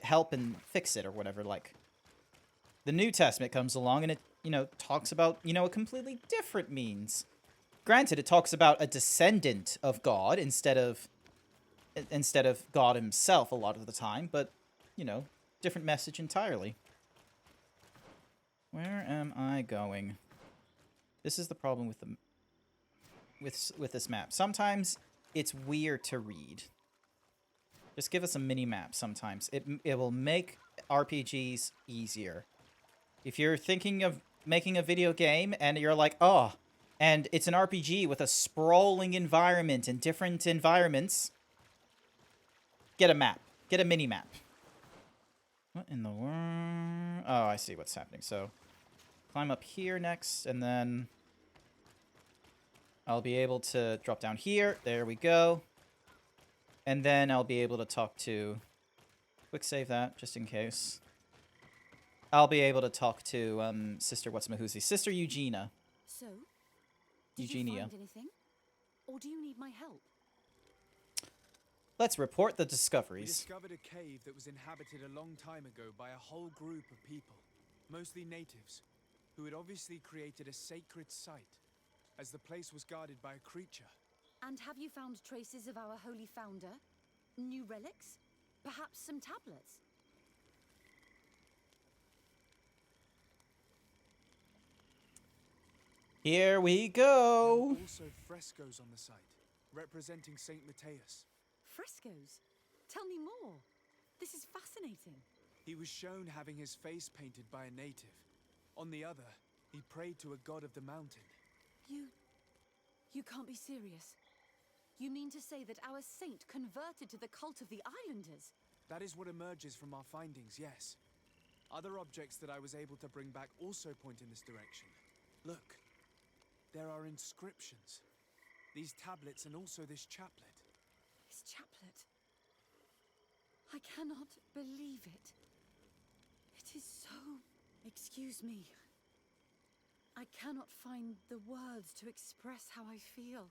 help and fix it, or whatever, like. The New Testament comes along, and it, you know, talks about, you know, a completely different means. Granted, it talks about a descendant of God instead of God himself a lot of the time, but, you know, different message entirely. Where am I going? This is the problem with the with this map. Sometimes it's weird to read. Just give us a mini map sometimes. It will make RPGs easier. If you're thinking of making a video game and you're like, oh, and it's an RPG with a sprawling environment and different environments, get a map. Get a mini map. What in the world? Oh, I see what's happening. So, climb up here next, and then I'll be able to drop down here. There we go. And then I'll be able to talk to... Quick save that, just in case. I'll be able to talk to, Sister What's-Mahuzi. Sister Eugenia. So, did you find anything? Or do you need my help? Let's report the We discoveries. discovered a cave that was inhabited a long time ago by a whole group of people, mostly natives, who had obviously created a sacred site, as the place was guarded by a creature. And have you found traces of our holy founder? New relics? Perhaps some tablets? Here we go. There were also frescoes on the site, representing Saint Matthias. Frescoes? Tell me more. This is fascinating. He was shown having his face painted by a native. On the other, he prayed to a god of the mountain. You can't be serious. You mean to say that our saint converted to the cult of the islanders? That is what emerges from our findings, yes. Other objects that I was able to bring back also point in this direction. Look, there are inscriptions. These tablets and also this chaplet. This chaplet. I cannot believe it. It is so... Excuse me. I cannot find the words to express how I feel.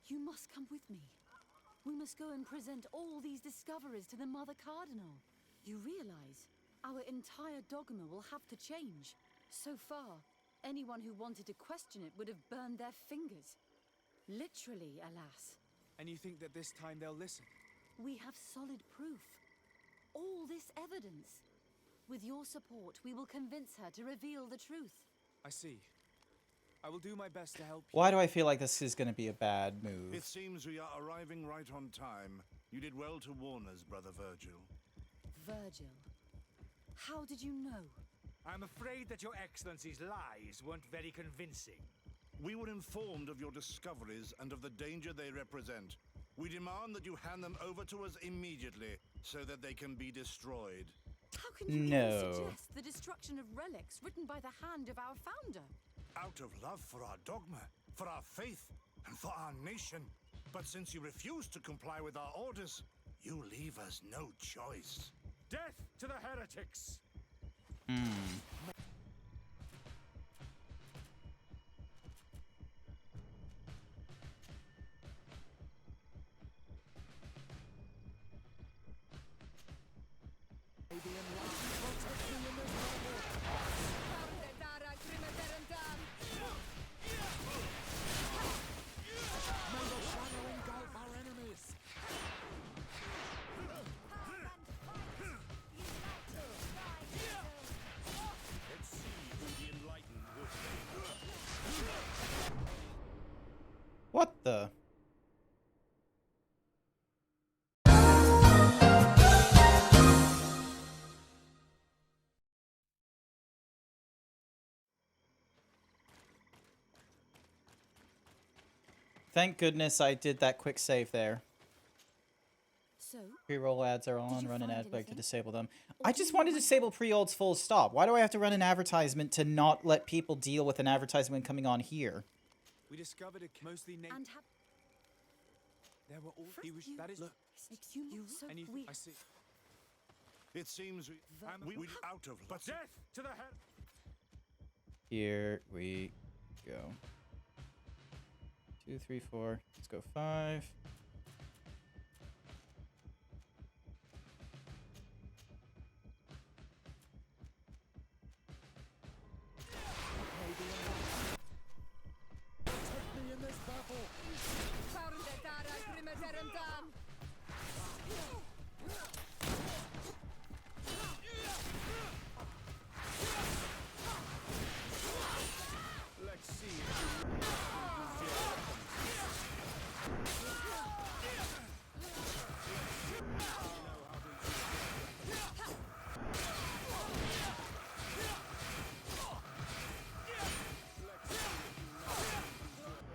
You must come with me. We must go and present all these discoveries to the Mother Cardinal. You realize our entire dogma will have to change. So far, anyone who wanted to question it would have burned their fingers. Literally, alas. And you think that this time they'll listen? We have solid proof. All this evidence. With your support, we will convince her to reveal the truth. I see. I will do my best to help you. Why do I feel like this is going to be a bad move? It seems we are arriving right on time. You did well to warn us, Brother Virgil. Virgil? How did you know? I'm afraid that your Excellency's lies weren't very convincing. We were informed of your discoveries and of the danger they represent. We demand that you hand them over to us immediately, so that they can be destroyed. How can you even suggest the destruction of relics written by the hand of our founder? Out of love for our dogma, for our faith, and for our nation. But since you refuse to comply with our orders, you leave us no choice. Death to the heretics! What the? Thank goodness I did that quick save there. So, Pre-roll ads are on. Run an ad break to disable them. I just want to disable pre-rolls full stop. Why do I have to run an advertisement to not let people deal with an advertisement coming on here? We discovered a mostly named. There were all. That is. Look. Excuse me. And I see. It seems we out of but death to the head. Here we go. 2, 3, 4. Let's go 5.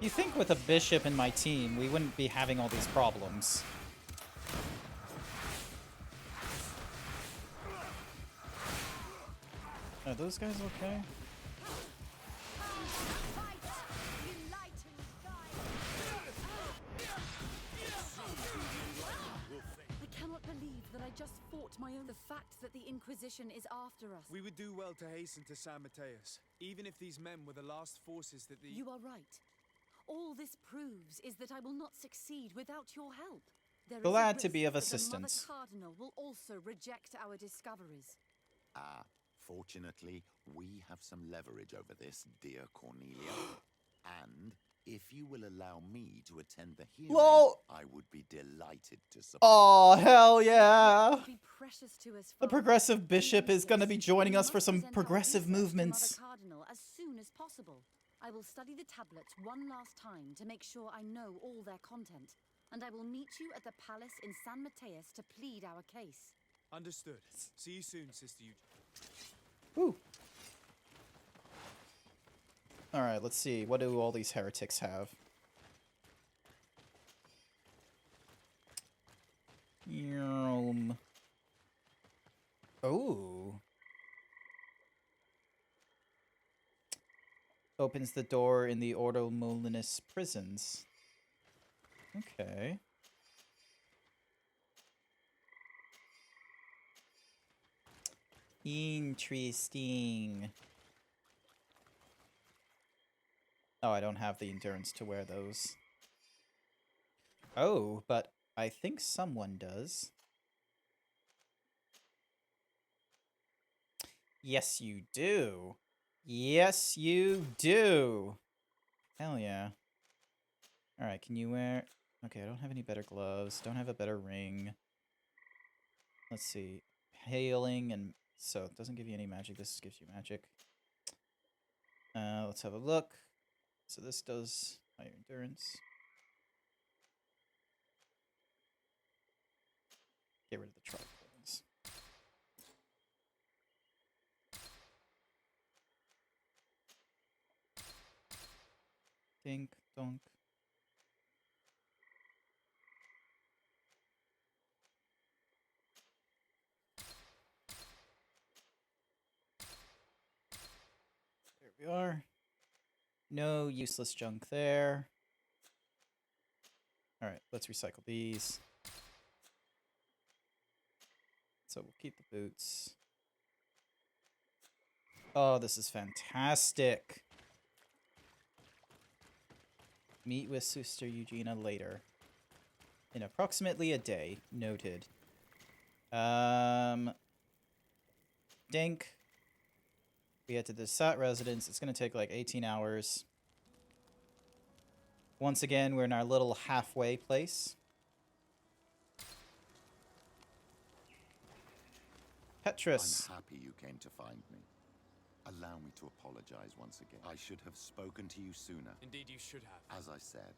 You think with a bishop in my team, we wouldn't be having all these problems. Are those guys okay? I cannot believe that I just fought my own. The fact that the Inquisition is after us. We would do well to hasten to San Mateus, even if these men were the last forces that the... You are right. All this proves is that I will not succeed without your help. Glad to be of assistance. The Mother Cardinal will also reject our discoveries. Fortunately, we have some leverage over this, dear Cornelia. And if you will allow me to attend the hearing, I would be delighted to support. Oh, hell yeah! Be precious to us, The progressive bishop is going to be joining us for some progressive movements. Mother Cardinal as soon as possible. I will study the tablets one last time to make sure I know all their content, and I will meet you at the palace in San Mateus to plead our case. Understood. See you soon, Sister Eugenie. Woo. Alright, let's see. What do all these heretics have? Oh. Opens the door in the Ordo Molinis prisons. Okay. Interesting. Oh, I don't have the endurance to wear those. Oh, but I think someone does. Yes, you do. Yes, you do. Hell yeah. Alright, can you wear... Okay, I don't have any better gloves. Don't have a better ring. Let's see. Hailing and... So, it doesn't give you any magic. This gives you magic. Let's have a look. So this does higher endurance. Get rid of the tricorns. Dink, donk. There we are. No useless junk there. Alright, let's recycle these. So we'll keep the boots. Oh, this is fantastic. Meet with Sister Eugenia later. In approximately a day. Noted. Dink. We head to the Sat residence. It's going to take like 18 hours. Once again, we're in our little halfway place. Petrus. I'm happy you came to find me. Allow me to apologize once again. I should have spoken to you sooner. Indeed you should have. As I said.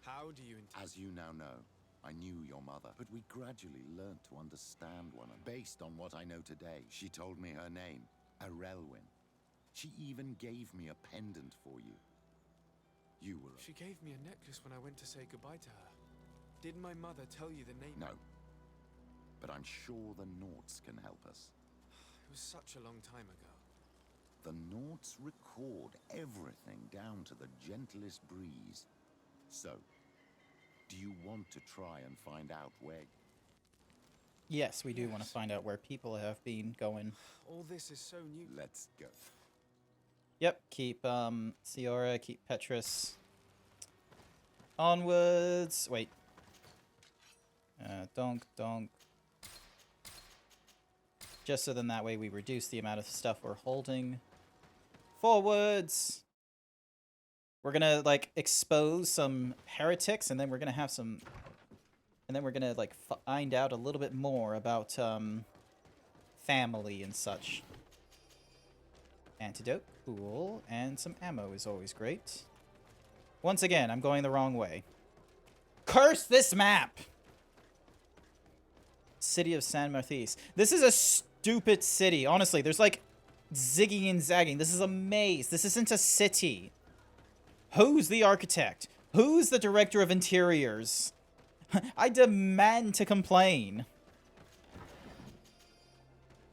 How do you intend? As you now know, I knew your mother, but we gradually learned to understand one another. Based on what I know today, she told me her name, Arelwyn. She even gave me a pendant for you. You were... She gave me a necklace when I went to say goodbye to her. Did my mother tell you the name? No. But I'm sure the Naughts can help us. It was such a long time ago. The Naughts record everything down to the gentlest breeze. So, do you want to try and find out where... Yes, we do want to find out where people have been going. All this is so new. Let's go. Yep, keep Ciora, keep Petrus. Onwards. Wait. Donk, donk. Just so then that way we reduce the amount of stuff we're holding. Forwards! We're gonna, like, expose some heretics, and then we're gonna have some... And then we're gonna, like, find out a little bit more about, family and such. Antidote, cool, and some ammo is always great. Once again, I'm going the wrong way. Curse this map! City of San Martis. This is a stupid city, honestly. There's, like, zigging and zagging. This is a maze. This isn't a city. Who's the architect? Who's the director of interiors? I demand to complain.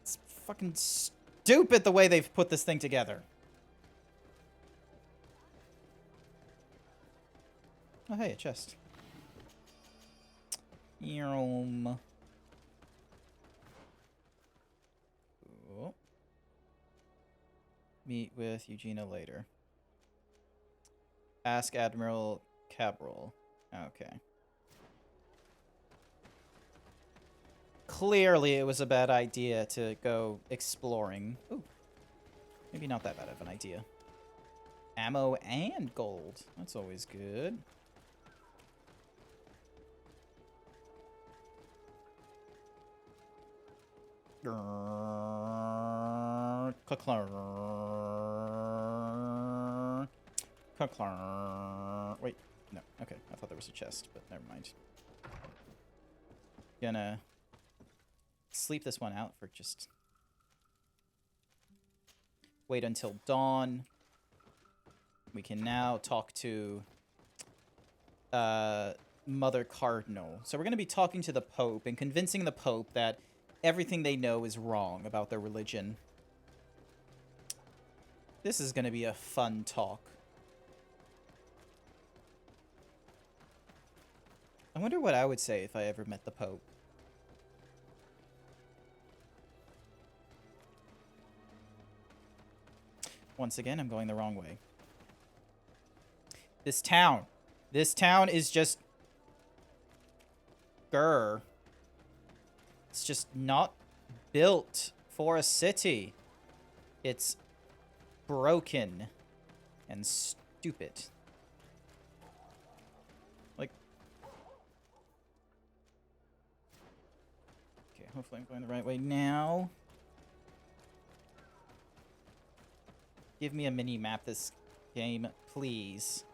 It's fucking stupid the way they've put this thing together. Oh, hey, a chest. Cool. Meet with Eugenia later. Ask Admiral Cabral. Okay. Clearly, it was a bad idea to go exploring. Ooh. Maybe not that bad of an idea. Ammo and gold. That's always good. Wait, no. Okay, I thought there was a chest, but never mind. Gonna sleep this one out for just... Wait until dawn. We can now talk to Mother Cardinal. So we're going to be talking to the Pope and convincing the Pope that everything they know is wrong about their religion. This is gonna be a fun talk. I wonder what I would say if I ever met the Pope. Once again, I'm going the wrong way. This town is just... Grr. It's just not built for a city. It's broken and stupid. Like... Okay, hopefully I'm going the right way now. Give me a mini-map this game, please.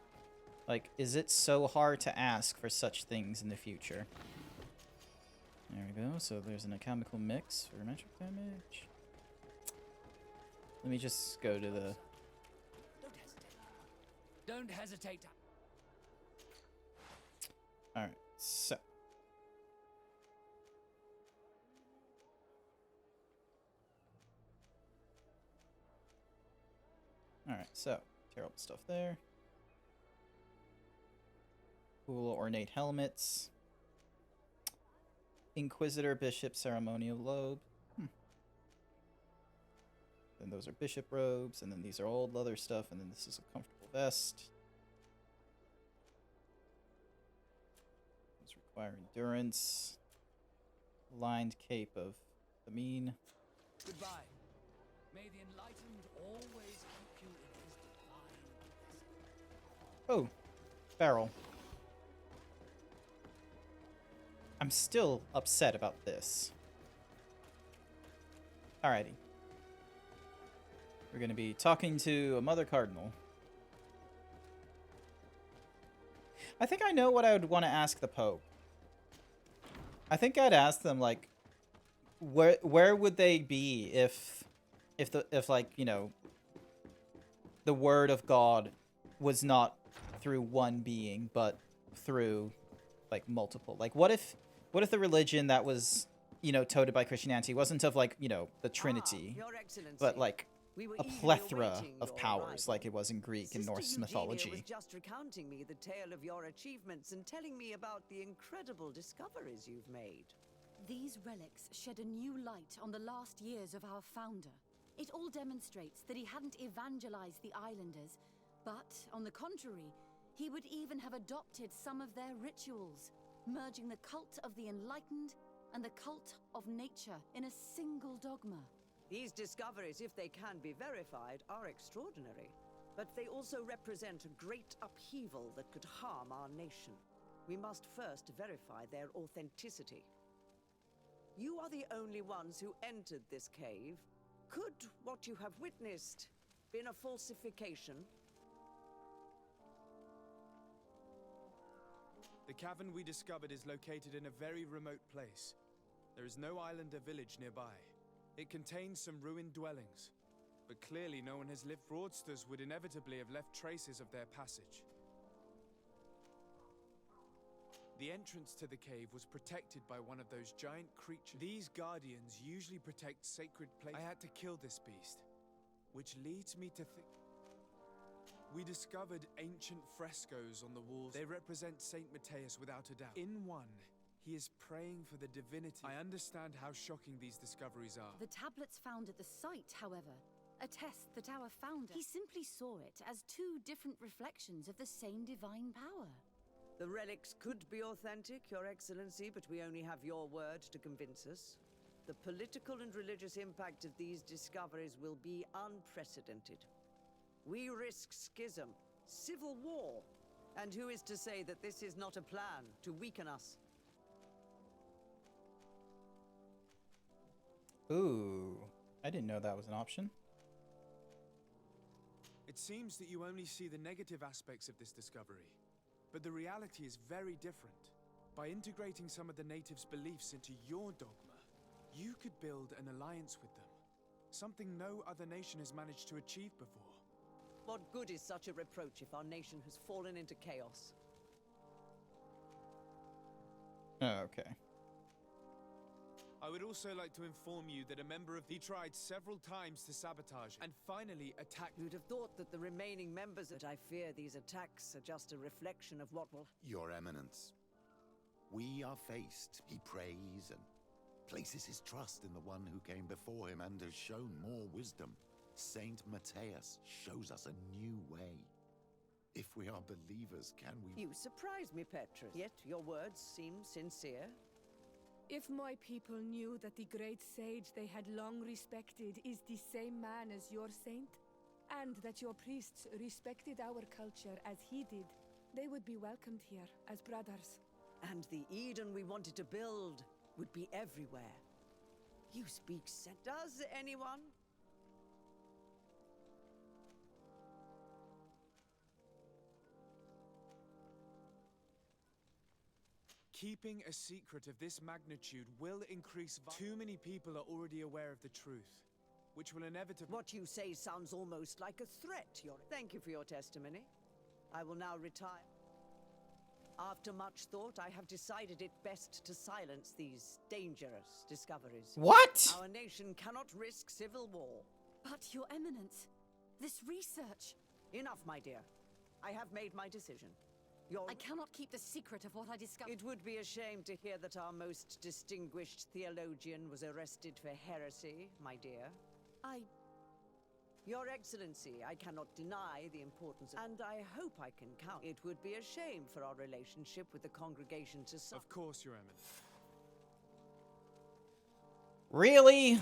Like, is it so hard to ask for such things in the future? There we go. So there's an alchemical mix for metric damage. Let me just go to the... Don't hesitate. Alright, so... Alright, so, tear all the stuff there. Cool ornate helmets. Inquisitor, Bishop, Ceremonial Lobe. Then those are Bishop robes, and then these are old leather stuff, and then this is a comfortable vest. These require endurance. Lined cape of the mean. Goodbye. May the enlightened always keep you in his divine. Oh, barrel. I'm still upset about this. Alrighty. We're going to be talking to a Mother Cardinal. I think I know what I would want to ask the Pope. I think I'd ask them, like, where would they be if like, you know, the word of God was not through one being, but through, like, multiple? Like, what if the religion that was, you know, toted by Christianity wasn't of, like, you know, the Trinity, but, like, a plethora of powers, like it was in Greek and Norse mythology? Was just recounting me the tale of your achievements and telling me about the incredible discoveries you've made. These relics shed a new light on the last years of our founder. It all demonstrates that he hadn't evangelized the islanders, but, on the contrary, he would even have adopted some of their rituals, merging the cult of the enlightened and the cult of nature in a single dogma. These discoveries, if they can be verified, are extraordinary. But they also represent a great upheaval that could harm our nation. We must first verify their authenticity. You are the only ones who entered this cave. Could what you have witnessed been a falsification? The cavern we discovered is located in a very remote place. There is no island or village nearby. It contains some ruined dwellings, but clearly no one has lived. Fraudsters would inevitably have left traces of their passage. The entrance to the cave was protected by one of those giant creatures. These guardians usually protect sacred places. I had to kill this beast, which leads me to think... We discovered ancient frescoes on the walls. They represent Saint Matthias without a doubt. In one, he is praying for the divinity. I understand how shocking these discoveries are. The tablets found at the site, however, attest that our founder... He simply saw it as two different reflections of the same divine power. The relics could be authentic, Your Excellency, but we only have your word to convince us. The political and religious impact of these discoveries will be unprecedented. We risk schism, civil war, and who is to say that this is not a plan to weaken us? Ooh, I didn't know that was an option. It seems that you only see the negative aspects of this discovery, but the reality is very different. By integrating some of the natives' beliefs into your dogma, you could build an alliance with them, something no other nation has managed to achieve before. What good is such a reproach if our nation has fallen into chaos? Oh, okay. I would also like to inform you that a member of the tried several times to sabotage and finally attack. You'd have thought that the remaining members, but I fear these attacks are just a reflection of what will. Your Eminence, we are faced. He prays and places his trust in the one who came before him and has shown more wisdom. Saint Matthias shows us a new way. If we are believers, can we... You surprise me, Petrus. Yet your words seem sincere. If my people knew that the great sage they had long respected is the same man as your saint, and that your priests respected our culture as he did, they would be welcomed here as brothers. And the Eden we wanted to build would be everywhere. You speak sense. Does anyone? Keeping a secret of this magnitude will increase. Too many people are already aware of the truth, which will inevitably. What you say sounds almost like a threat. Thank you for your testimony. I will now retire. After much thought, I have decided it best to silence these dangerous discoveries. What? Our nation cannot risk civil war. But, Your Eminence, this research... Enough, my dear. I have made my decision. I cannot keep the secret of what I discovered. It would be a shame to hear that our most distinguished theologian was arrested for heresy, my dear. Your Excellency, I cannot deny the importance of... And I hope I can count. It would be a shame for our relationship with the congregation to suffer. Of course, Your Eminence. Really?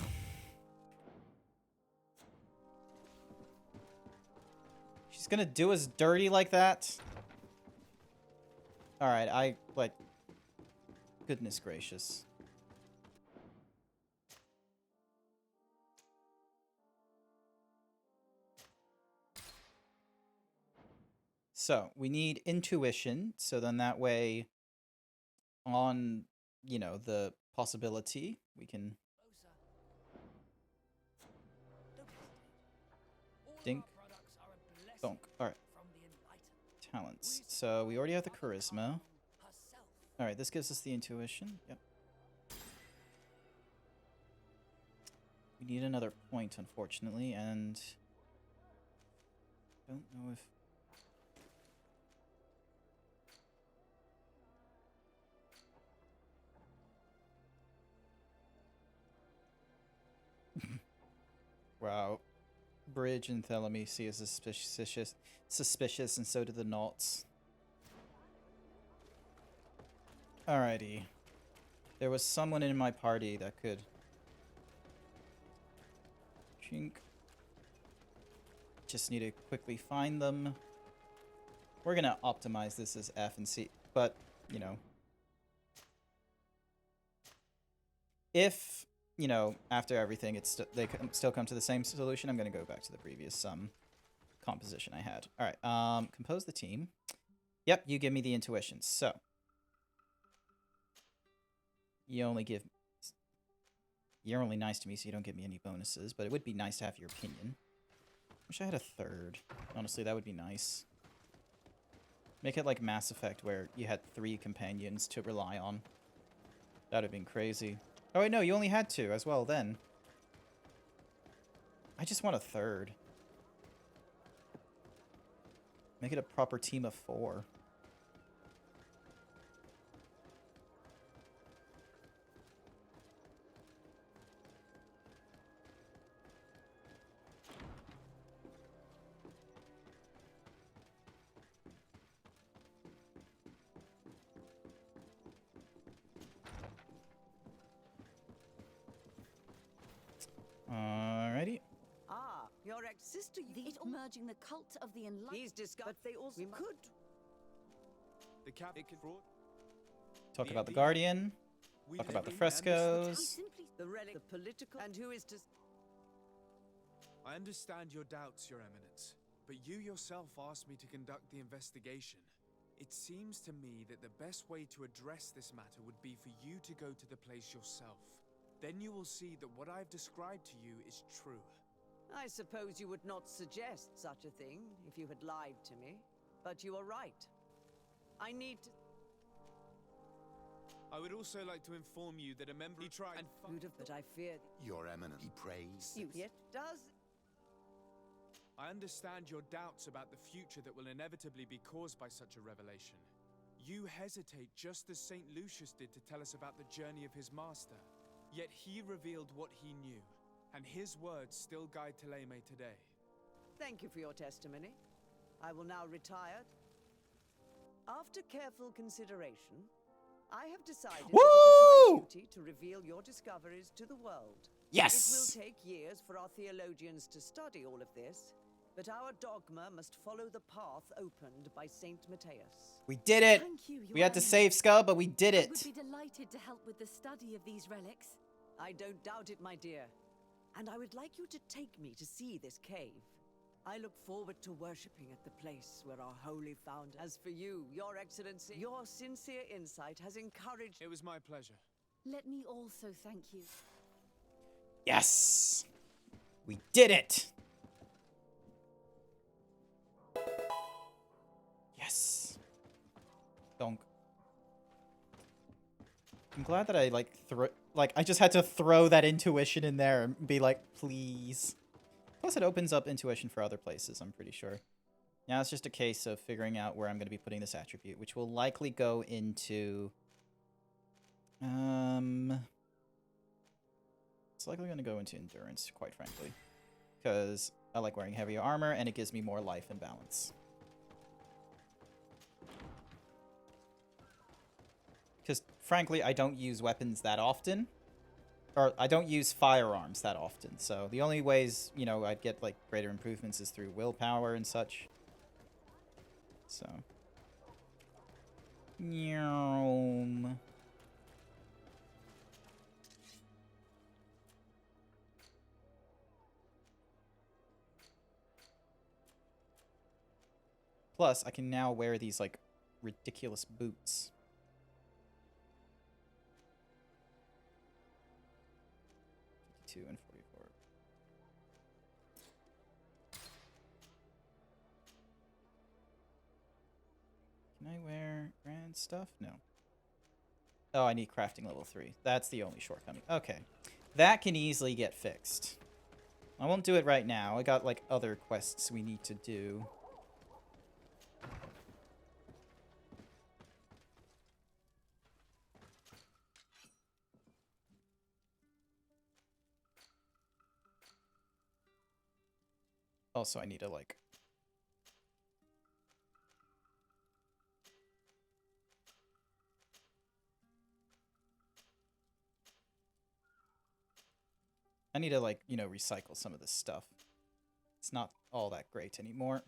She's gonna do us dirty like that? Alright, goodness gracious. So, we need intuition, so then that way, on, you know, the possibility, we can... Dink. Donk. Alright. Talents. So, we already have the charisma. Alright, this gives us the intuition. Yep. We need another point, unfortunately, and... don't know if... Wow. Bridge and Thelemy see as suspicious, and so do the Knots. Alrighty. There was someone in my party that could... Chink. Just need to quickly find them. We're gonna optimize this as F and C, but, you know. If... you know, after everything, they still come to the same solution, I'm going to go back to the previous composition I had. All right, compose the team. Yep, you give me the intuition. So, you're only nice to me, so you don't give me any bonuses, but it would be nice to have your opinion. Wish I had a third. Honestly, that would be nice. Make it like Mass Effect, where you had 3 companions to rely on. That would have been crazy. Oh, wait, no, you only had 2 as well then. I just want a third. Make it a proper team of 4. Alrighty. Ah, your ex-sister. Merging the cult of the enlightened. He's discovered. But they also could. The Catholic fraud. Talk about the Guardian. Talk about the frescoes. The relic, the political, and who is to... I understand your doubts, Your Eminence, but you yourself asked me to conduct the investigation. It seems to me that the best way to address this matter would be for you to go to the place yourself. Then you will see that what I've described to you is true. I suppose you would not suggest such a thing if you had lied to me. But you are right. I need to... I would also like to inform you that a member he tried and But I fear Your Eminence, he prays. it does. I understand your doubts about the future that will inevitably be caused by such a revelation. You hesitate just as St. Lucius did to tell us about the journey of his master. Yet he revealed what he knew, and his words still guide Thélème today. Thank you for your testimony. I will now retire. After careful consideration, I have decided that it is my duty to reveal your discoveries to the world. Yes! It will take years for our theologians to study all of this, but our dogma must follow the path opened by Saint Matthias. We did it! Thank you, We had to Your save Skull, but we did I it! would be delighted to help with the study of these relics. I don't doubt it, my dear. And I would like you to take me to see this cave. I look forward to worshipping at the place where our holy founder... As for you, Your Excellency, your sincere insight has encouraged... It was my pleasure. Let me also thank you. Yes! We did it! Yes. Donk. I'm glad that I, I just had to throw that intuition in there and be like, please. Plus, it opens up intuition for other places, I'm pretty sure. Now it's just a case of figuring out where I'm going to be putting this attribute, which will likely go into... It's likely going to go into endurance, quite frankly. Because I like wearing heavier armor, and it gives me more life and balance. Because, frankly, I don't use weapons that often. Or, I don't use firearms that often. So, the only ways, you know, I'd get, like, greater improvements is through willpower and such. So. Nyom. Plus, I can now wear these, like, ridiculous boots. And 44. Can I wear grand stuff? No. Oh, I need crafting level 3. That's the only shortcoming. Okay. That can easily get fixed. I won't do it right now. I got, like, other quests we need to do. Also, I need to, like... I need to, like, you know, recycle some of this stuff. It's not all that great anymore.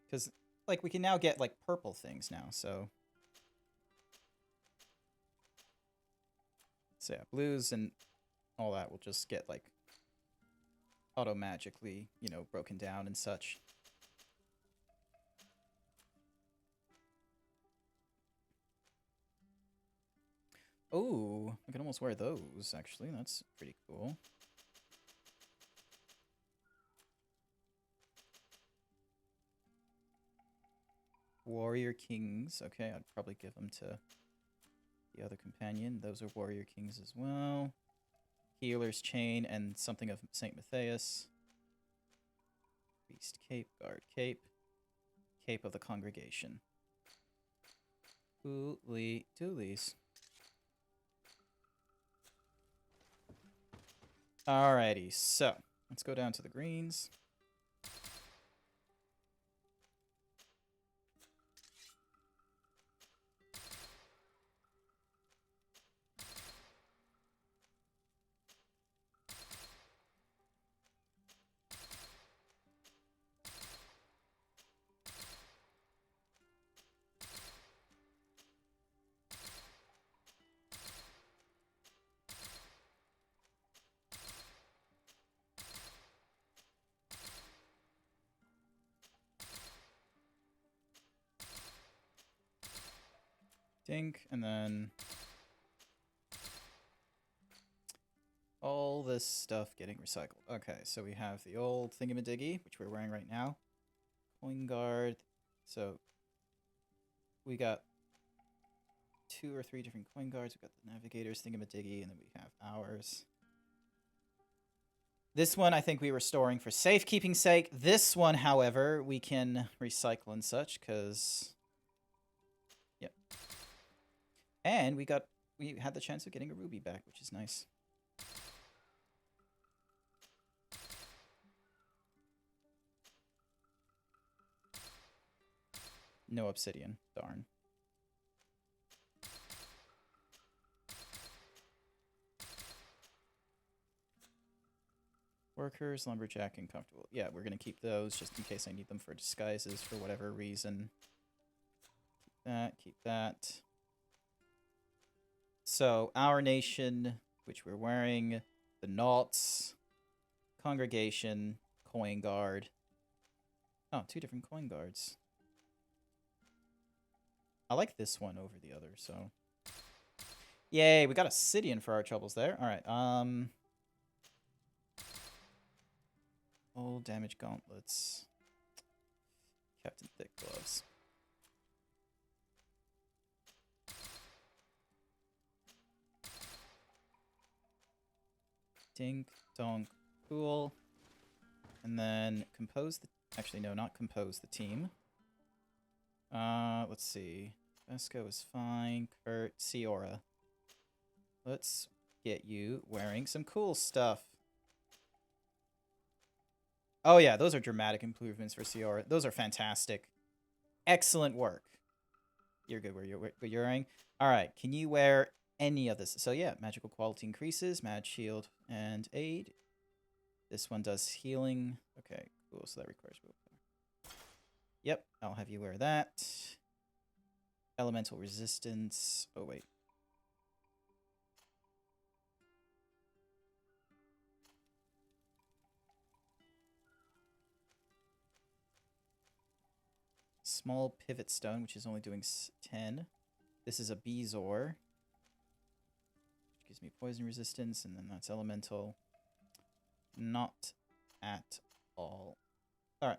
Because, like, we can now get, like, purple things now, so... So, yeah, blues and all that will just get, like... auto-magically, you know, broken down and such. Oh, I can almost wear those, actually. That's pretty cool. Warrior Kings. Okay, I'd probably give them to the other companion. Those are Warrior Kings as well. Healer's Chain and something of St. Matthias. Priest Cape, Guard Cape. Cape of the Congregation. Holy doolies. Alrighty, so let's go down to the greens. Dink, and then all this stuff getting recycled. Okay, so we have the old thingamadiggy, which we're wearing right now. Coin guard. So we got 2 or 3 different coin guards. We've got the navigators, thingamadiggy, and then we have ours. This one I think we were storing for safekeeping sake. This one, however, we can recycle and such, because... Yep. And we had the chance of getting a ruby back, which is nice. No obsidian. Darn. Workers, lumberjack, and comfortable. Yeah, we're going to keep those just in case I need them for disguises for whatever reason. Keep that, keep that. So, our nation, which we're wearing, the Nauts, Congregation, Coin Guard. Oh, 2 different coin guards. I like this one over the other, so. Yay, we got obsidian for our troubles there. Alright, Old damage gauntlets. Captain Thick gloves. Dink, donk, cool. And then compose the... Actually, no, not compose the team. Let's see. Vesco is fine. Kurt, Ciora. Let's get you wearing some cool stuff. Oh yeah, those are dramatic improvements for Ciora. Those are fantastic. Excellent work. You're good where you're wearing. Alright, can you wear any of this? So yeah, magical quality increases, mad shield, and aid. This one does healing. Okay, cool, so that requires willpower. Yep, I'll have you wear that. Elemental resistance. Oh, wait. Small pivot stone, which is only doing 10. This is a Bezoar, which gives me poison resistance, and then that's elemental. Not at all. Alright.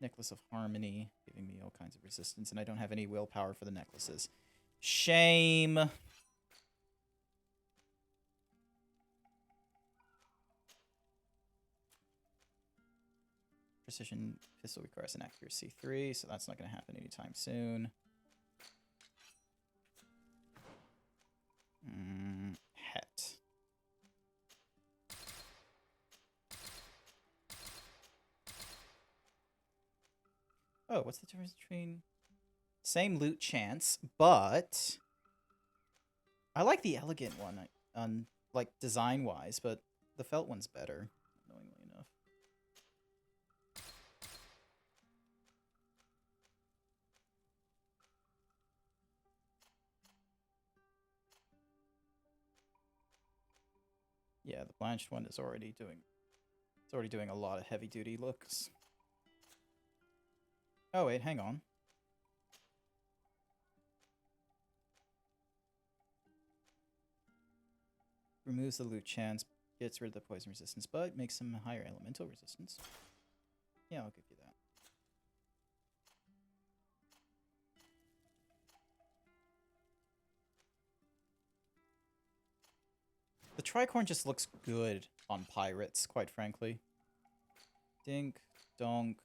Necklace of Harmony, giving me all kinds of resistance, and I don't have any willpower for the necklaces. Shame! Precision pistol requires an accuracy 3, so that's not going to happen anytime soon. Het. Oh, what's the difference between... Same loot chance, but... I like the elegant one, like, design-wise, but the felt one's better, annoyingly enough. Yeah, the blanched one is already doing... It's already doing a lot of heavy-duty looks. Oh, wait, hang on. Removes the loot chance, gets rid of the poison resistance, but makes some higher elemental resistance. Yeah, I'll give you that. The tricorn just looks good on pirates, quite frankly. Dink, donk.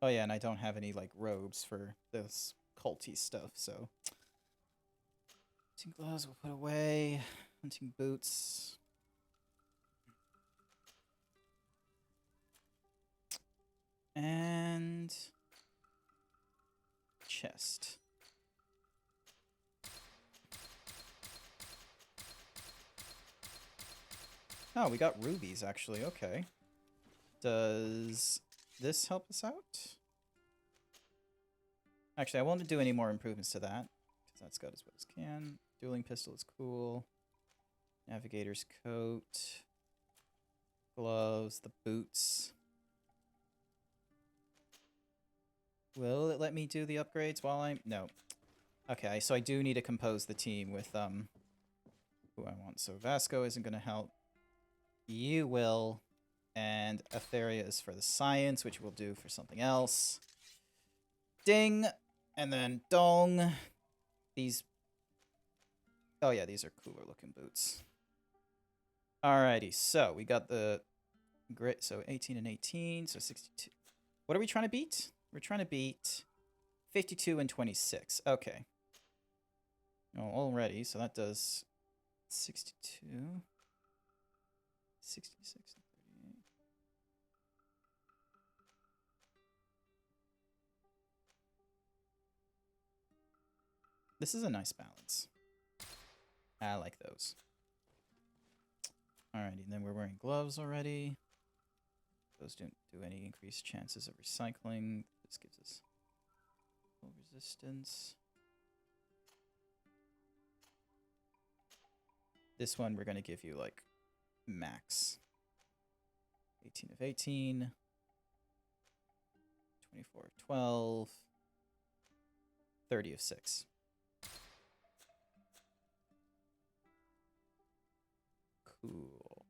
Oh yeah, and I don't have any, like, robes for this culty stuff, so... Hunting gloves we'll put away. Hunting boots. And... chest. Oh, we got rubies, actually. Okay. Does this help us out? Actually, I won't do any more improvements to that, because that's got as well as can. Dueling pistol is cool. Navigator's coat. Gloves, the boots. Will it let me do the upgrades while I'm... No. Okay, so I do need to compose the team with who I want. So Vasco isn't going to help. You will. And Etheria is for the science, which we'll do for something else. Ding! And then dong. These... Oh yeah, these are cooler looking boots. Alrighty, so we got the... Grit, so 18 and 18, so 62. What are we trying to beat? We're trying to beat 52 and 26. Okay. Oh, already, so that does 62, 66, and 38. This is a nice balance. I like those. Alrighty, then we're wearing gloves already. Those don't do any increased chances of recycling. This gives us full resistance. This one we're going to give you like max. 18 of 18. 24 of 12. 30 of 6. Cool.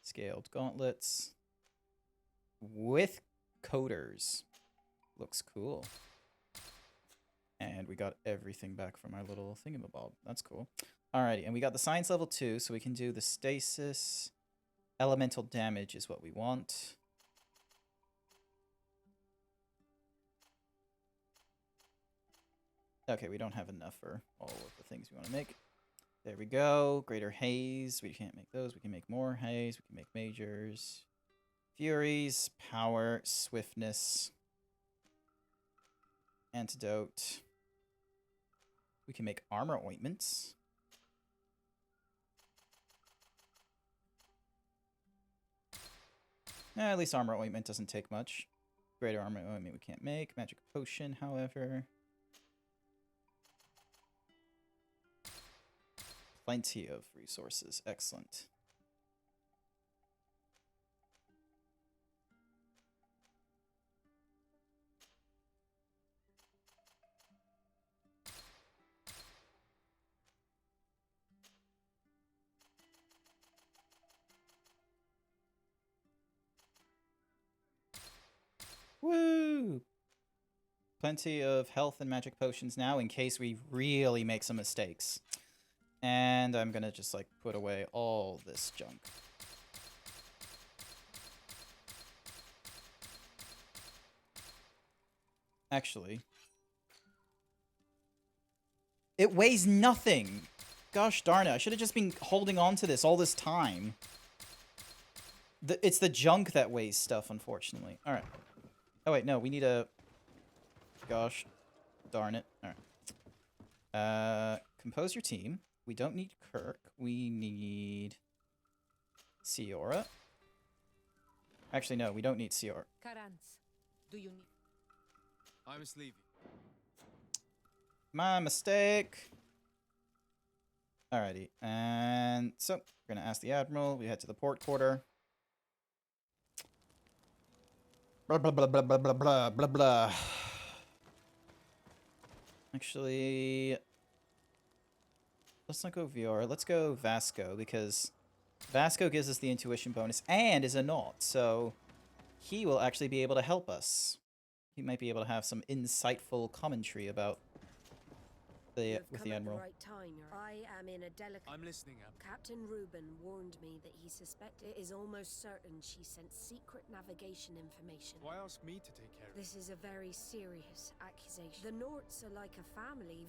Scaled gauntlets. With coders. Looks cool. And we got everything back from our little thingamabob. That's cool. Alrighty, and we got the science level 2, so we can do the stasis. Elemental damage is what we want. Okay, we don't have enough for all of the things we want to make. There we go. Greater haze. We can't make those. We can make more haze. We can make majors. Furies. Power. Swiftness. Antidote. We can make armor ointments. At least armor ointment doesn't take much. Greater armor ointment we can't make. Magic potion, however. Plenty of resources. Excellent. Woo! Plenty of health and magic potions now in case we really make some mistakes. And I'm gonna just like put away all this junk. Actually, it weighs nothing. Gosh darn it, I should have just been holding on to this all this time. It's the junk that weighs stuff, unfortunately. Alright. Oh wait, no, we need a... Gosh darn it. Alright. Compose your team. We don't need Kirk. We need... Ciora. Actually, no, we don't need Ciora. Karans, do you need... I must leave you. My mistake. Alrighty, and so we're gonna ask the Admiral. We head to the port quarter. Blah blah blah blah blah blah blah blah blah. Actually, let's not go VR. Let's go Vasco, because Vasco gives us the intuition bonus and is a Naut, so he will actually be able to help us. He might be able to have some insightful commentary about the Admiral. Right time. I am in a delicate... I'm listening, Ab. Captain Reuben warned me that he suspected... It is almost certain she sent secret navigation information. Why ask me to take care of it? This is a very serious accusation. The Norts are like a family,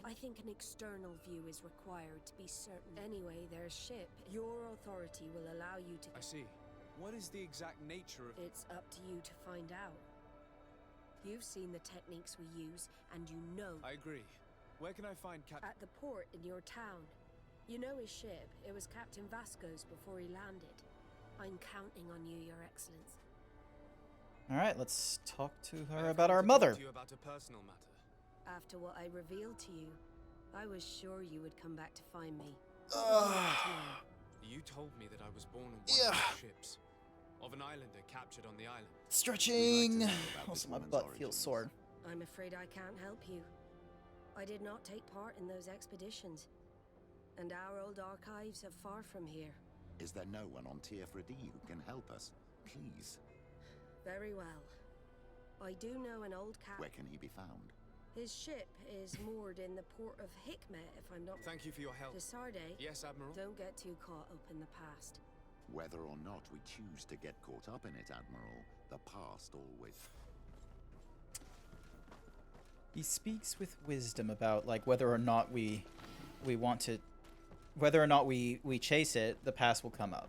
I think an external view is required to be certain. Anyway, their ship. Your authority will allow you to... I see. What is the exact nature of... It's up to you to find out. You've seen the techniques we use, and you know... I agree. Where can I find Captain... At the port in your town. You know his ship. It was Captain Vasco's before he landed. I'm counting on you, Your Excellence. Alright, let's talk to her about our mother. To you about a personal matter. After what I revealed to you, I was sure you would come back to find me. You told me that I was born on one of your ships. of an islander captured on the island. Stretching. Also, my butt feels sore. I'm afraid I can't help you. I did not take part in those expeditions, and our old archives are far from here. Is there no one on Tier-Fredy who can help us? Please. Very well. I do know an old cap. Where can he be found? His ship is moored in the port of Hikmet, if I'm not. Thank you for your help. Desarde. Yes, Admiral. Don't get too caught up in the past. Whether or not we choose to get caught up in it, Admiral, the past always... He speaks with wisdom about, like, whether or not we want to... Whether or not we chase it, the past will come up.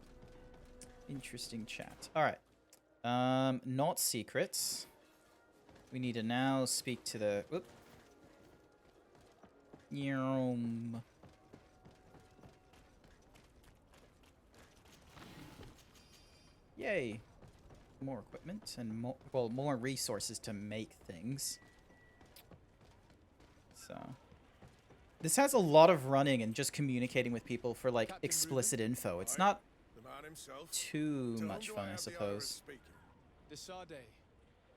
Interesting chat. Alright. Not secrets. We need to now speak to the... Whoop. Yay. More equipment and more, well, more resources to make things. So... This has a lot of running and just communicating with people for, like, explicit info. It's not too much fun, I suppose. Desarde,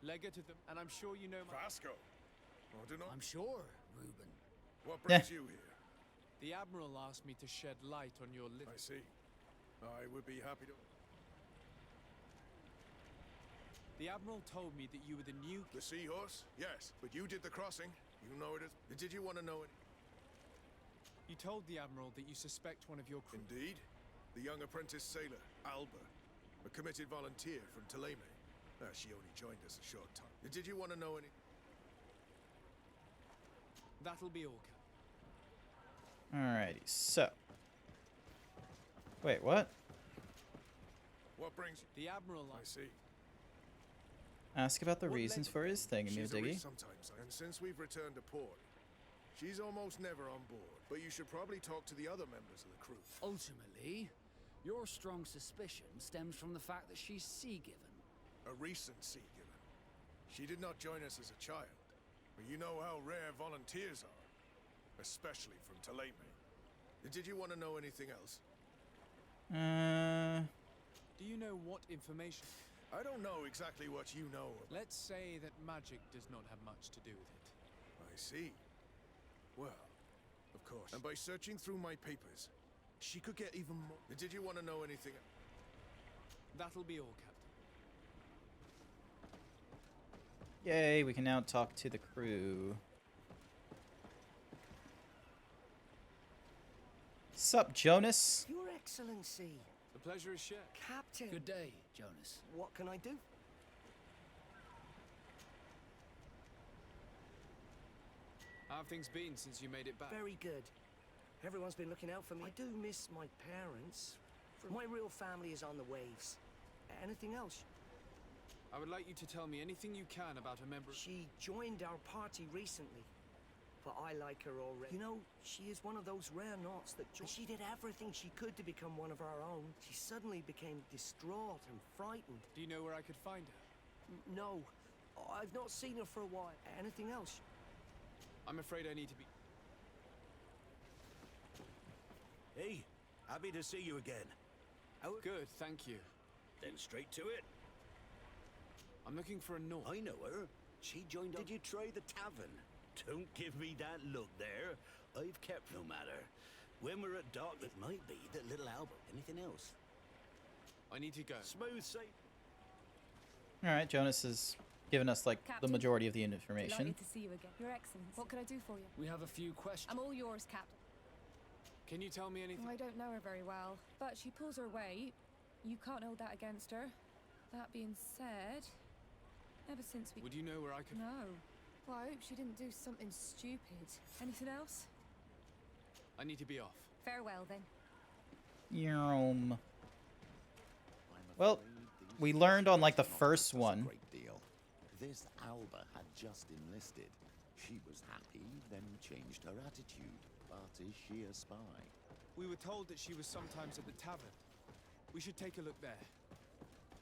Lega to them, and I'm sure you know my... Vasco. I'm sure, Reuben. What brings you here? The Admiral asked me to shed light on your living. I see. I would be happy to... The Admiral told me that you were the new... The Seahorse? Yes, but you did the crossing. You know it is. Did you want to know it? You told the Admiral that you suspect one of your crew. Indeed. The young apprentice sailor, Alba. A committed volunteer from Ptolemy. She only joined us a short time. Did you want to know any... That'll be all, Captain. Alrighty, so... Wait, what? What brings you? The Admiral... I see. Ask about the reasons for his thing, Diggy. Sometimes, and since we've returned to port, she's almost never on board. But you should probably talk to the other members of the crew. Ultimately, your strong suspicion stems from the fact that she's sea-given. A recent sea-given. She did not join us as a child, but you know how rare volunteers are, especially from Ptolemy. Did you want to know anything else? Do you know what information? I don't know exactly what you know. Let's say that magic does not have much to do with it. I see. Well, of course. And by searching through my papers, she could get even more. Did you want to know anything? That'll be all, Captain. Yay, we can now talk to the crew. Sup, Jonas? Your Excellency. The pleasure is shared. Captain. Good day, Jonas. What can I do? How have things been since you made it back? Very good. Everyone's been looking out for me. I do miss my parents. My real family is on the waves. Anything else? I would like you to tell me anything you can about a member. She joined our party recently, but I like her already. You know, she is one of those rare knots that she did everything she could to become one of our own. She suddenly became distraught and frightened. Do you know where I could find her? No, I've not seen her for a while. Anything else? I'm afraid I need to be... Hey, happy to see you again. Good, thank you. Then straight to it. I'm looking for a North. I know her. She joined up. Did you try the tavern? Don't give me that look there. I've kept no matter. When we're at dark, it might be that little Albert. Anything else? I need to go. Smooth safe. Alright, Jonas has given us, like, Captain, the majority of the information. Delighted to see you again. Your Excellency. What can I do for you? We have a few questions. I'm all yours, Captain. Can you tell me anything? I don't know her very well, but she pulls her weight. You can't hold that against her. That being said, ever since we... Would you know where I could... No. Well, I hope she didn't do something stupid. Anything else? I need to be off. Farewell, then. Well, we learned on, like, the first one. Great deal. This Alba had just enlisted. She was happy, then changed her attitude. But is she a spy? We were told that she was sometimes at the tavern. We should take a look there.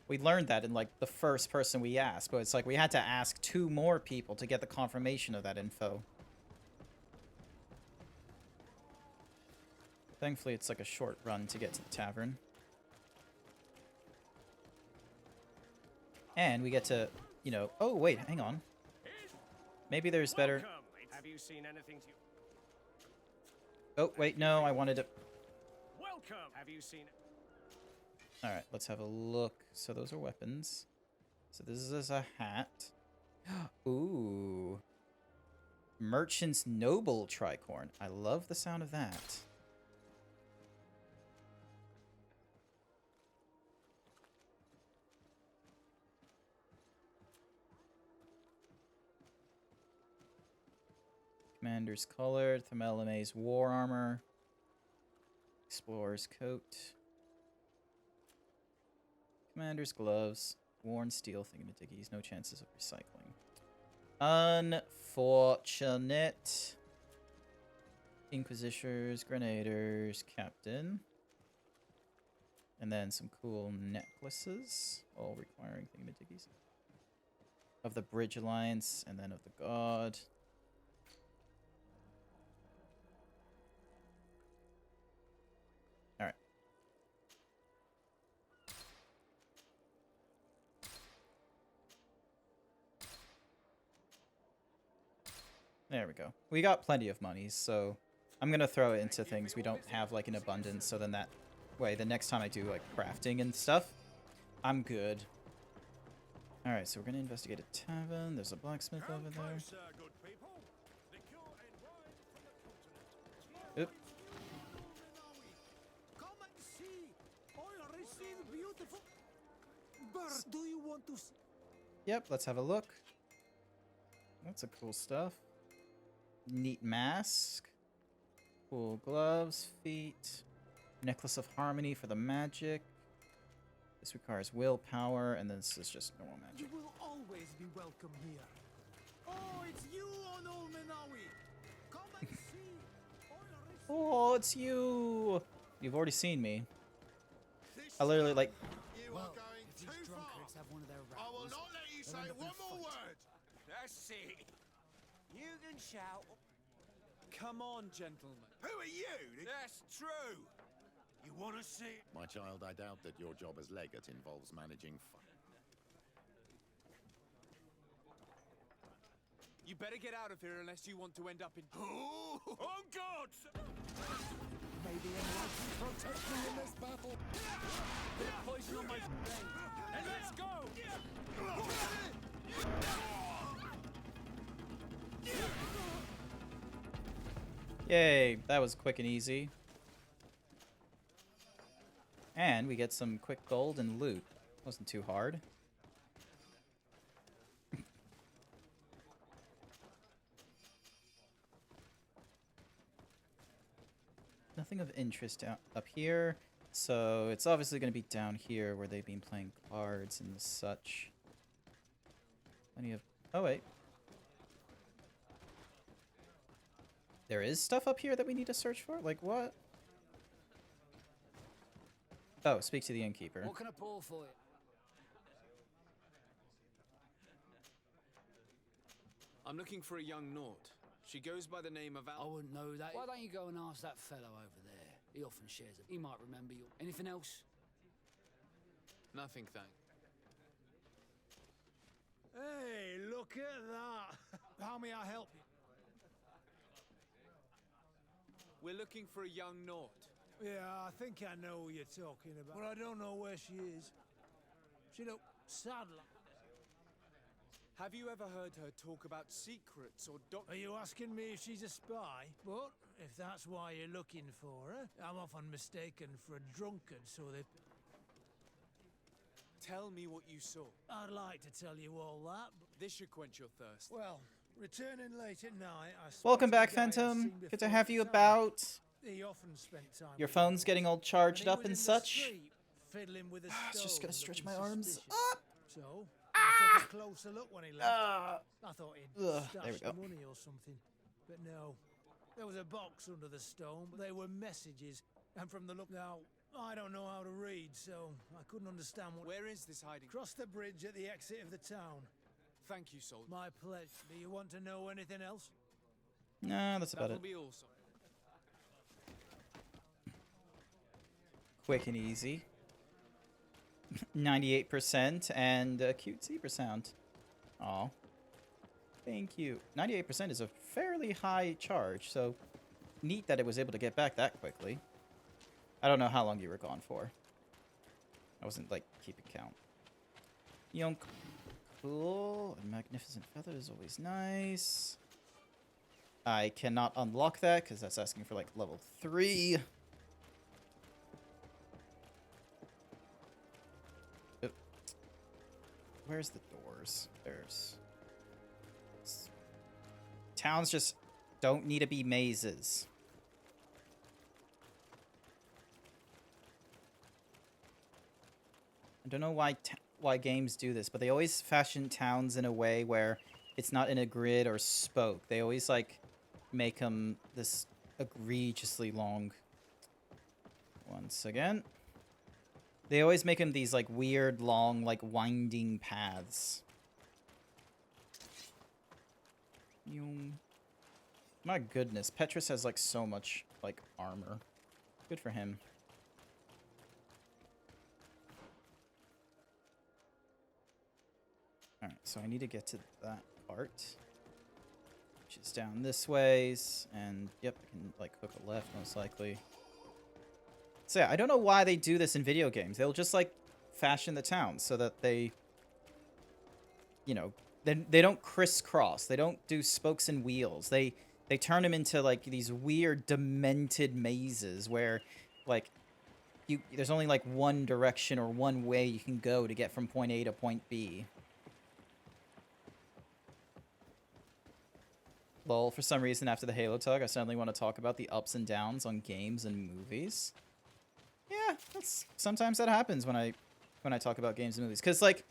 We learned that in, like, the first person we asked, but it's like we had to ask 2 more people to get the confirmation of that info. Thankfully, it's like a short run to get to the tavern. And we get to, you know... Oh, wait, hang on. Maybe there's better... Have you seen anything to... Oh, wait, no, I wanted to... Welcome. Have you seen... Alright, let's have a look. So those are weapons. So this is a hat. Ooh. Merchant's Noble Tricorn. I love the sound of that. Commander's Color, Thermelame's War Armor, Explorer's Coat, Commander's Gloves, Worn Steel Thingamajiggies, no chances of recycling. Unfortunate. Inquisitors, Grenadiers, Captain. And then some cool necklaces, all requiring thingamajiggies. Of the Bridge Alliance, and then of the God. Alright. There we go. We got plenty of money, so I'm gonna throw it into things we don't have like in abundance, so then that way the next time I do like crafting and stuff, I'm good. Alright, so we're gonna investigate a tavern. There's a blacksmith over there. Oop. Come and see. I'll receive beautiful bird. Do you want to see? Yep, let's have a look. That's a cool stuff. Neat mask. Cool gloves, feet. Necklace of Harmony for the magic. This requires willpower, and this is just normal magic. You will always be welcome here. Oh, it's you on Olmenawi. Come and see. Oh, it's you! You've already seen me. I literally like... Well, if these drunkards have one of their rattles, I will not let you say one more word. That's it. You can shout. Come on, gentlemen. Who are you? That's true. You want to see? My child, I doubt that your job as legate involves managing fun. You better get out of here unless you want to end up in... Oh, God! Maybe anyone can protect me in this battle. Bit of poison on my brain. And let's go! Yay, that was quick and easy. And we get some quick gold and loot. Wasn't too hard. Nothing of interest up here. So it's obviously going to be down here where they've been playing cards and such. Plenty of... Oh, wait. There is stuff up here that we need to search for? Like what? Oh, speak to the innkeeper. What can I pour for you? I'm looking for a young Naut. She goes by the name of Al... I wouldn't know that. Why don't you go and ask that fellow over there? He often shares it. He might remember you. Anything else? Nothing, thank. Hey, look at that. How may I help you? We're looking for a young Naut. Yeah, I think I know who you're talking about, but I don't know where she is. She look sad. Have you ever heard her talk about secrets or Are you asking me if she's a spy? But if that's why you're looking for her, I'm often mistaken for a drunkard, so they... Tell me what you saw. I'd like to tell you all that, but... This should quench your thirst. Well, returning late at night, I... Welcome back, Phantom. Good to have you about. He often spent time Your phone's getting all charged up and such. Fiddling with a It's just gonna stretch my arms up. So, I took a closer look when he left. I thought he'd there we stashed go. money or something. But no. There was a box under the stone, but they were messages. And from the look now, I don't know how to read, so I couldn't understand what... Where is this hiding? Cross the bridge at the exit of the town. Thank you, soldier. My pleasure. Do you want to know anything else? No, that's about That'll it. be awesome. Quick and easy. 98% and a cute zebra sound. Aw. Thank you. 98% is a fairly high charge, so neat that it was able to get back that quickly. I don't know how long you were gone for. I wasn't, like, keeping count. Yonk. Cool. A magnificent feather is always nice. I cannot unlock that because that's asking for, like, level 3. Oh. Where's the doors? There's... Towns just don't need to be mazes. I don't know why games do this, but they always fashion towns in a way where it's not in a grid or spoke. They always, like, make them this egregiously long. Once again. They always make them these, like, weird, long, like, winding paths. My goodness, Petrus has, like, so much, like, armor. Good for him. Alright, so I need to get to that part. Which is down this ways. And, yep, I can, like, hook a left, most likely. So, yeah, I don't know why they do this in video games. They'll just, like, fashion the towns so that they... You know, they don't crisscross. They don't do spokes and wheels. They turn them into, like, these weird, demented mazes where, like, there's only, like, one direction or one way you can go to get from point A to point B. Lol, for some reason, after the Halo talk, I suddenly want to talk about the ups and downs on games and movies. Yeah, sometimes that happens when I talk about games and movies. Because, like,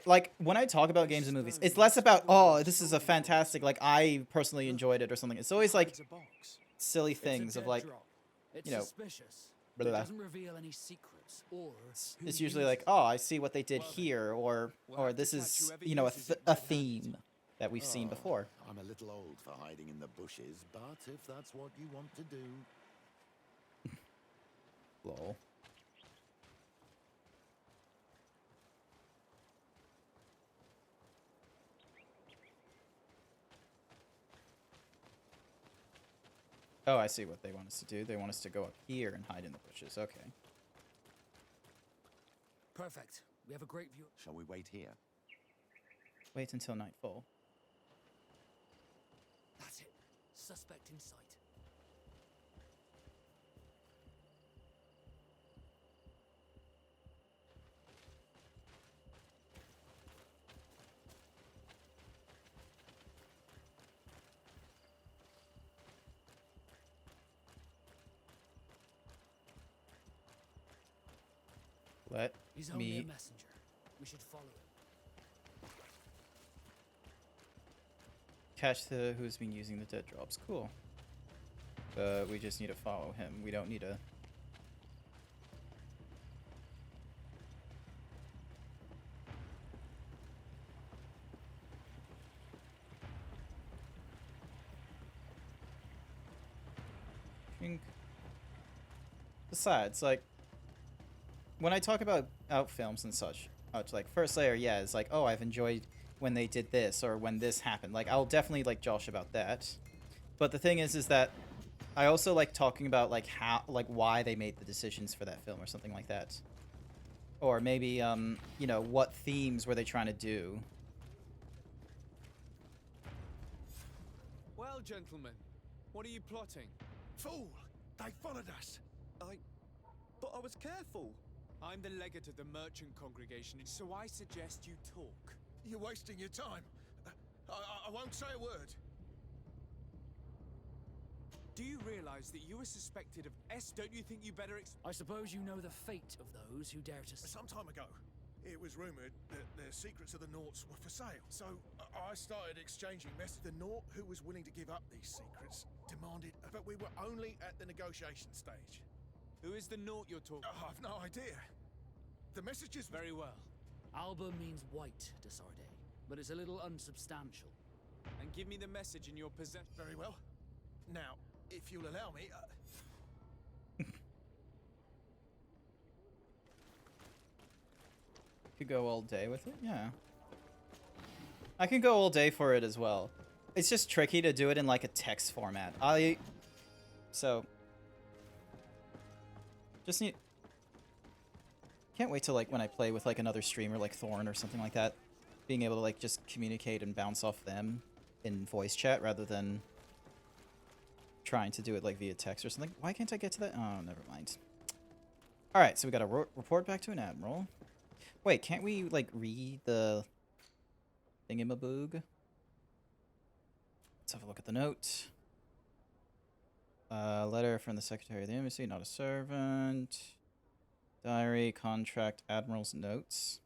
like, when I talk about games and movies, it's less about, oh, this is a fantastic, like, I personally enjoyed it or something. It's always, like, silly things of, like, you know, suspicious. It doesn't reveal any secrets, or it's usually like, oh, I see what they did here, or this is, you know, a theme that we've seen before. I'm a little old for hiding in the bushes, but if that's what you want to do... Lol. Oh, I see what they want us to do. They want us to go up here and hide in the bushes. Okay. Perfect. We have a great view. Shall we wait here? Wait until nightfall. That's it. Suspect in sight. Let He's only me a messenger. We should follow him. catch the who's been using the dead drops. Cool. But we just need to follow him. We don't need to... Besides, like, when I talk about out films and such, like, First Layer, yeah, it's like, oh, I've enjoyed when they did this or when this happened. Like, I'll definitely, like, josh about that. But the thing is that I also like talking about, like, how, like, why they made the decisions for that film or something like that. Or maybe, you know, what themes were they trying to do? Well, gentlemen, what are you plotting? Fool! They followed us! But I was careful. I'm the legate of the merchant congregation, so I suggest you talk. You're wasting your time. I won't say a word. Do you realize that you were suspected of Don't you think you better I suppose you know the fate of those who dare to... Some time ago, it was rumored that the secrets of the Naughts were for sale. So I started exchanging messages. The Naught who was willing to give up these secrets demanded, but we were only at the negotiation stage. Who is the Naught you're talking about? I've no idea. The messages... Very well. Alba means white, Desarde, but it's a little unsubstantial. And give me the message in your possession. Very well. Now, if you'll allow me... Could go all day with it, yeah. I can go all day for it as well. It's just tricky to do it in like a text format. So just need. Can't wait till like when I play with like another streamer like Thorn or something like that, being able to like just communicate and bounce off them in voice chat rather than trying to do it like via text or something. Why can't I get to that? Oh, never mind. All right, so we got to report back to an admiral. Wait, can't we like read the thingamaboog? Let's have a look at the note. Letter from the Secretary of the Embassy, not a servant. Diary, contract, admiral's notes.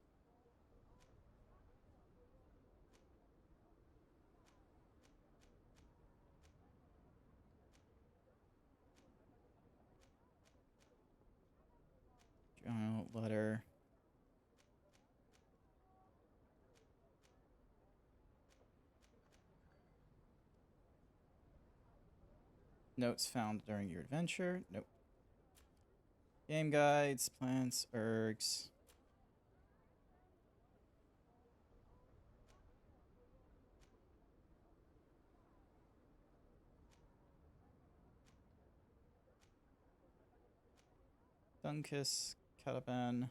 Letter. Notes found during your adventure. Nope. Game guides, plants, ergs. Dunkus, Cataban.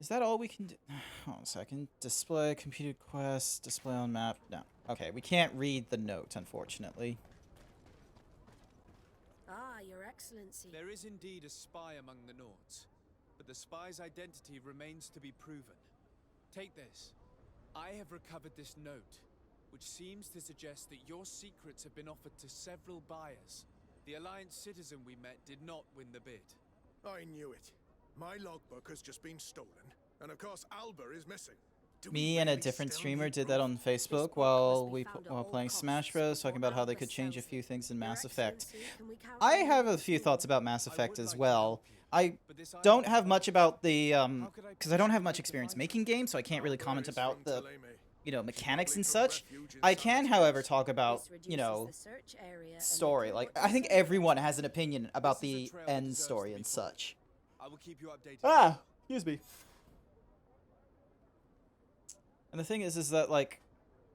Is that all we can do? Hold on a second. Display, computed quest, display on map. No. Okay, we can't read the note, unfortunately. Ah, Your Excellency. There is indeed a spy among the Nords, but the spy's identity remains to be proven. Take this. I have recovered this note, which seems to suggest that your secrets have been offered to several buyers. The Alliance citizen we met did not win the bid. I knew it. My logbook has just been stolen, and of course Alba is missing. Me and a different streamer did that on Facebook while playing Smash Bros, talking about how they could change a few things in Mass Effect. I have a few thoughts about Mass Effect as well. I don't have much about the because I don't have much experience making games, so I can't really comment about the mechanics and such. I can, however, talk about story. Like, I think everyone has an opinion about the end story and such. I will keep you updated. Ah, excuse me. And the thing is that, like,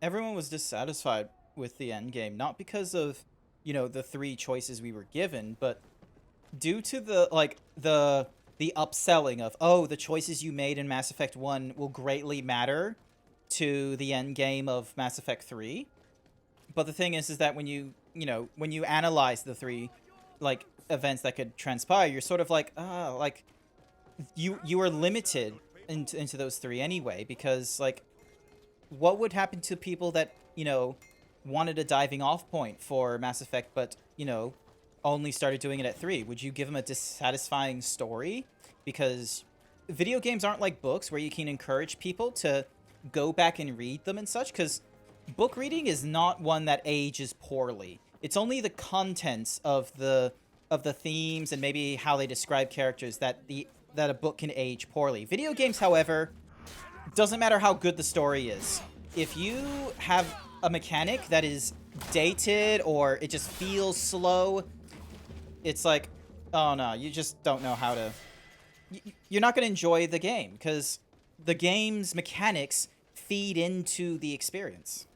everyone was dissatisfied with the end game, not because of, the 3 choices we were given, but due to the upselling of, oh, the choices you made in Mass Effect 1 will greatly matter to the end game of Mass Effect 3. But the thing is that when you analyze the 3, like, events that could transpire, you're sort of like, you are limited into those 3 anyway, because, like, what would happen to people that, wanted a diving off point for Mass Effect, but, only started doing it at 3? Would you give them a dissatisfying story? Because video games aren't like books where you can encourage people to go back and read them and such, because book reading is not one that ages poorly. It's only the contents of the themes and maybe how they describe characters that a book can age poorly. Video games, however, doesn't matter how good the story is. If you have a mechanic that is dated or it just feels slow, it's like, oh no, you just don't know how to... You're not going to enjoy the game, because the game's mechanics feed into the experience.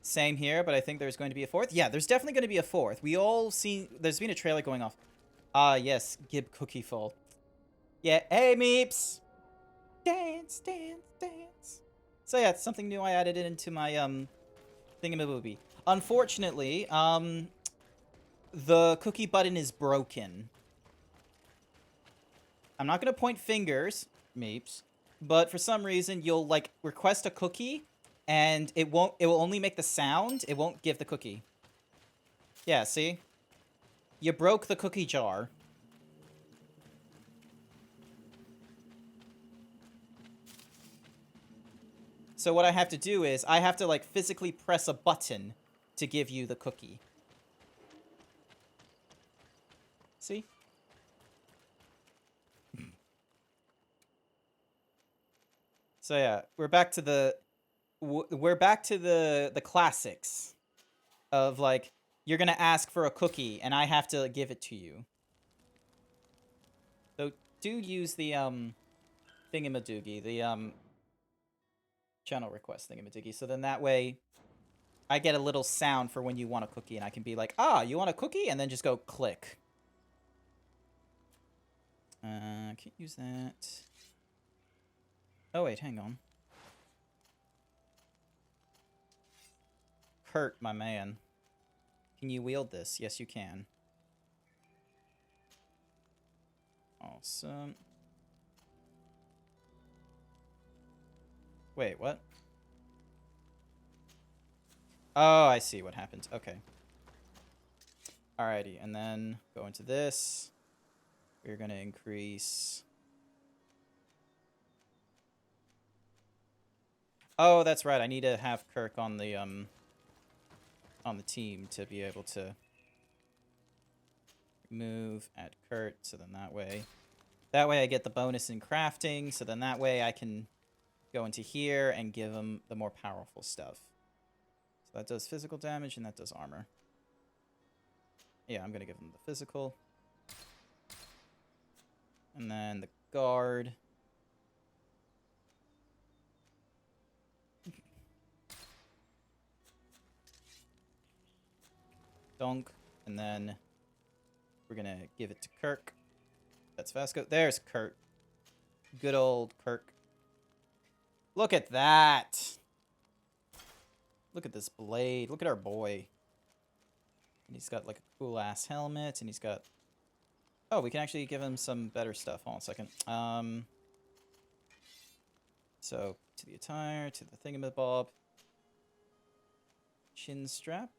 Same here, but I think there's going to be a 4th. Yeah, there's definitely going to be a 4th. We all seen... There's been a trailer going off. Ah, yes, Gib Cookieful. Yeah, hey, Meeps! Dance, dance, dance. So yeah, it's something new I added into my, thingamabooby. Unfortunately, the cookie button is broken. I'm not gonna point fingers, Meeps, but for some reason you'll, like, request a cookie, and it will only make the sound, it won't give the cookie. Yeah, see? You broke the cookie jar. So what I have to do is, I have to, like, physically press a button to give you the cookie. See? So yeah, we're back to the classics of, like, you're gonna ask for a cookie and I have to give it to you. So do use the thingamadoogie, the channel request thingamadoogie, so then that way I get a little sound for when you want a cookie, and I can be like, ah, you want a cookie? And then just go click. Can't use that. Oh, wait, hang on. Kurt, my man. Can you wield this? Yes, you can. Awesome. Wait, what? Oh, I see what happened. Okay. Alrighty, and then go into this. We're gonna increase... Oh, that's right. I need to have Kirk on the team to be able to move, add Kurt, so then that way I get the bonus in crafting, so then that way I can go into here and give him the more powerful stuff. So that does physical damage and that does armor. Yeah, I'm gonna give him the physical. And then the guard. Donk. And then we're gonna give it to Kirk. That's Vasco. There's Kurt. Good old Kirk. Look at that. Look at this blade. Look at our boy. And he's got like a cool ass helmet, and he's got... Oh, we can actually give him some better stuff. Hold on a second. So, to the attire, to the thingamabob. Chin strap.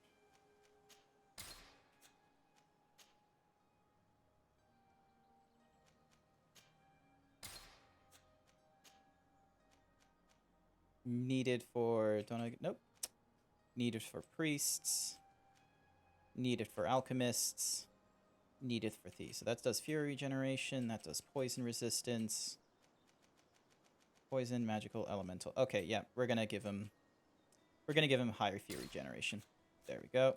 Needed for... Nope. Needed for priests. Needed for alchemists. Needed for thieves. So that does fury regeneration. That does poison resistance. Poison, magical, elemental. Okay, yeah, we're gonna give him higher fury regeneration. There we go.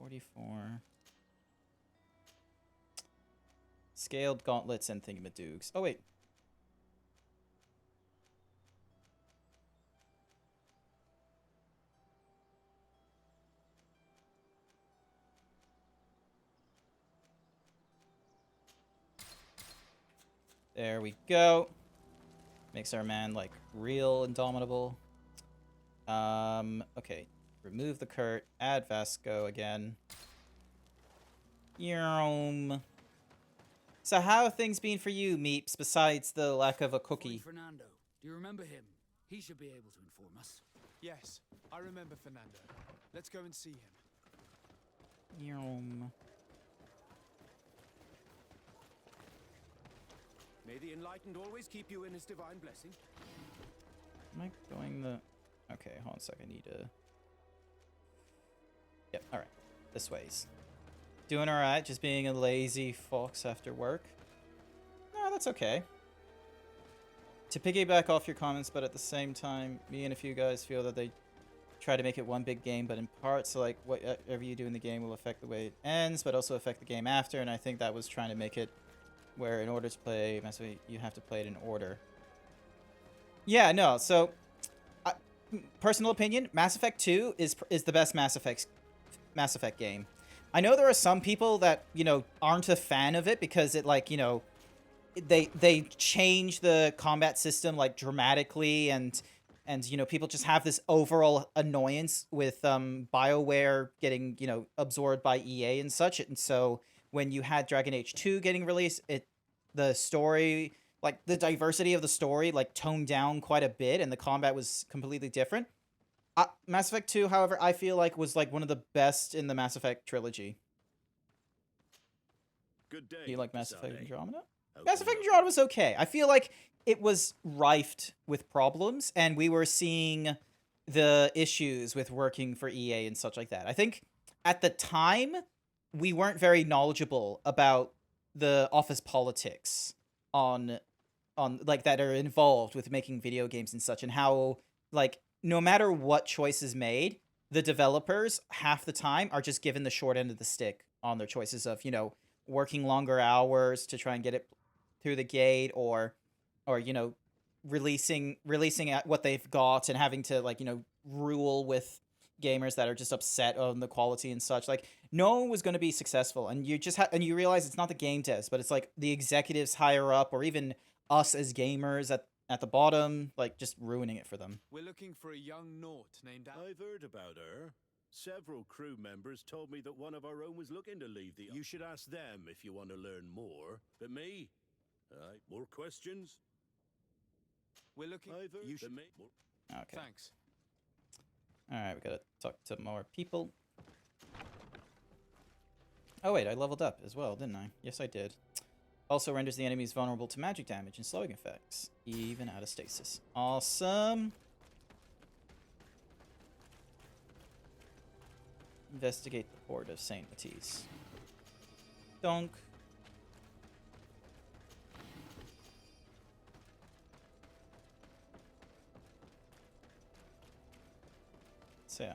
$44. Scaled gauntlets and thingamadoogs. Oh wait. There we go. Makes our man, like, real indomitable. Okay. Remove the Kurt. Add Vasco again. Yum. So how have things been for you, Meeps, besides the lack of a cookie? Fernando, do you remember him? He should be able to inform us. Yes, I remember Fernando. Let's go and see him. Yum. May the Enlightened always keep you in his divine blessing. Am I going the... Okay, hold on a sec. I need to... Yep, alright. This ways. Doing alright, just being a lazy fox after work. No, that's okay. To piggyback off your comments, but at the same time, me and a few guys feel that they try to make it one big game, but in part, so like, whatever you do in the game will affect the way it ends, but also affect the game after, and I think that was trying to make it where in order to play Mass Effect, you have to play it in order. Yeah, no, so... personal opinion, Mass Effect 2 is the best Mass Effect game. I know there are some people that, you know, aren't a fan of it because it, like, you know, they change the combat system, like, dramatically, and you know, people just have this overall annoyance with BioWare getting, you know, absorbed by EA and such, and so when you had Dragon Age 2 getting released, the story, like, the diversity of the story, like, toned down quite a bit, and the combat was completely different. Mass Effect 2, however, I feel like was, like, one of the best in the Mass Effect trilogy. Good day. Do you like Mass Effect Sade. Andromeda? Mass Effect Andromeda was okay. I feel like it was rife with problems, and we were seeing the issues with working for EA and such like that. I think at the time, we weren't very knowledgeable about the office politics on like that are involved with making video games and such, and how, like, no matter what choice is made, the developers half the time are just given the short end of the stick on their choices of, working longer hours to try and get it through the gate, or releasing at what they've got and having to rule with gamers that are just upset on the quality and such. Like, no one was going to be successful, and you just and you realize it's not the game devs, but it's like the executives higher up, or even us as gamers at the bottom, like just ruining it for them. We're looking for a young Naut named I've heard about her. Several crew members told me that one of our own was looking to leave the... You should ask them if you want to learn more. But me? More questions? We're looking... You should... Okay. Thanks. Alright, we gotta talk to more people. Oh wait, I leveled up as well, didn't I? Yes, I did. Also renders the enemies vulnerable to magic damage and slowing effects, even out of stasis. Awesome! Investigate the port of St. Matisse. Donk. So yeah.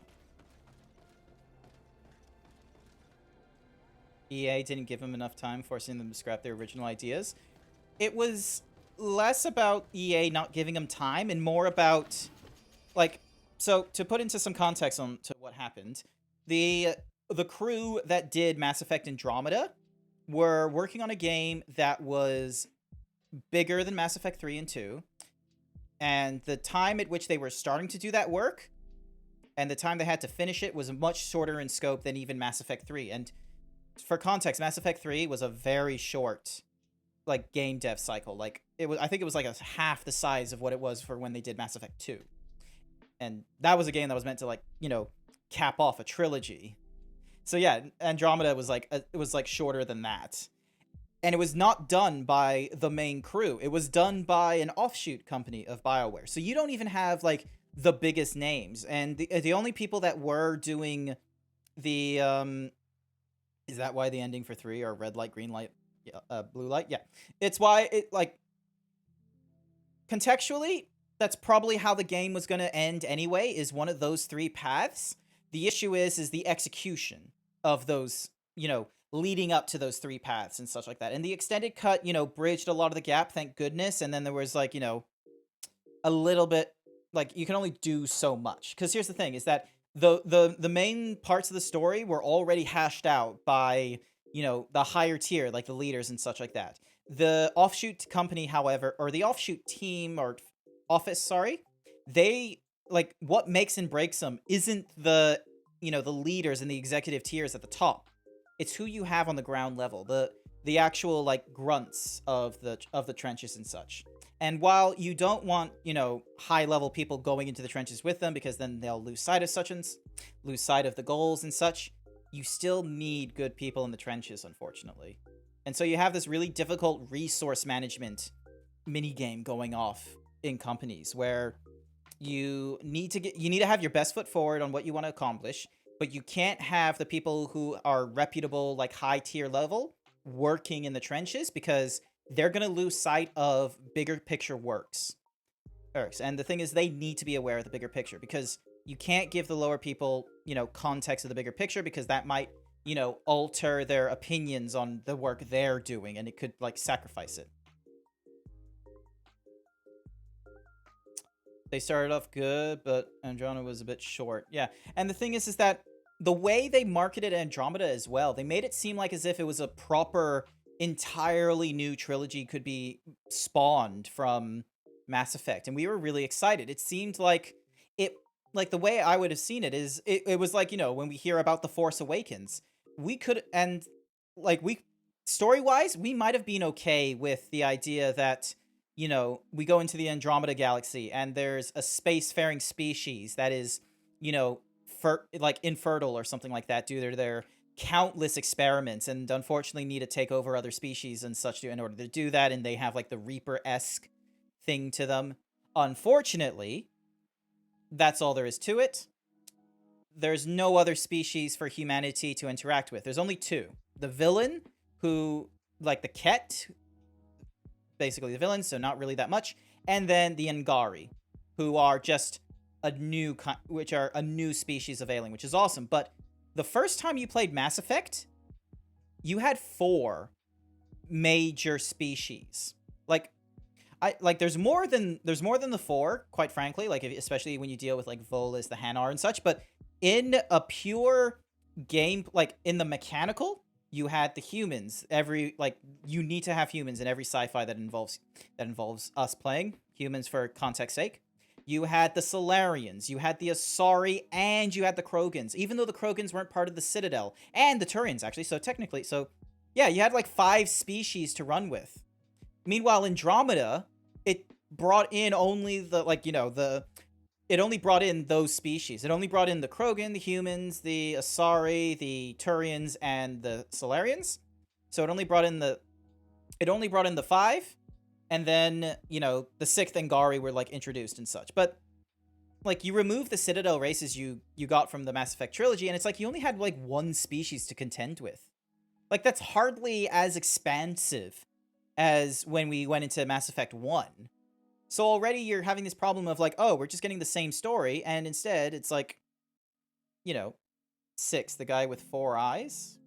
EA didn't give them enough time, forcing them to scrap their original ideas. It was less about EA not giving them time and more about, so to put into some context on to what happened, the crew that did Mass Effect Andromeda were working on a game that was bigger than Mass Effect 3 and 2, and the time at which they were starting to do that work and the time they had to finish it was much shorter in scope than even Mass Effect 3. And for context, Mass Effect 3 was a very short, game dev cycle. I think it was half the size of what it was for when they did Mass Effect 2. And that was a game that was meant to, cap off a trilogy. So yeah, Andromeda was shorter than that. And it was not done by the main crew. It was done by an offshoot company of BioWare. So you don't even have, the biggest names. And the only people that were doing the, is that why the ending for 3 are red light, green light, blue light? Yeah. It's why contextually, that's probably how the game was going to end anyway, is one of those 3 paths. The issue is the execution of those, leading up to those 3 paths and such like that. And the extended cut, bridged a lot of the gap, thank goodness. And then there was a little bit, you can only do so much. Because here's the thing, is that the main parts of the story were already hashed out by, the higher tier, the leaders and such like that. The offshoot company, however, or the offshoot team or office, sorry, they, what makes and breaks them isn't the leaders and the executive tiers at the top. It's who you have on the ground level, the actual, grunts of the trenches and such. And while you don't want, high-level people going into the trenches with them, because then they'll lose sight of the goals and such, you still need good people in the trenches, unfortunately. And so you have this really difficult resource management minigame going off in companies, where you need to have your best foot forward on what you want to accomplish, but you can't have the people who are reputable, high-tier level, working in the trenches, because they're going to lose sight of bigger picture works. And the thing is, they need to be aware of the bigger picture, because you can't give the lower people, context of the bigger picture, because that might, alter their opinions on the work they're doing, and it could, sacrifice it. They started off good, but Andromeda was a bit short. Yeah, and the thing is that the way they marketed Andromeda as well, they made it seem as if it was a proper, entirely new trilogy could be spawned from Mass Effect, and we were really excited. It seemed the way I would have seen it is, it was when we hear about The Force Awakens, we could, and story-wise, we might have been okay with the idea that, we go into the Andromeda galaxy and there's a spacefaring species that is, infertile or something like that due to their countless experiments, and unfortunately need to take over other species and such in order to do that, and they have the Reaper-esque thing to them. Unfortunately, that's all there is to it. There's no other species for humanity to interact with. There's only 2. The villain, who, the Ket, basically the villain, so not really that much, and then the Angari, who are just a new species of alien, which is awesome. But the first time you played Mass Effect, you had 4 major species. Like there's more than the 4, quite frankly, like especially when you deal with like Volus, the Hanar and such, but in a pure game, like in the mechanical, you had the humans. You need to have humans in every sci-fi that involves us playing humans for context sake. You had the Solarians, you had the Asari, and you had the Krogans, even though the Krogans weren't part of the Citadel, and the Turians actually, so technically, yeah, you had like 5 species to run with. Meanwhile, Andromeda, it brought in only it only brought in those species. It only brought in the Krogan, the humans, the Asari, the Turians, and the Solarians. So it only brought in the 5, and then, the 6th Angari were like introduced and such. But like you remove the Citadel races you got from the Mass Effect trilogy, and it's like you only had like 1 species to contend with. Like that's hardly as expansive as when we went into Mass Effect 1. So already you're having this problem of like, oh, we're just getting the same story, and instead it's like, 6, the guy with 4 eyes?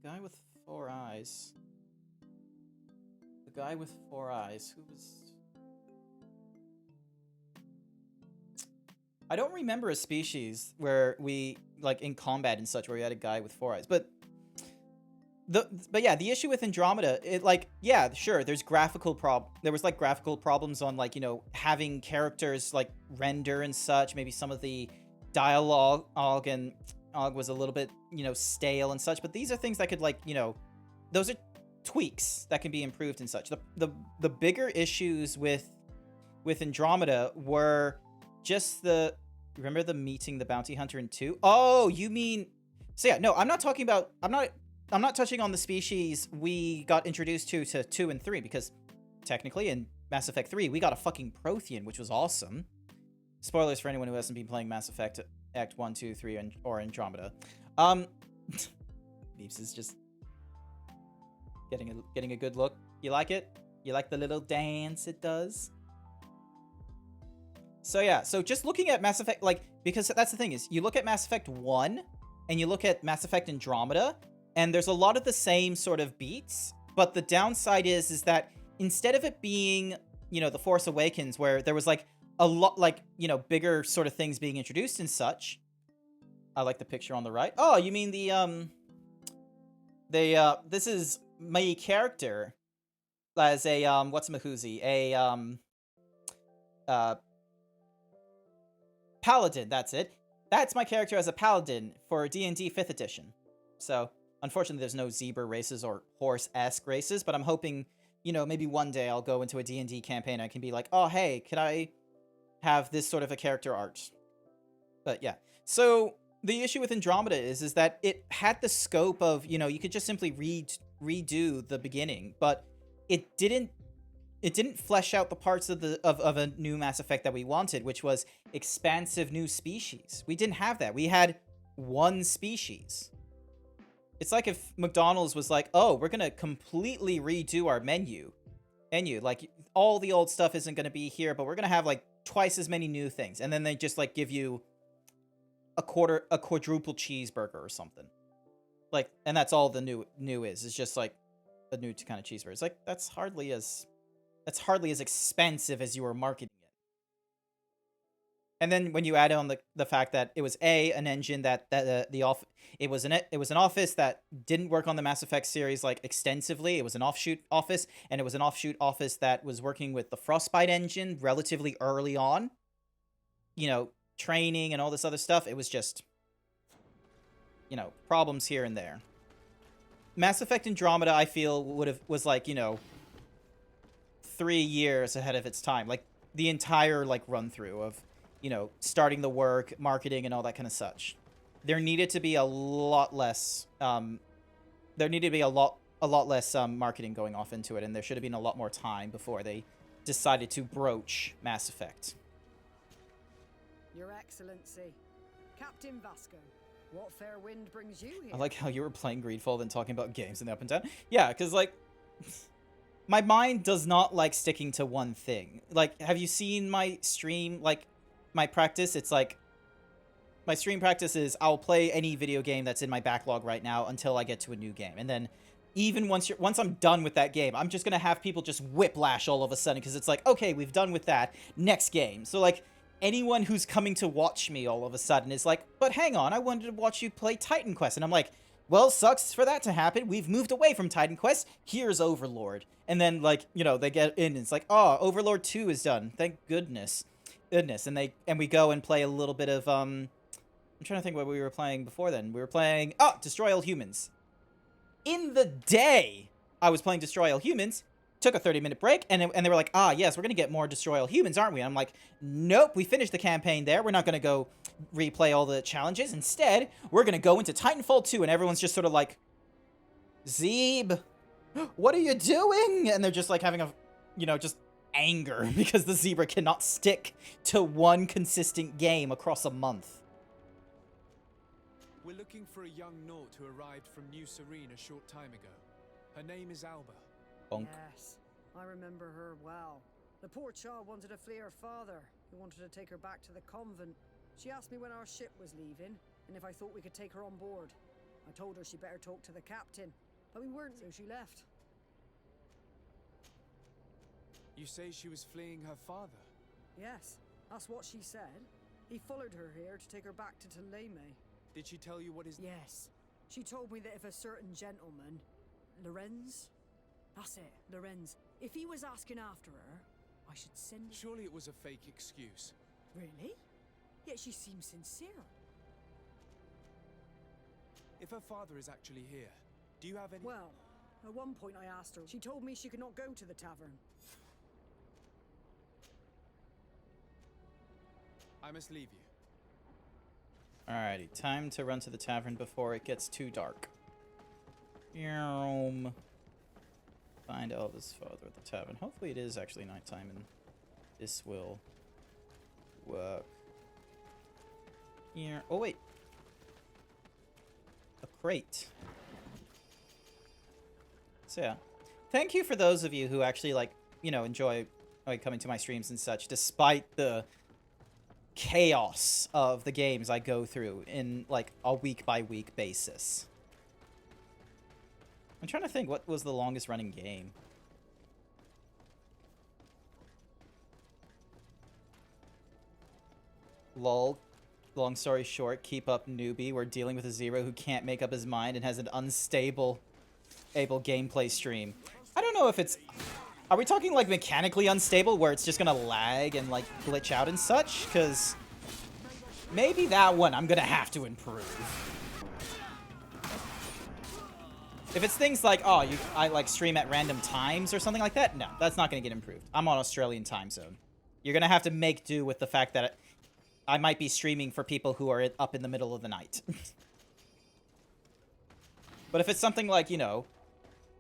The guy with 4 eyes. The guy with 4 eyes. Who was... I don't remember a species where we, like, in combat and such, where we had a guy with 4 eyes, but yeah, the issue with Andromeda, sure, there was graphical problems on, like, having characters, like, render and such. Maybe some of the dialogue was a little bit, stale and such, but these are things that could, like, those are tweaks that can be improved and such. The bigger issues with Andromeda were just remember the meeting the bounty hunter in 2? Oh, you mean... So yeah, no, I'm not touching on the species we got introduced to 2 and 3, because technically in Mass Effect 3, we got a fucking Prothean, which was awesome. Spoilers for anyone who hasn't been playing Mass Effect Act 1, 2, 3, or Andromeda. Beeps is just getting a good look. You like it? You like the little dance it does? So yeah, so just looking at Mass Effect, like, because that's the thing is, you look at Mass Effect 1, and you look at Mass Effect Andromeda, and there's a lot of the same sort of beats, but the downside is that instead of it being, The Force Awakens, where there was, like, a lot, like, bigger sort of things being introduced and such. I like the picture on the right. Oh, you mean this is my character as a, what's-a-mahoozy, Paladin, that's it. That's my character as a Paladin for D&D 5th edition. So, unfortunately, there's no zebra races or horse-esque races, but I'm hoping, maybe one day I'll go into a D&D campaign and I can be like, oh, hey, could I have this sort of a character art? But yeah. So, the issue with Andromeda is that it had the scope of, you could just simply redo the beginning, but it didn't flesh out the parts of a new Mass Effect that we wanted, which was expansive new species. We didn't have that. We had 1 species. It's like if McDonald's was like, oh, we're going to completely redo our menu. Like, all the old stuff isn't going to be here, but we're going to have, like, twice as many new things. And then they just, like, give you a quadruple cheeseburger or something. Like, and that's all the new is. It's just, like, a new kind of cheeseburger. It's like, that's hardly as expensive as you were marketing it. And then when you add on the fact that it was an engine it was an office that didn't work on the Mass Effect series like extensively. It was an offshoot office, and it was an offshoot office that was working with the Frostbite engine relatively early on. Training and all this other stuff. It was just problems here and there. Mass Effect Andromeda, I feel, was like, 3 years ahead of its time. Like, the entire, like, run-through of, starting the work, marketing, and all that kind of such. There needed to be a lot less, marketing going off into it, and there should have been a lot more time before they decided to broach Mass Effect. Your Excellency, Captain Vasco, what fair wind brings you here? I like how you were playing Greedfall and talking about games in the up and down. Yeah, because, like... my mind does not like sticking to one thing. Like, have you seen my stream, like, my practice? It's like, my stream practice is I'll play any video game that's in my backlog right now until I get to a new game. And then even once I'm done with that game, I'm just going to have people just whiplash all of a sudden because it's like, okay, we've done with that. Next game. So, like, anyone who's coming to watch me all of a sudden is like, but hang on, I wanted to watch you play Titan Quest. And I'm like, well, sucks for that to happen. We've moved away from Titan Quest. Here's Overlord. And then, like, you know, they get in and it's like, oh, Overlord 2 is done. Thank goodness. And we go and play a little bit of, I'm trying to think what we were playing before then. We were playing, Destroy All Humans. In the day, I was playing Destroy All Humans, took a 30-minute break, and they were like, yes, we're going to get more Destroy All Humans, aren't we? And I'm like, nope, we finished the campaign there. We're not going to go replay all the challenges. Instead, we're going to go into Titanfall 2, and everyone's just sort of like, Zeeb, what are you doing? And they're just like having a, you know, just anger because the zebra cannot stick to one consistent game across a month. We're looking for a young Naut who arrived from New Serene a short time ago. Her name is Alba. Bonk. Yes, I remember her well. The poor child wanted to flee her father, who wanted to take her back to the convent. She asked me when our ship was leaving, and if I thought we could take her on board. I told her she better talk to the captain, but we weren't, so she left. You say she was fleeing her father? Yes, that's what she said. He followed her here to take her back to Thélème. Did she tell you what his... Yes. She told me that if a certain gentleman, Lorenz? That's it, Lorenz. If he was asking after her, I should send... Surely it was a fake excuse. Really? Yet she seems sincere. If her father is actually here, do you have any... Well, at one point I asked her. She told me she could not go to the tavern. I must leave you. Alrighty, time to run to the tavern before it gets too dark. Find Elva's father at the tavern. Hopefully it is actually nighttime and this will work. Here. Oh, wait. A crate. So, yeah. Thank you for those of you who actually, like, you know, enjoy coming to my streams and such, despite the chaos of the games I go through in, like, a week-by-week basis. I'm trying to think, what was the longest running game? Lol. Long story short, keep up, newbie. We're dealing with a zero who can't make up his mind and has an unstable gameplay stream. I don't know if it's... Are we talking, like, mechanically unstable, where it's just gonna lag and, like, glitch out and such? Because maybe that one I'm gonna have to improve. If it's things like, I, like, stream at random times or something like that, no, that's not gonna get improved. I'm on Australian time zone. You're gonna have to make do with the fact that I might be streaming for people who are up in the middle of the night. But if it's something like, you know,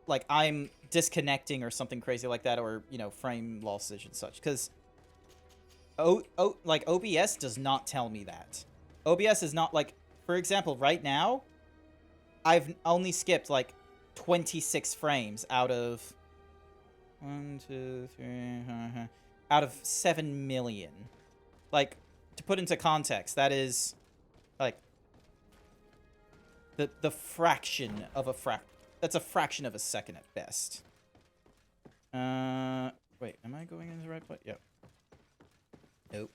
like I'm disconnecting or something crazy like that, or, you know, frame losses and such, because like OBS does not tell me that. OBS is not, like, for example, right now I've only skipped like 26 frames out of 7 million. Like, to put into context, that is like the fraction of a that's a fraction of a second at best. Wait, am I going in the right place? Yep. Nope.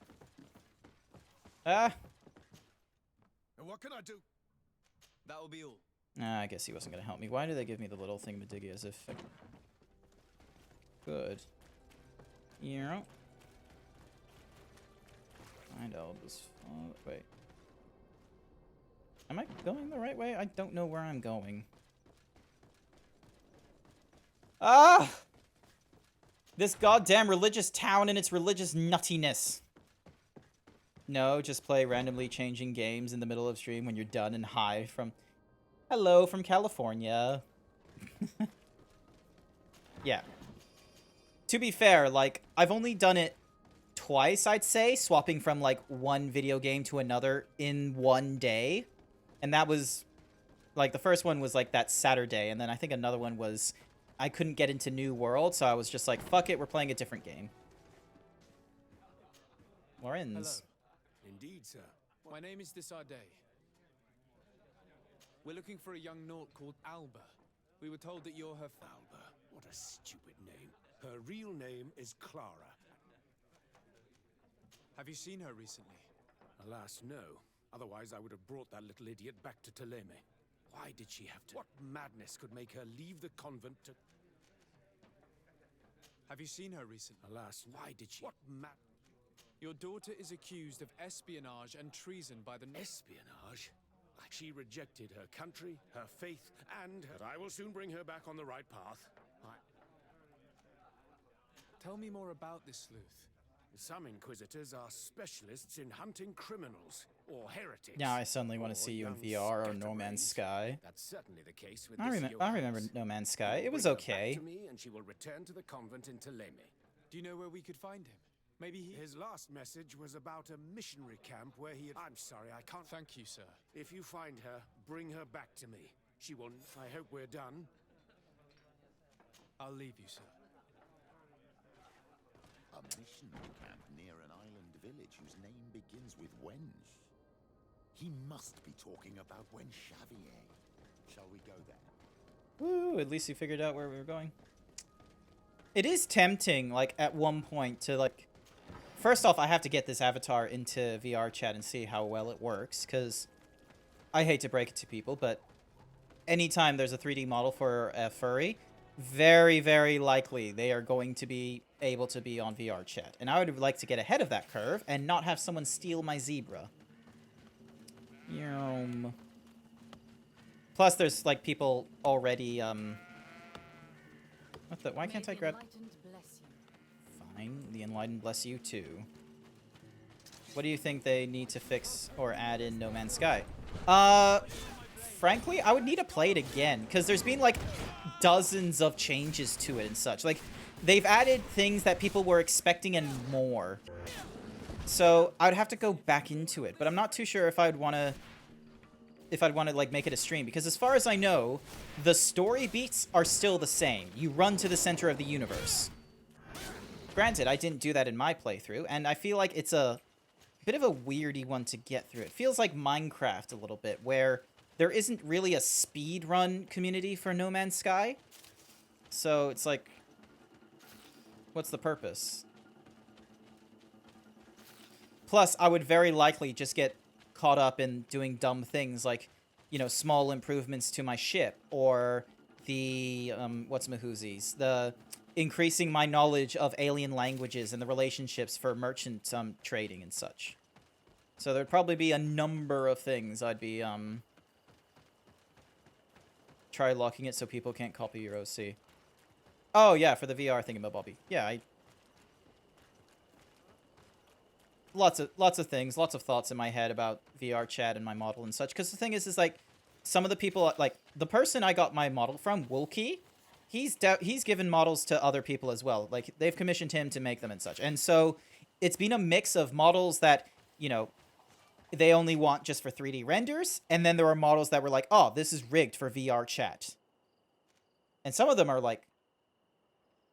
And what can I do? That will be all. I guess he wasn't gonna help me. Why do they give me the little thingamadiggy as if I could? Yeah. Find Elva's father. Wait. Am I going the right way? I don't know where I'm going. Ah! This goddamn religious town and its religious nuttiness. No, just play randomly changing games in the middle of stream when you're done and high from... Hello from California. Yeah. To be fair, like, I've only done it twice, I'd say, swapping from, like, one video game to another in one day. And that was, like, the first one was, like, that Saturday, and then I think another one was I couldn't get into New World, so I was just like, fuck it, we're playing a different game. Lorenz. Indeed, sir. My name is Desardet. We're looking for a young Naut called Alba. We were told that you're her Alba, what a stupid name. Her real name is Clara. Have you seen her recently? Alas, no. Otherwise, I would have brought that little idiot back to Teleme. Why did she have to? What madness could make her leave the convent to... Have you seen her recently? Alas, why did she... What Your daughter is accused of espionage and treason by the... Espionage? She rejected her country, her faith, and... But I will soon bring her back on the right path. Tell me more about this sleuth. Some Inquisitors are specialists in hunting criminals, or heretics. Now I suddenly want to see you in VR or No Man's Sky. That's certainly the case with I remember No Man's Sky. It was okay. To me, and she will return to the convent in Teleme. Do you know where we could find him? Maybe he... His last message was about a missionary camp where he had... I'm sorry, I can't... Thank you, sir. If you find her, bring her back to me. She will... I hope we're done. I'll leave you, sir. A missionary camp near an island village whose name begins with Wenge. He must be talking about Wenge Xavier. Shall we go there? Woo, at least you figured out where we were going. It is tempting, like, at one point to, like... First off, I have to get this avatar into VR chat and see how well it works, because I hate to break it to people, but anytime there's a 3D model for a furry, very, very likely they are going to be able to be on VR chat. And I would like to get ahead of that curve and not have someone steal my zebra. Plus, there's, like, people already, What the? Why can't I grab... Fine, the Enlightened bless you too. What do you think they need to fix or add in No Man's Sky? Frankly, I would need to play it again, because there's been, like, dozens of changes to it and such. Like, they've added things that people were expecting and more. So, I would have to go back into it, but I'm not too sure if I'd want to... like, make it a stream, because as far as I know, the story beats are still the same. You run to the center of the universe. Granted, I didn't do that in my playthrough, and I feel like it's a bit of a weirdy one to get through. It feels like Minecraft a little bit, where there isn't really a speed run community for No Man's Sky. So it's like, what's the purpose? Plus, I would very likely just get caught up in doing dumb things like, you know, small improvements to my ship, or the, what's-mahoozies, the increasing my knowledge of alien languages and the relationships for merchant trading and such. So there'd probably be a number of things I'd be, try locking it so people can't copy your OC. Oh, yeah, for the VR thingamabobby. Yeah, lots of things, lots of thoughts in my head about VR chat and my model and such. Because the thing is like, some of the people, like, the person I got my model from, Wolke, he's given models to other people as well. Like, they've commissioned him to make them and such. And so, it's been a mix of models that, you know, they only want just for 3D renders, and then there are models that were like, oh, this is rigged for VR chat. And some of them are, like,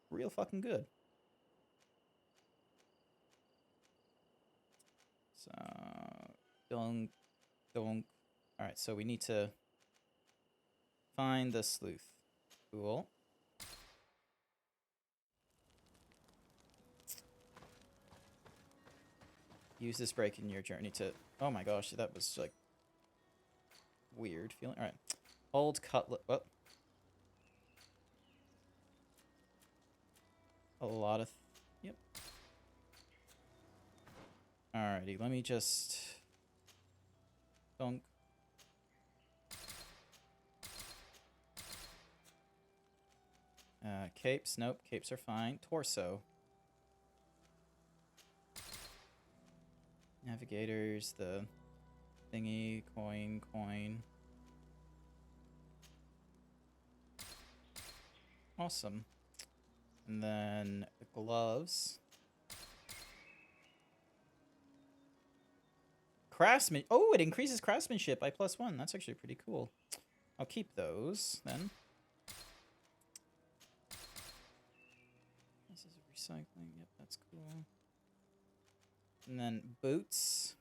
real fucking good. So, donk. Alright, so we need to find the sleuth. Cool. Use this break in your journey to... Oh my gosh, that was, like, weird feeling. Alright. Old cutlet... Oh. A lot of... Yep. Alrighty, let me just... Donk. Capes. Nope, capes are fine. Torso. Navigators, the thingy, coin. Awesome. And then the gloves. Craftsman. Oh, it increases craftsmanship by +1. That's actually pretty cool. I'll keep those then. This is recycling. Yep, that's cool. And then boots.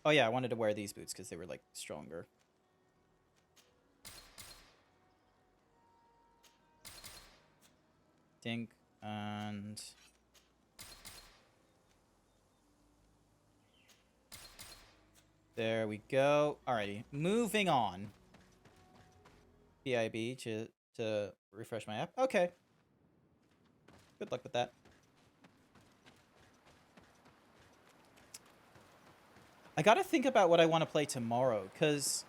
Oh yeah, I wanted to wear these boots because they were like stronger. Dink and there we go. Alrighty, moving on. BIB to refresh my app. Okay. Good luck with that. I gotta think about what I want to play tomorrow, because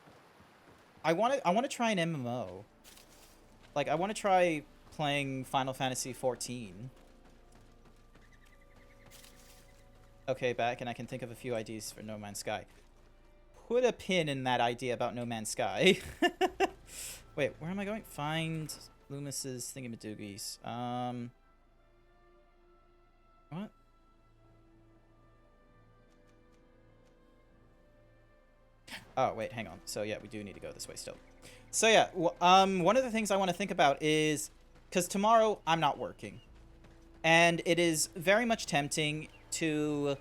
I want to try an MMO. Like, I want to try playing Final Fantasy XIV. Okay, back, and I can think of a few ideas for No Man's Sky. Put a pin in that idea about No Man's Sky. Wait, where am I going? Find Loomis's thingamadoogies. What? Oh, wait, hang on. So, yeah, we do need to go this way still. So, yeah, one of the things I want to think about is, because tomorrow I'm not working. And it is very much tempting to,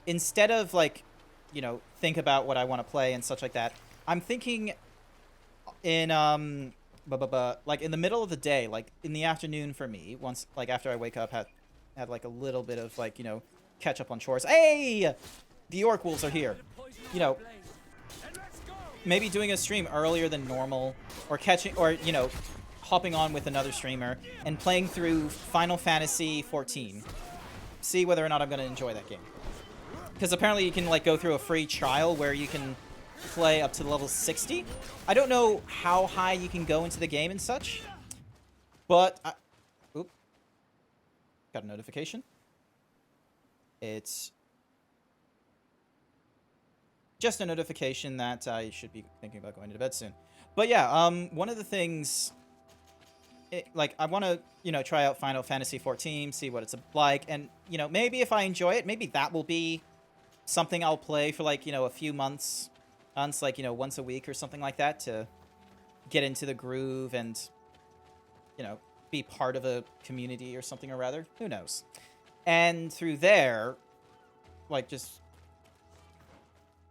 instead of, like, you know, think about what I want to play and such like that, I'm thinking in, like, in the middle of the day, like, in the afternoon for me, once, like, after I wake up, had like, a little bit of, like, you know, catch up on chores. Hey! The Orc Wolves are here. You know, maybe doing a stream earlier than normal, or catching, or, you know, hopping on with another streamer and playing through Final Fantasy XIV. See whether or not I'm going to enjoy that game. Because apparently you can, like, go through a free trial where you can play up to level 60. I don't know how high you can go into the game and such, but oop. Got a notification. It's just a notification that I should be thinking about going to bed soon. But yeah, one of the things, like, I want to, you know, try out Final Fantasy XIV, see what it's like, and, you know, maybe if I enjoy it, maybe that will be something I'll play for, like, you know, a few months, like, you know, once a week or something like that, to get into the groove and, you know, be part of a community or something, or rather, who knows. And through there, like, just,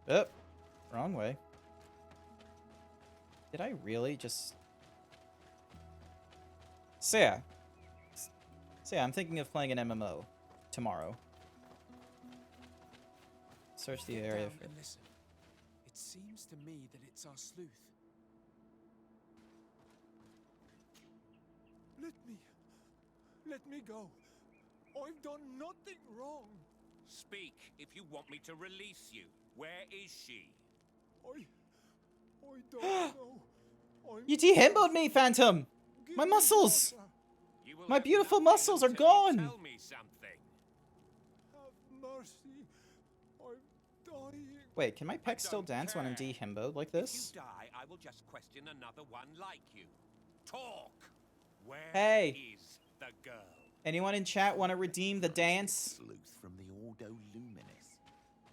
oh, wrong way. Did I really just... So yeah, I'm thinking of playing an MMO tomorrow. Search the area for... Listen. It seems to me that it's our sleuth. Let me go. I've done nothing wrong. Speak if you want me to release you. Where is she? I don't know. You dehimboed me, Phantom! My muscles! My beautiful muscles are gone! Tell me something. Have mercy. I'm dying. Wait, can my pecs still dance when I'm dehimboed like this? If you die, I will just question another one like you. Talk! Where is the girl? Anyone in chat want to redeem the dance? Sleuth from the Ordo Luminis.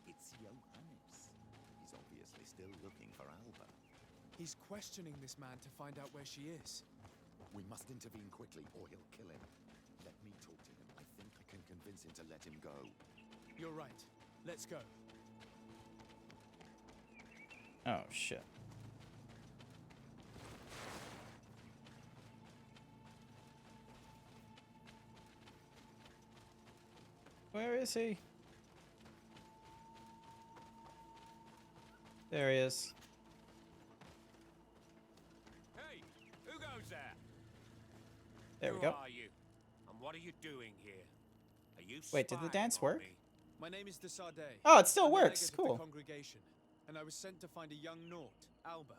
It's Johannes. He's obviously still looking for Alba. He's questioning this man to find out where she is. We must intervene quickly, or he'll kill him. Let me talk to him. I think I can convince him to let him go. You're right. Let's go. Oh, shit. Where is he? There he is. Hey, who goes there? There we go. Who are you? And what are you doing here? Are you Wait, did the dance work? My name is Desardet. Oh, it still I'm the works. legate of Cool. the congregation, and I was sent to find a young Naut, Alba.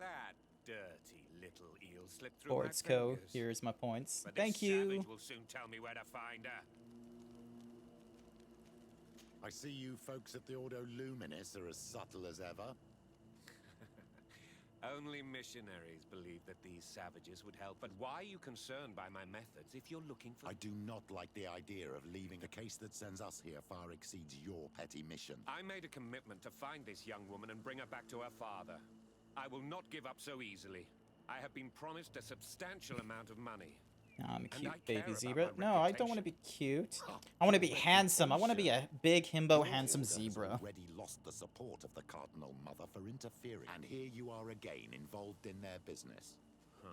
That dirty little eel slipped through my Boards Co. fingers. Here's my points. But Thank this you. savage will soon tell me where to find her. I see you folks at the Ordo Luminis are as subtle as ever. Only missionaries believe that these savages would help. But why are you concerned by my methods if you're looking for... I do not like the idea of leaving. The case that sends us here far exceeds your petty mission. I made a commitment to find this young woman and bring her back to her father. I will not give up so easily. I have been promised a substantial amount of money. No, I'm a cute baby zebra. No, I don't want to be cute. I want to be handsome. I want to be a big himbo handsome zebra. Already lost the support of the Cardinal Mother for interfering, and here you are again involved in their business. Huh.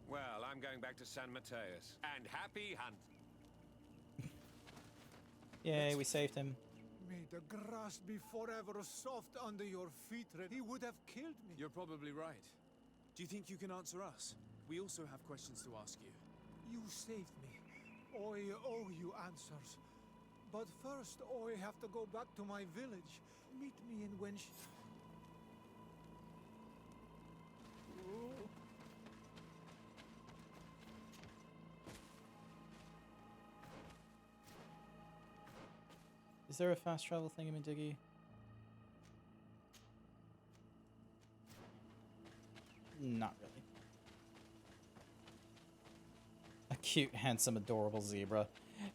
Well, I'm going back to San Mateus. And happy hunt. Yay, we saved him. May the grass be forever soft under your feet. He would have killed me. You're probably right. Do you think you can answer us? We also have questions to ask you. You saved me. I owe you answers. But first, I have to go back to my village. Meet me in Wench. Is there a fast travel thingamadiggy? Not really. A cute, handsome, adorable zebra.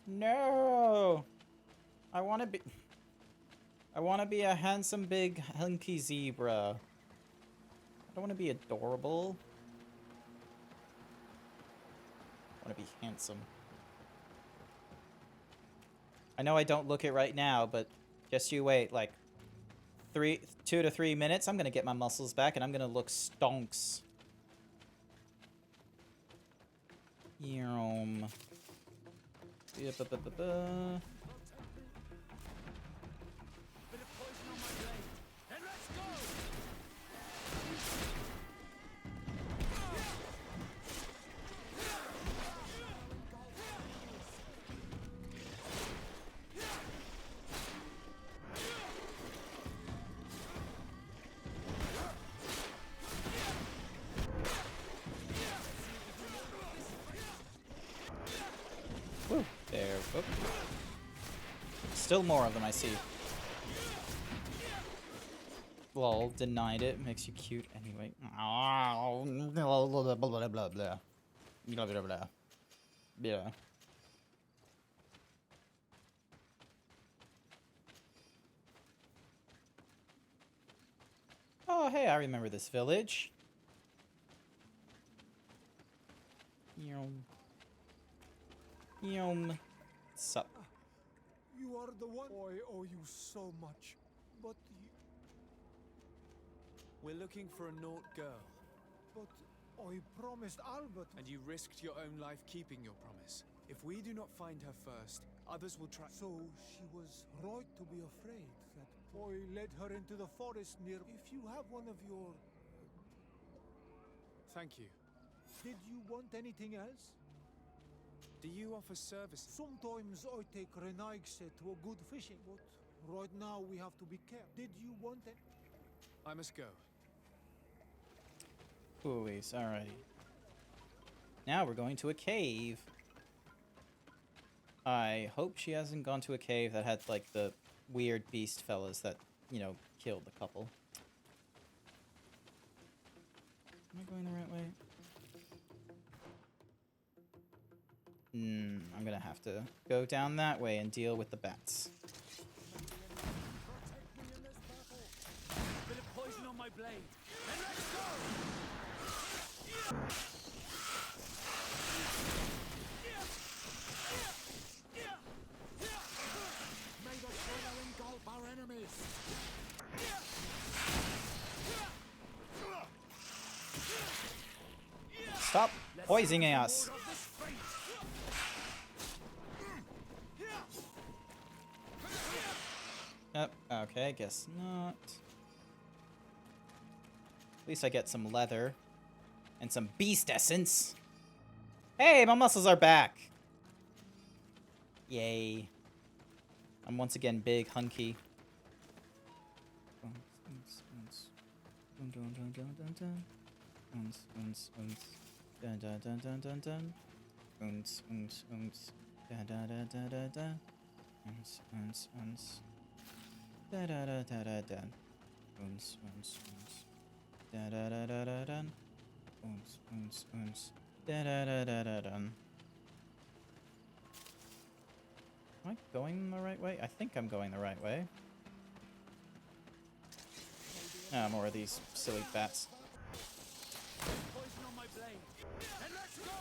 No! I want to be a handsome, big, hunky zebra. I don't want to be adorable. I want to be handsome. I know I don't look it right now, but just you wait, like 2 to 3 minutes, I'm gonna get my muscles back and I'm gonna look stonks. Yum. Woo, there. Whoop. Still more of them, I see. Lol, denied it. Makes you cute anyway. Blah, blah, blah, blah, blah, blah. Blah, blah, blah. Yeah. Oh, hey, I remember this village. Yum. Yum. Sup? You are the one. I owe you so much. But you... We're looking for a Naut girl. But I promised Albert. And you risked your own life keeping your promise. If we do not find her first, others will try. So she was right to be afraid that I led her into the forest near... If you have one of your... Thank you. Did you want anything else? Do you offer service? Sometimes I take Renaigse to a good fishing, but right now we have to be careful. Did you want it? I must go. Coolies, alrighty. Now we're going to a cave. I hope she hasn't gone to a cave that had, like, the weird beast fellas that, you know, killed the couple. Am I going the right way? I'm gonna have to go down that way and deal with the bats. Bit of poison on my blade. And let's go! May the fire engulf our enemies! Stop poisoning us! Yep, okay, guess not. At least I get some leather. And some beast essence. Hey, my muscles are back! Yay. I'm once again big, hunky. Da da da da da da. Uns, uns, uns. Da da da da da da. Uns, uns, uns. Da da da da da da. Am I going the right way? I think I'm going the right way. Ah, more of these silly bats. Poison on my blade. And let's go!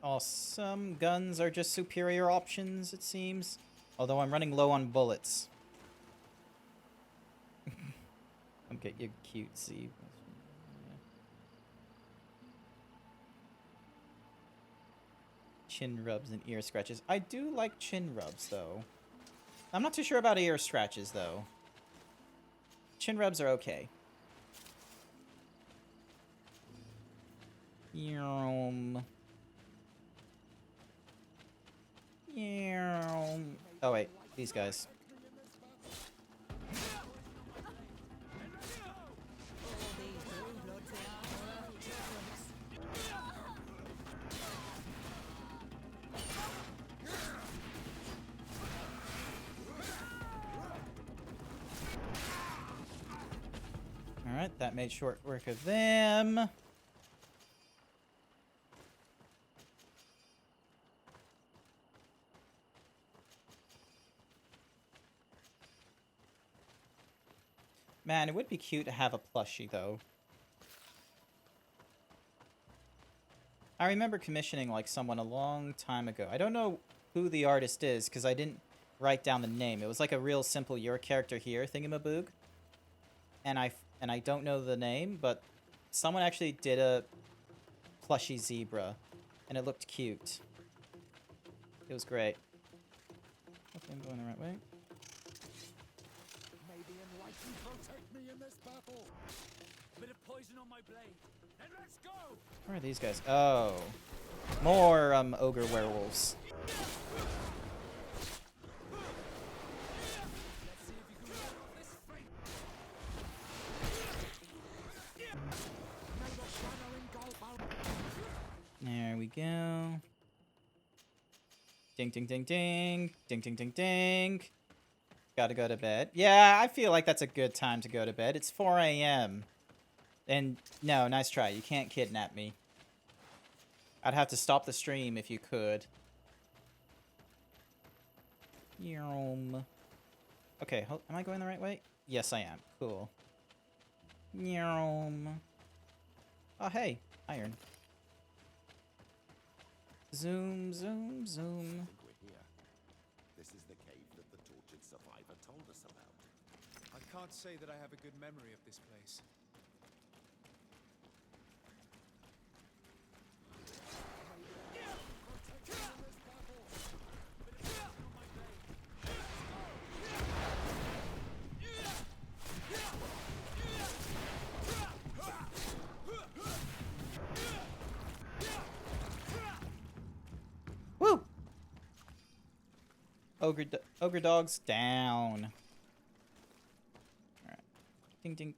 Awesome. Guns are just superior options, it seems. Although I'm running low on bullets. Come get your cutesy. Chin rubs and ear scratches. I do like chin rubs, though. I'm not too sure about ear scratches, though. Chin rubs are okay. Oh, wait. These guys. Alright, that made short work of them. Man, it would be cute to have a plushie, though. I remember commissioning, like, someone a long time ago. I don't know who the artist is, because I didn't write down the name. It was like a real simple your character here thingamaboog. And I don't know the name, but someone actually did a plushie zebra, and it looked cute. It was great. Hopefully I'm going the right way. May the enlightened protect me in this battle. Bit of poison on my blade, and let's go. Where are these guys? Oh, more ogre werewolves. There we go. Ding, ding, ding, ding. Ding, ding, ding, ding. Gotta go to bed. Yeah, I feel like that's a good time to go to bed. It's 4 a.m. And no, nice try. You can't kidnap me. I'd have to stop the stream if you could. Okay, am I going the right way? Yes, I am. Cool. Oh, hey. Iron. Zoom, zoom, zoom. I think we're here. This is the cave that the tortured survivor told us about. I can't say that I have a good memory of this place. Woo! Ogre dogs down. Alright. Ding ding.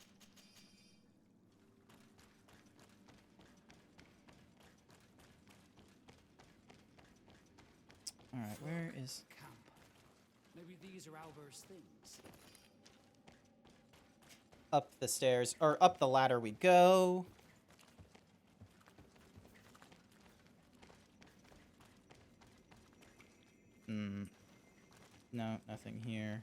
Alright, where is camp? Maybe these are Albert's things. up the stairs, or up the ladder we go. No, nothing here.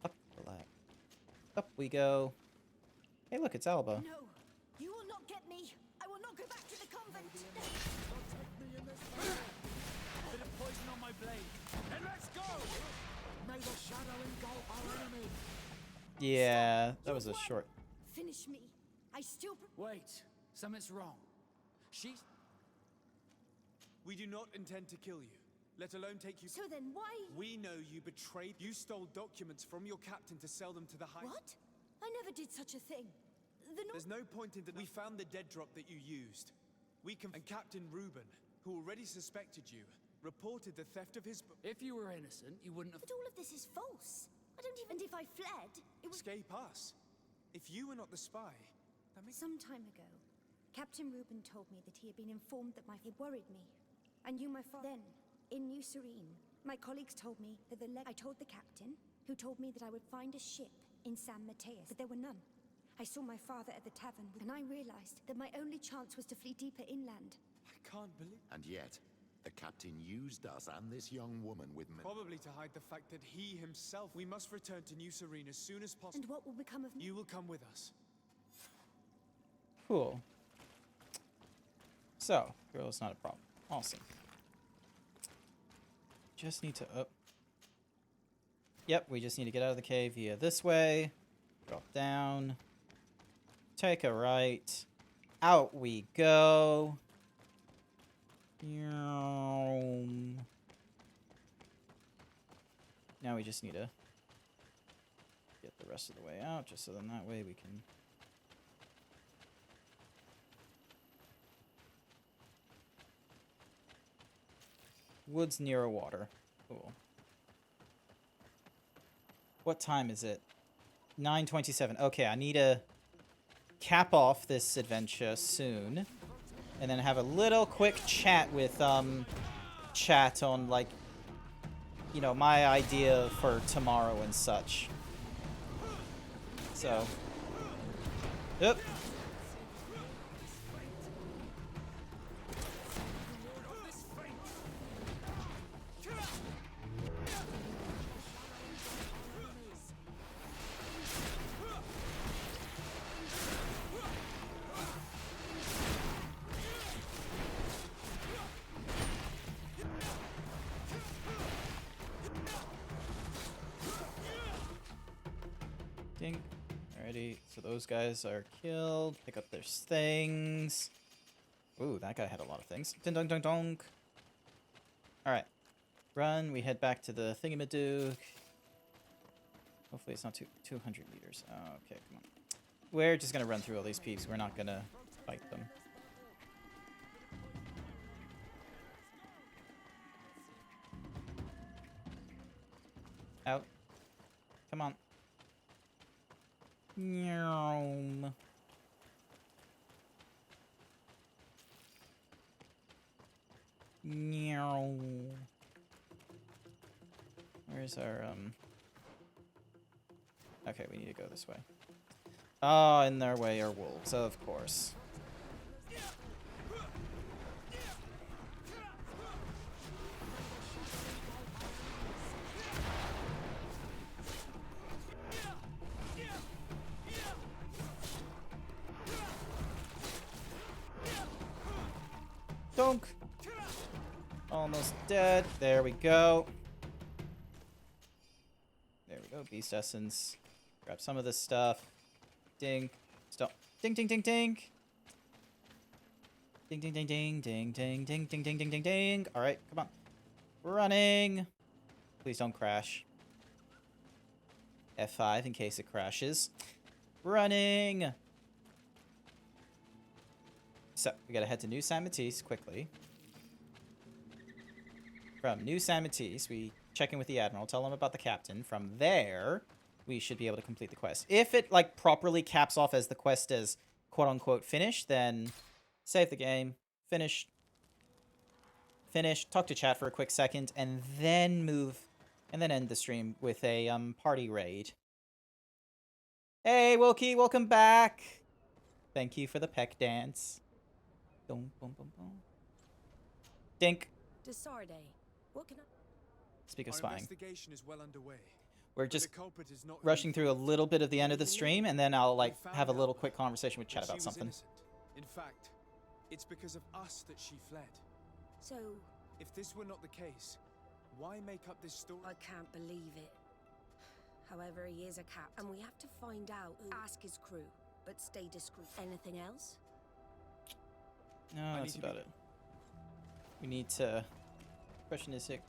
Up the ladder. Up we go. Hey, look, it's Alba. No, you will not get me. I will not go back to the convent. Bit of poison on my blade, and let's go. May the shadow engulf our enemy. Yeah, that was a short. Finish me. I still. Wait, something's wrong. She's. We do not intend to kill you, let alone take you. So then why? We know you betrayed. You stole documents from your captain to sell them to the high. What? I never did such a thing. There's no point in that. We found the dead drop that you used. And Captain Reuben, who already suspected you, reported the theft of his. If you were innocent, you wouldn't have. But all of this is false. I don't even. And if I fled, it was. Escape us. If you were not the spy. Some time ago, Captain Reuben told me that he had been informed that it worried me. I knew my father. Then, in New Serene, my colleagues told me that I told the captain, who told me that I would find a ship in San Mateus, but there were none. I saw my father at the tavern, and I realized that my only chance was to flee deeper inland. I can't believe. And yet, The captain used us and this young woman with Probably to hide the fact that he himself... We must return to New Serene as soon as possible. And what will become of me? You will come with us. Cool. So, girl is not a problem. Awesome. Just need to up. Yep, we just need to get out of the cave via this way. Drop down. Take a right. Out we go. Now we just need to get the rest of the way out, just so then that way we can... Woods near a water. Cool. What time is it? 9:27. Okay, I need to cap off this adventure soon. And then have a little quick chat with, chat on, like, you know, my idea for tomorrow and such. So. Yep. Ding. Alrighty, so those guys are killed. Pick up their things. Ooh, that guy had a lot of things. Ding dong dong dong. Alright. Run, we head back to the thingamadook. Hopefully it's not 200 meters. Oh, okay, come on. We're just gonna run through all these peeps. We're not gonna fight them. Out. Come on. Meow. Meow. Where's our, Okay, we need to go this way. Oh, in their way are wolves, of course. Donk. Almost dead. There we go. There we go. Beast essence. Grab some of this stuff. Ding. Stop. Ding, ding, ding, ding. Ding, ding, ding, ding, ding, ding, ding, ding, ding, ding, ding, ding. All right, come on. Running. Please don't crash. F5 in case it crashes. Running. So, we gotta head to New San Matisse quickly. From New San Matisse, we check in with the Admiral, tell him about the captain. From there, we should be able to complete the quest. If it, like, properly caps off as the quest as quote-unquote finished, then save the game, finish, talk to chat for a quick second, and then end the stream with a, party raid. Hey, Wilkie, welcome back! Thank you for the peck dance. Boom, boom, boom, boom. Dink. Desarde, what can I... Speak of Our spying. investigation is well underway. We're just rushing through a little bit of the end of the stream, and then I'll, like, have a little quick conversation with chat about something. In fact, it's because of us that she fled. So... If this were not the case, why make up this story? I can't believe it. However, he is a captain, and we have to find out who. Ask his crew, but stay discreet. Anything else? No, that's about it. We need to... Question is sick.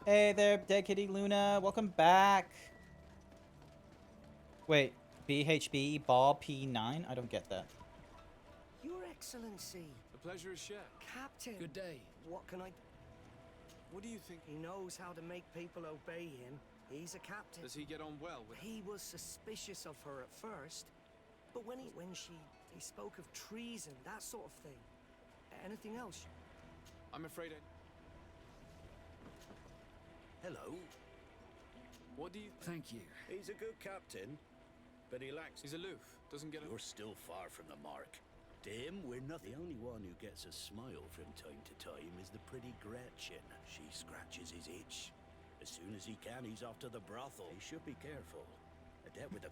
Hey there, Dead Kitty Luna. Welcome back. Wait, BHB Ball P9? I don't get that. Your Excellency. The pleasure is shared. Captain. Good day. What can I... What do you think? He knows how to make people obey him. He's a captain. Does he get on well with... He was suspicious of her at first, but when he spoke of treason, that sort of thing. Anything else? I'm afraid I... Hello. What do you... Thank you. He's a good captain, but he lacks... He's aloof. Doesn't get... You're still far from the mark. him, we're not the only one who gets a smile from time to time is the pretty Gretchen. She scratches his itch. As soon as he can, he's off to the brothel. He should be careful. A debt with a...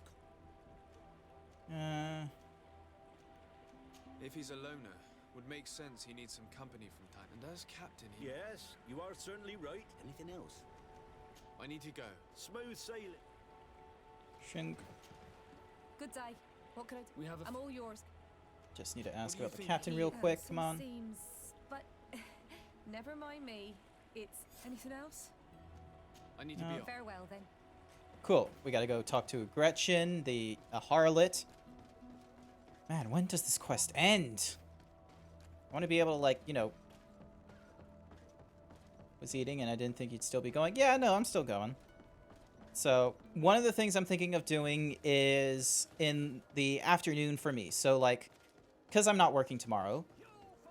If he's a loner, would make sense he needs some company from time. And as captain, he... Yes, you are certainly right. Anything else? I need to go. Smooth sailing. Shink. Good day. What can I do? We have I'm all yours. Just need to ask do you about the think captain he real quick. Come on. Seems, but never mind me. It's anything else? I need to be off. Farewell then. Cool. We gotta go talk to Gretchen, the harlot. Man, when does this quest end? I want to be able to, like, you know... Was eating and I didn't think you'd still be going. Yeah, no, I'm still going. So, one of the things I'm thinking of doing is in the afternoon for me. So, like, because I'm not working tomorrow,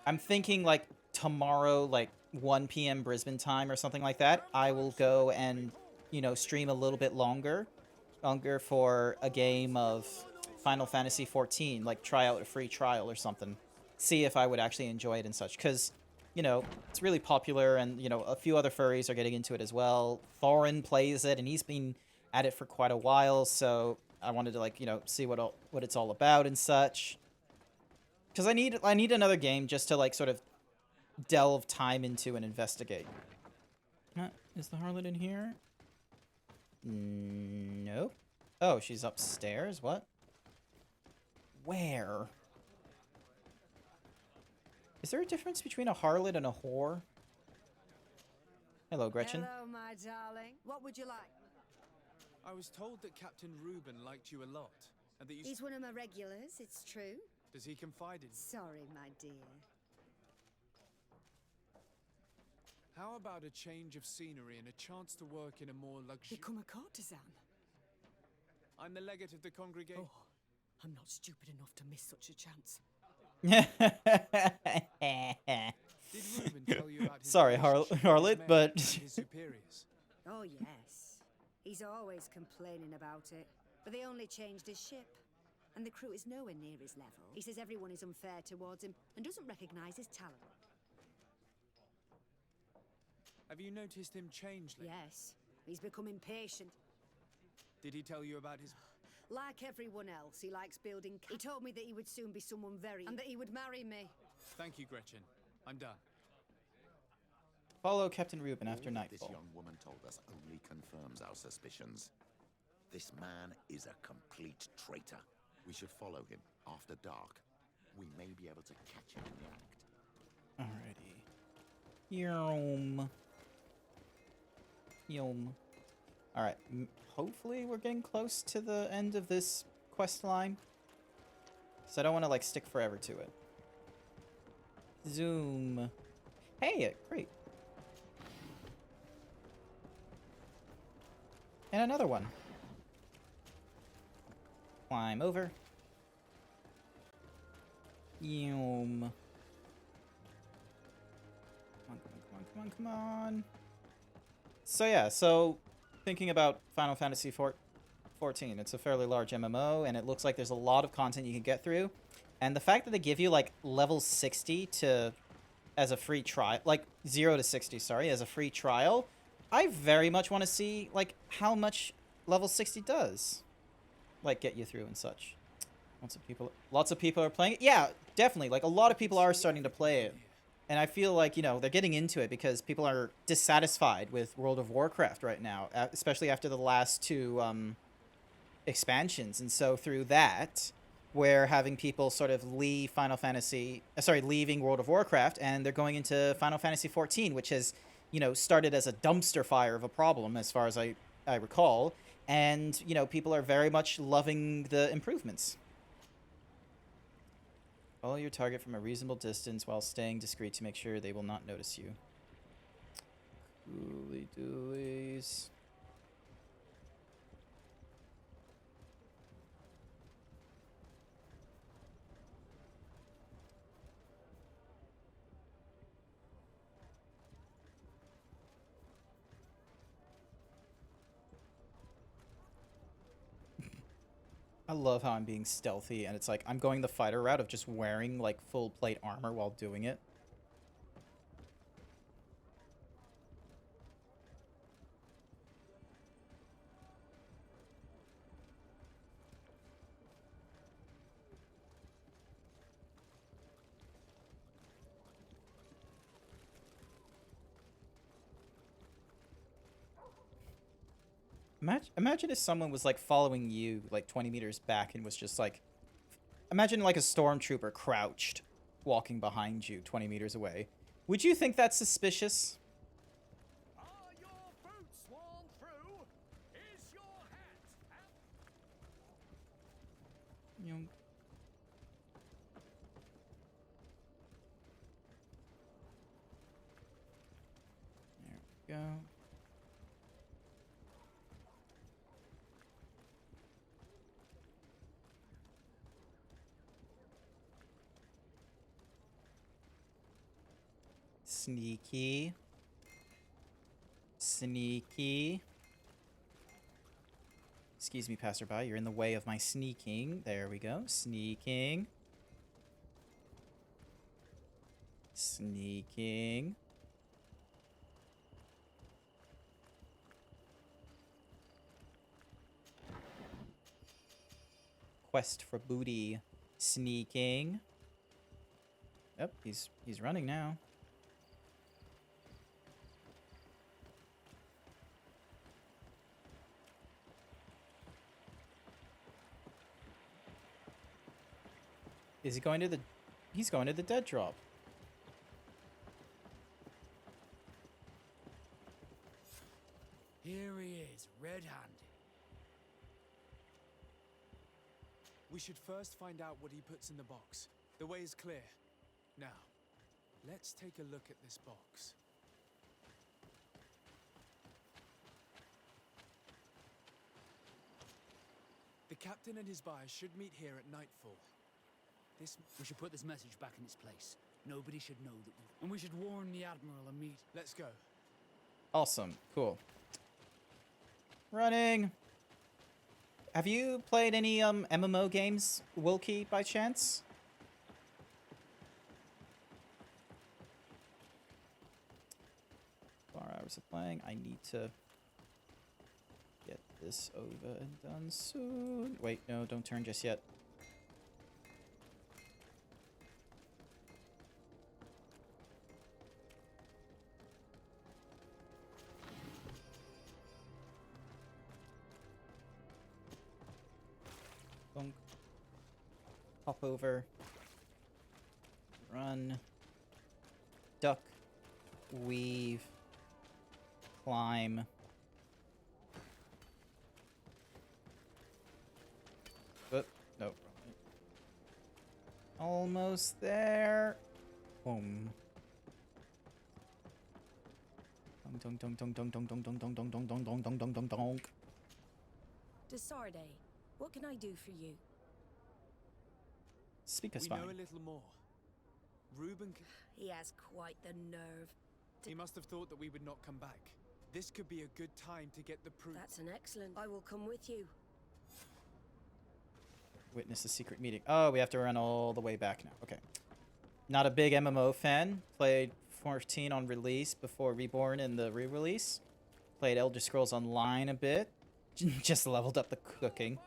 I'm thinking, like, tomorrow, like, 1 p.m. Brisbane time or something like that, I will go and, you know, stream a little bit longer for a game of Final Fantasy XIV, like, try out a free trial or something. See if I would actually enjoy it and such, because... You know, it's really popular, and, you know, a few other furries are getting into it as well. Thorin plays it, and he's been at it for quite a while, so I wanted to, like, you know, see what it's all about and such. Because I need another game just to, like, sort of delve time into and investigate. Is the harlot in here? No. Oh, she's upstairs? What? Where? Is there a difference between a harlot and a whore? Hello, Gretchen. Hello, my darling. What would you like? I was told that Captain Reuben liked you a lot, and that you... He's one of my regulars, it's true. Does he confide in you? Sorry, my dear. How about a change of scenery and a chance to work in a more luxurious... Become a courtesan? I'm the legate of the congregation. Oh, I'm not stupid enough to miss such a chance. Did Reuben tell you about his Sorry, harlot, but... his superiors? Oh, yes. He's always complaining about it. But they only changed his ship. And the crew is nowhere near his level. He says everyone is unfair towards him and doesn't recognize his talent. Have you noticed him change lately? Yes. He's become impatient. Did he tell you about his... Like everyone else, he likes building... He told me that he would soon be someone very... And that he would marry me. Thank you, Gretchen. I'm done. Follow Captain Reuben after All nightfall. This young woman told us only confirms our suspicions. This man is a complete traitor. We should follow him after dark. We may be able to catch him in the act. Alrighty. Yum. Yum. Alright. Hopefully we're getting close to the end of this quest line. So I don't want to, like, stick forever to it. Zoom. Hey, great. And another one. Climb over. Yum. Come on. So yeah, thinking about Final Fantasy XIV, it's a fairly large MMO, and it looks like there's a lot of content you can get through. And the fact that they give you, like, level 60 as a free trial, like, 0 to 60, sorry, as a free trial, I very much want to see, like, how much level 60 does, like, get you through and such. Lots of people are playing it. Yeah, definitely. Like, a lot of people are starting to play it. And I feel like, you know, they're getting into it because people are dissatisfied with World of Warcraft right now, especially after the last two expansions. And so through that, we're having people sort of leave leaving World of Warcraft, and they're going into Final Fantasy XIV, which has, you know, started as a dumpster fire of a problem, as far as I recall. And, you know, people are very much loving the improvements. Follow your target from a reasonable distance while staying discreet to make sure they will not notice you. Cooly doolies. I love how I'm being stealthy, and it's like I'm going the fighter route of just wearing like full plate armor while doing it. Imagine if someone was like following you like 20 meters back and was just like, imagine like a stormtrooper crouched walking behind you 20 meters away. Would you think that's suspicious? Are your boots worn through? Is your hat? You know, there we go. Sneaky. Sneaky. Excuse me, passerby. You're in the way of my sneaking. There we go. Sneaking. Sneaking. Quest for booty. Sneaking. Yep, he's running now. Is he going to the... He's going to the dead drop. Here he is, red-handed. We should first find out what he puts in the box. The way is clear. Now, let's take a look at this box. The captain and his buyers should meet here at nightfall. We should put this message back in its place. Nobody should know that we... And we should warn the Admiral and meet... Let's go. Awesome. Cool. Running. Have you played any MMO games, Wilkie, by chance? 4 hours of playing. I need to get this over and done soon. Wait, no, don't turn just yet. Bonk. Hop over. Run. Duck. Weave. Climb. Oop, nope. Almost there. Boom. Dong dong dong dong dong dong dong dong dong dong dong dong dong dong dong dong. Desarde, what can I do for you? Speak us We know a little more. Reuben... He has quite the nerve. He must have thought that we would not come back. This could be a good time to get the proof. That's an excellent... I will come with you. Witness a secret meeting. Oh, we have to run all the way back now. Okay. Not a big MMO fan. Played 14 on release before Reborn and the re-release. Played Elder Scrolls Online a bit. Just leveled up the cooking.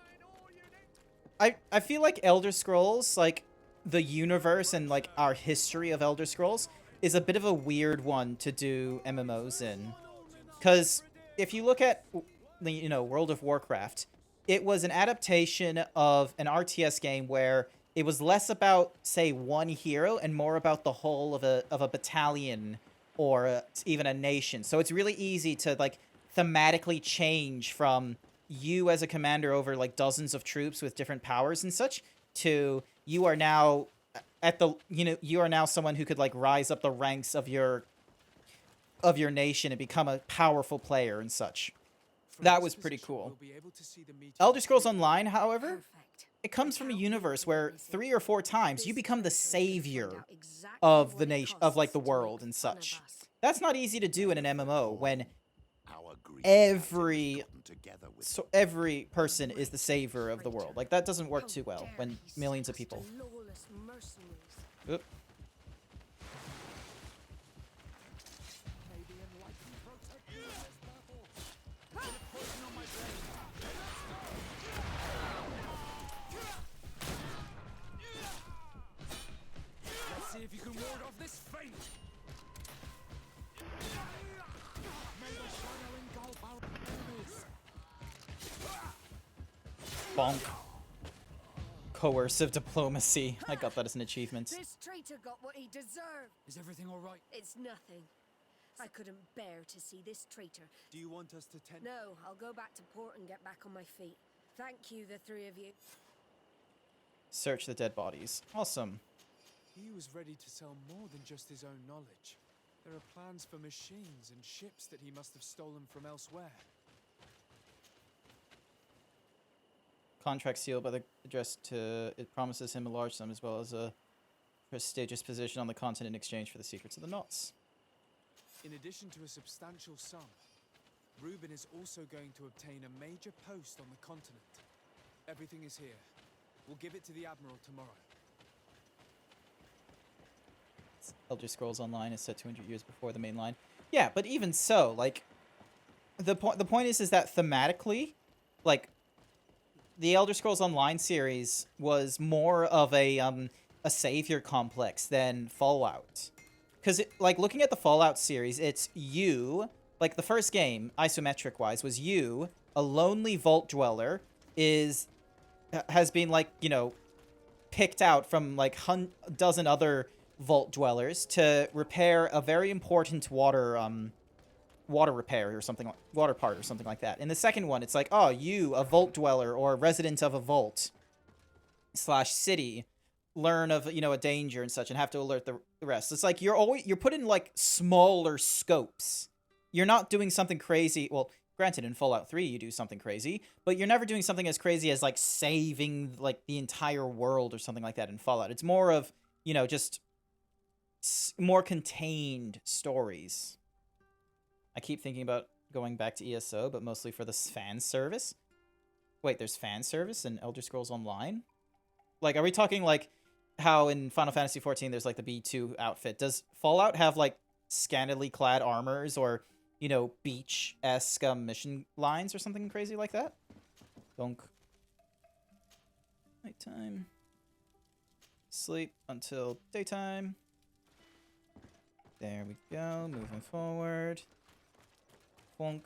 I feel like Elder Scrolls, like the universe and like our history of Elder Scrolls, is a bit of a weird one to do MMOs in. Because if you look at, you know, World of Warcraft, it was an adaptation of an RTS game where it was less about, say, one hero and more about the whole of a battalion or even a nation. So it's really easy to, like, thematically change from you as a commander over, like, dozens of troops with different powers and such to you are now at the, you know, you are now someone who could, like, rise up the ranks of your nation and become a powerful player and such. That was pretty cool. Elder Scrolls Online, however, it comes from a universe where 3 or 4 times you become the savior of the nation, of like the world and such. That's not easy to do in an MMO when every person is the savior of the world. Like, that doesn't work too well when millions of people. Oop. Let's see if you can ward off this fate. May the shadow engulf our enemies. Bonk. Coercive diplomacy. I got that as an achievement. This traitor got what he deserved. Is everything all right? It's nothing. I couldn't bear to see this traitor. Do you want us to tend? No, I'll go back to port and get back on my feet. Thank you, the three of you. Search the dead bodies. Awesome. He was ready to sell more than just his own knowledge. There are plans for machines and ships that he must have stolen from elsewhere. Contract sealed by the address to... It promises him a large sum as well as a prestigious position on the continent in exchange for the secrets of the knots. In addition to a substantial sum, Reuben is also going to obtain a major post on the continent. Everything is here. We'll give it to the Admiral tomorrow. Elder Scrolls Online is set 200 years before the main line. Yeah, but even so, like, the point is that thematically, like, the Elder Scrolls Online series was more of a savior complex than Fallout. Because, like, looking at the Fallout series, it's you, like, the first game, isometric-wise, was you, a lonely vault dweller, has been, like, you know, picked out from, like, a dozen other vault dwellers to repair a very important water repair or something, water part or something like that. In the second one, it's like, oh, you, a vault dweller or a resident of a vault / city, learn of, you know, a danger and such and have to alert the rest. It's like you're put in, like, smaller scopes. You're not doing something crazy. Well, granted, in Fallout 3 you do something crazy, but you're never doing something as crazy as, like, saving, like, the entire world or something like that in Fallout. It's more of, you know, just more contained stories. I keep thinking about going back to ESO, but mostly for the fan service. Wait, there's fan service in Elder Scrolls Online? Like, are we talking, like, how in Final Fantasy XIV there's, like, the B2 outfit? Does Fallout have, like, scantily clad armors or, you know, beach-esque mission lines or something crazy like that? Donk. Nighttime. Sleep until daytime. There we go. Moving forward. Bonk.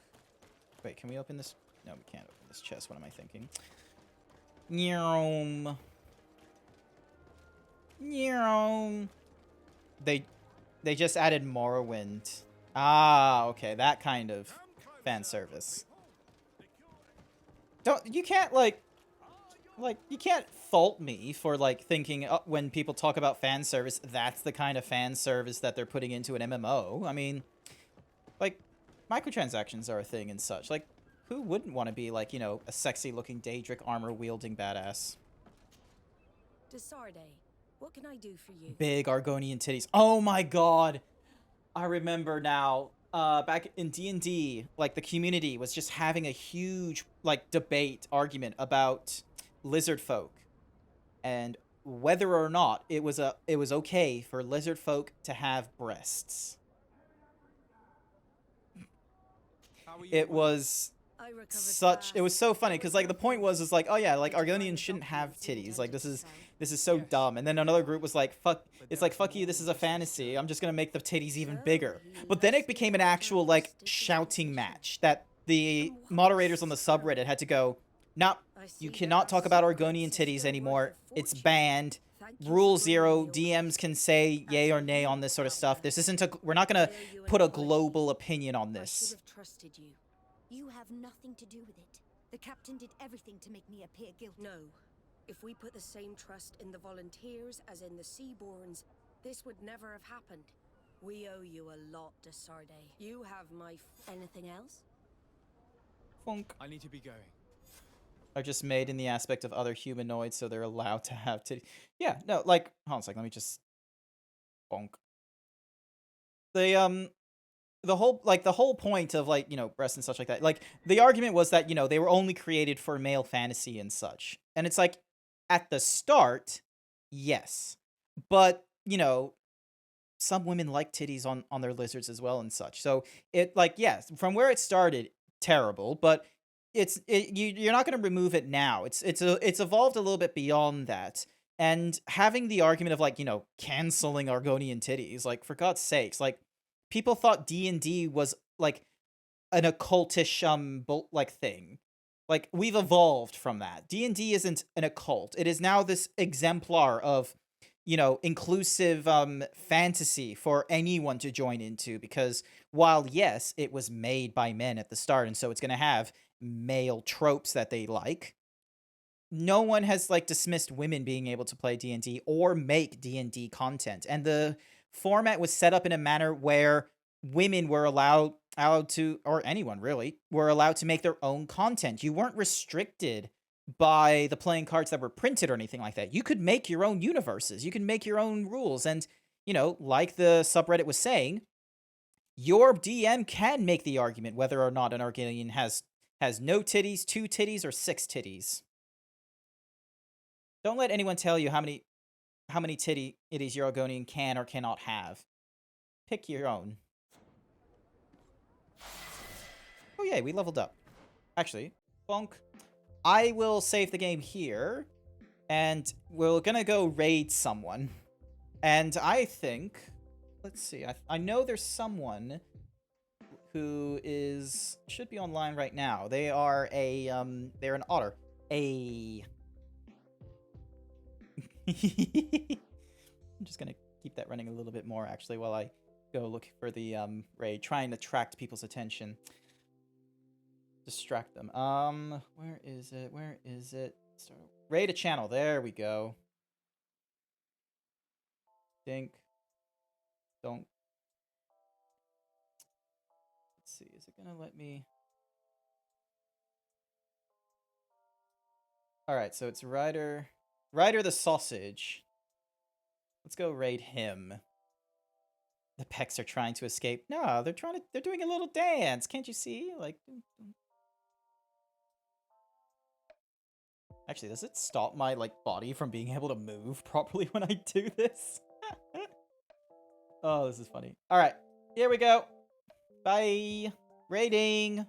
Wait, can we open this? No, we can't open this chest. What am I thinking? Nyom. Nyom. They just added Morrowind. Ah, okay. That kind of fan service. You can't, like, you can't fault me for, like, thinking when people talk about fan service, that's the kind of fan service that they're putting into an MMO. I mean, like, microtransactions are a thing and such. Like, who wouldn't want to be, like, you know, a sexy-looking Daedric armor-wielding badass? Desarde, what can I do for you? Big Argonian titties. Oh my god! I remember now. Back in D&D, like, the community was just having a huge, like, debate, argument about lizard folk. And whether or not it was okay for lizard folk to have breasts. It was it was so funny because, like, the point was like, oh yeah, like, Argonians shouldn't have titties, like, this is so dumb. And then another group was like, fuck you, this is a fantasy, I'm just gonna make the titties even bigger. But then it became an actual, like, shouting match that the moderators on the subreddit had to go, no, you cannot talk about Argonian titties anymore, it's banned. Rule 0, DMs can say yay or nay on this sort of stuff. This isn't we're not gonna put a global opinion on this. Trusted you. You have nothing to do with it. The captain did everything to make me appear guilty. No. If we put the same trust in the volunteers as in the Seaborns, this would never have happened. We owe you a lot, Desarde. You have my Anything else? Funk. I need to be going. Are just made in the aspect of other humanoids, so they're allowed to have titties. Yeah, no, like, hold on a second, let me just... Bonk. the whole point of, like, you know, breasts and such like that, like, the argument was that, you know, they were only created for male fantasy and such. And it's like, at the start, yes. But, you know, some women like titties on their lizards as well and such. So it, like, yes, from where it started, terrible, but you're not going to remove it now. It's evolved a little bit beyond that. And having the argument of, like, you know, canceling Argonian titties, like, for God's sakes, like, people thought D&D was, like, an occultish like thing. Like, we've evolved from that. D&D isn't an occult. It is now this exemplar of, you know, inclusive fantasy for anyone to join into, because while, yes, it was made by men at the start, and so it's going to have male tropes that they like, no one has, like, dismissed women being able to play D&D or make D&D content. And the format was set up in a manner where women were allowed to, or anyone really, were allowed to make their own content. You weren't restricted by the playing cards that were printed or anything like that. You could make your own universes. You can make your own rules. And, you know, like the subreddit was saying, your DM can make the argument whether or not an Argonian has no titties, 2 titties, or 6 titties. Don't let anyone tell you how many titties your Argonian can or cannot have. Pick your own. Oh yay, we leveled up. Actually, bonk. I will save the game here, and we're gonna go raid someone. And I think, let's see, I know there's someone who should be online right now. They are they're an otter. I'm just gonna keep that running a little bit more, actually, while I go look for the raid, trying to attract people's attention. Distract them. Where is it? Where is it? Raid a channel. There we go. Dink. Don't. Let's see. Is it gonna let me? All right. So it's Ryder the Sausage. Let's go raid him. The Pecks are trying to escape. No, they're doing a little dance. Can't you see? Like. Actually, does it stop my, like, body from being able to move properly when I do this? Oh, this is funny. All right, here we go. Bye. Raiding.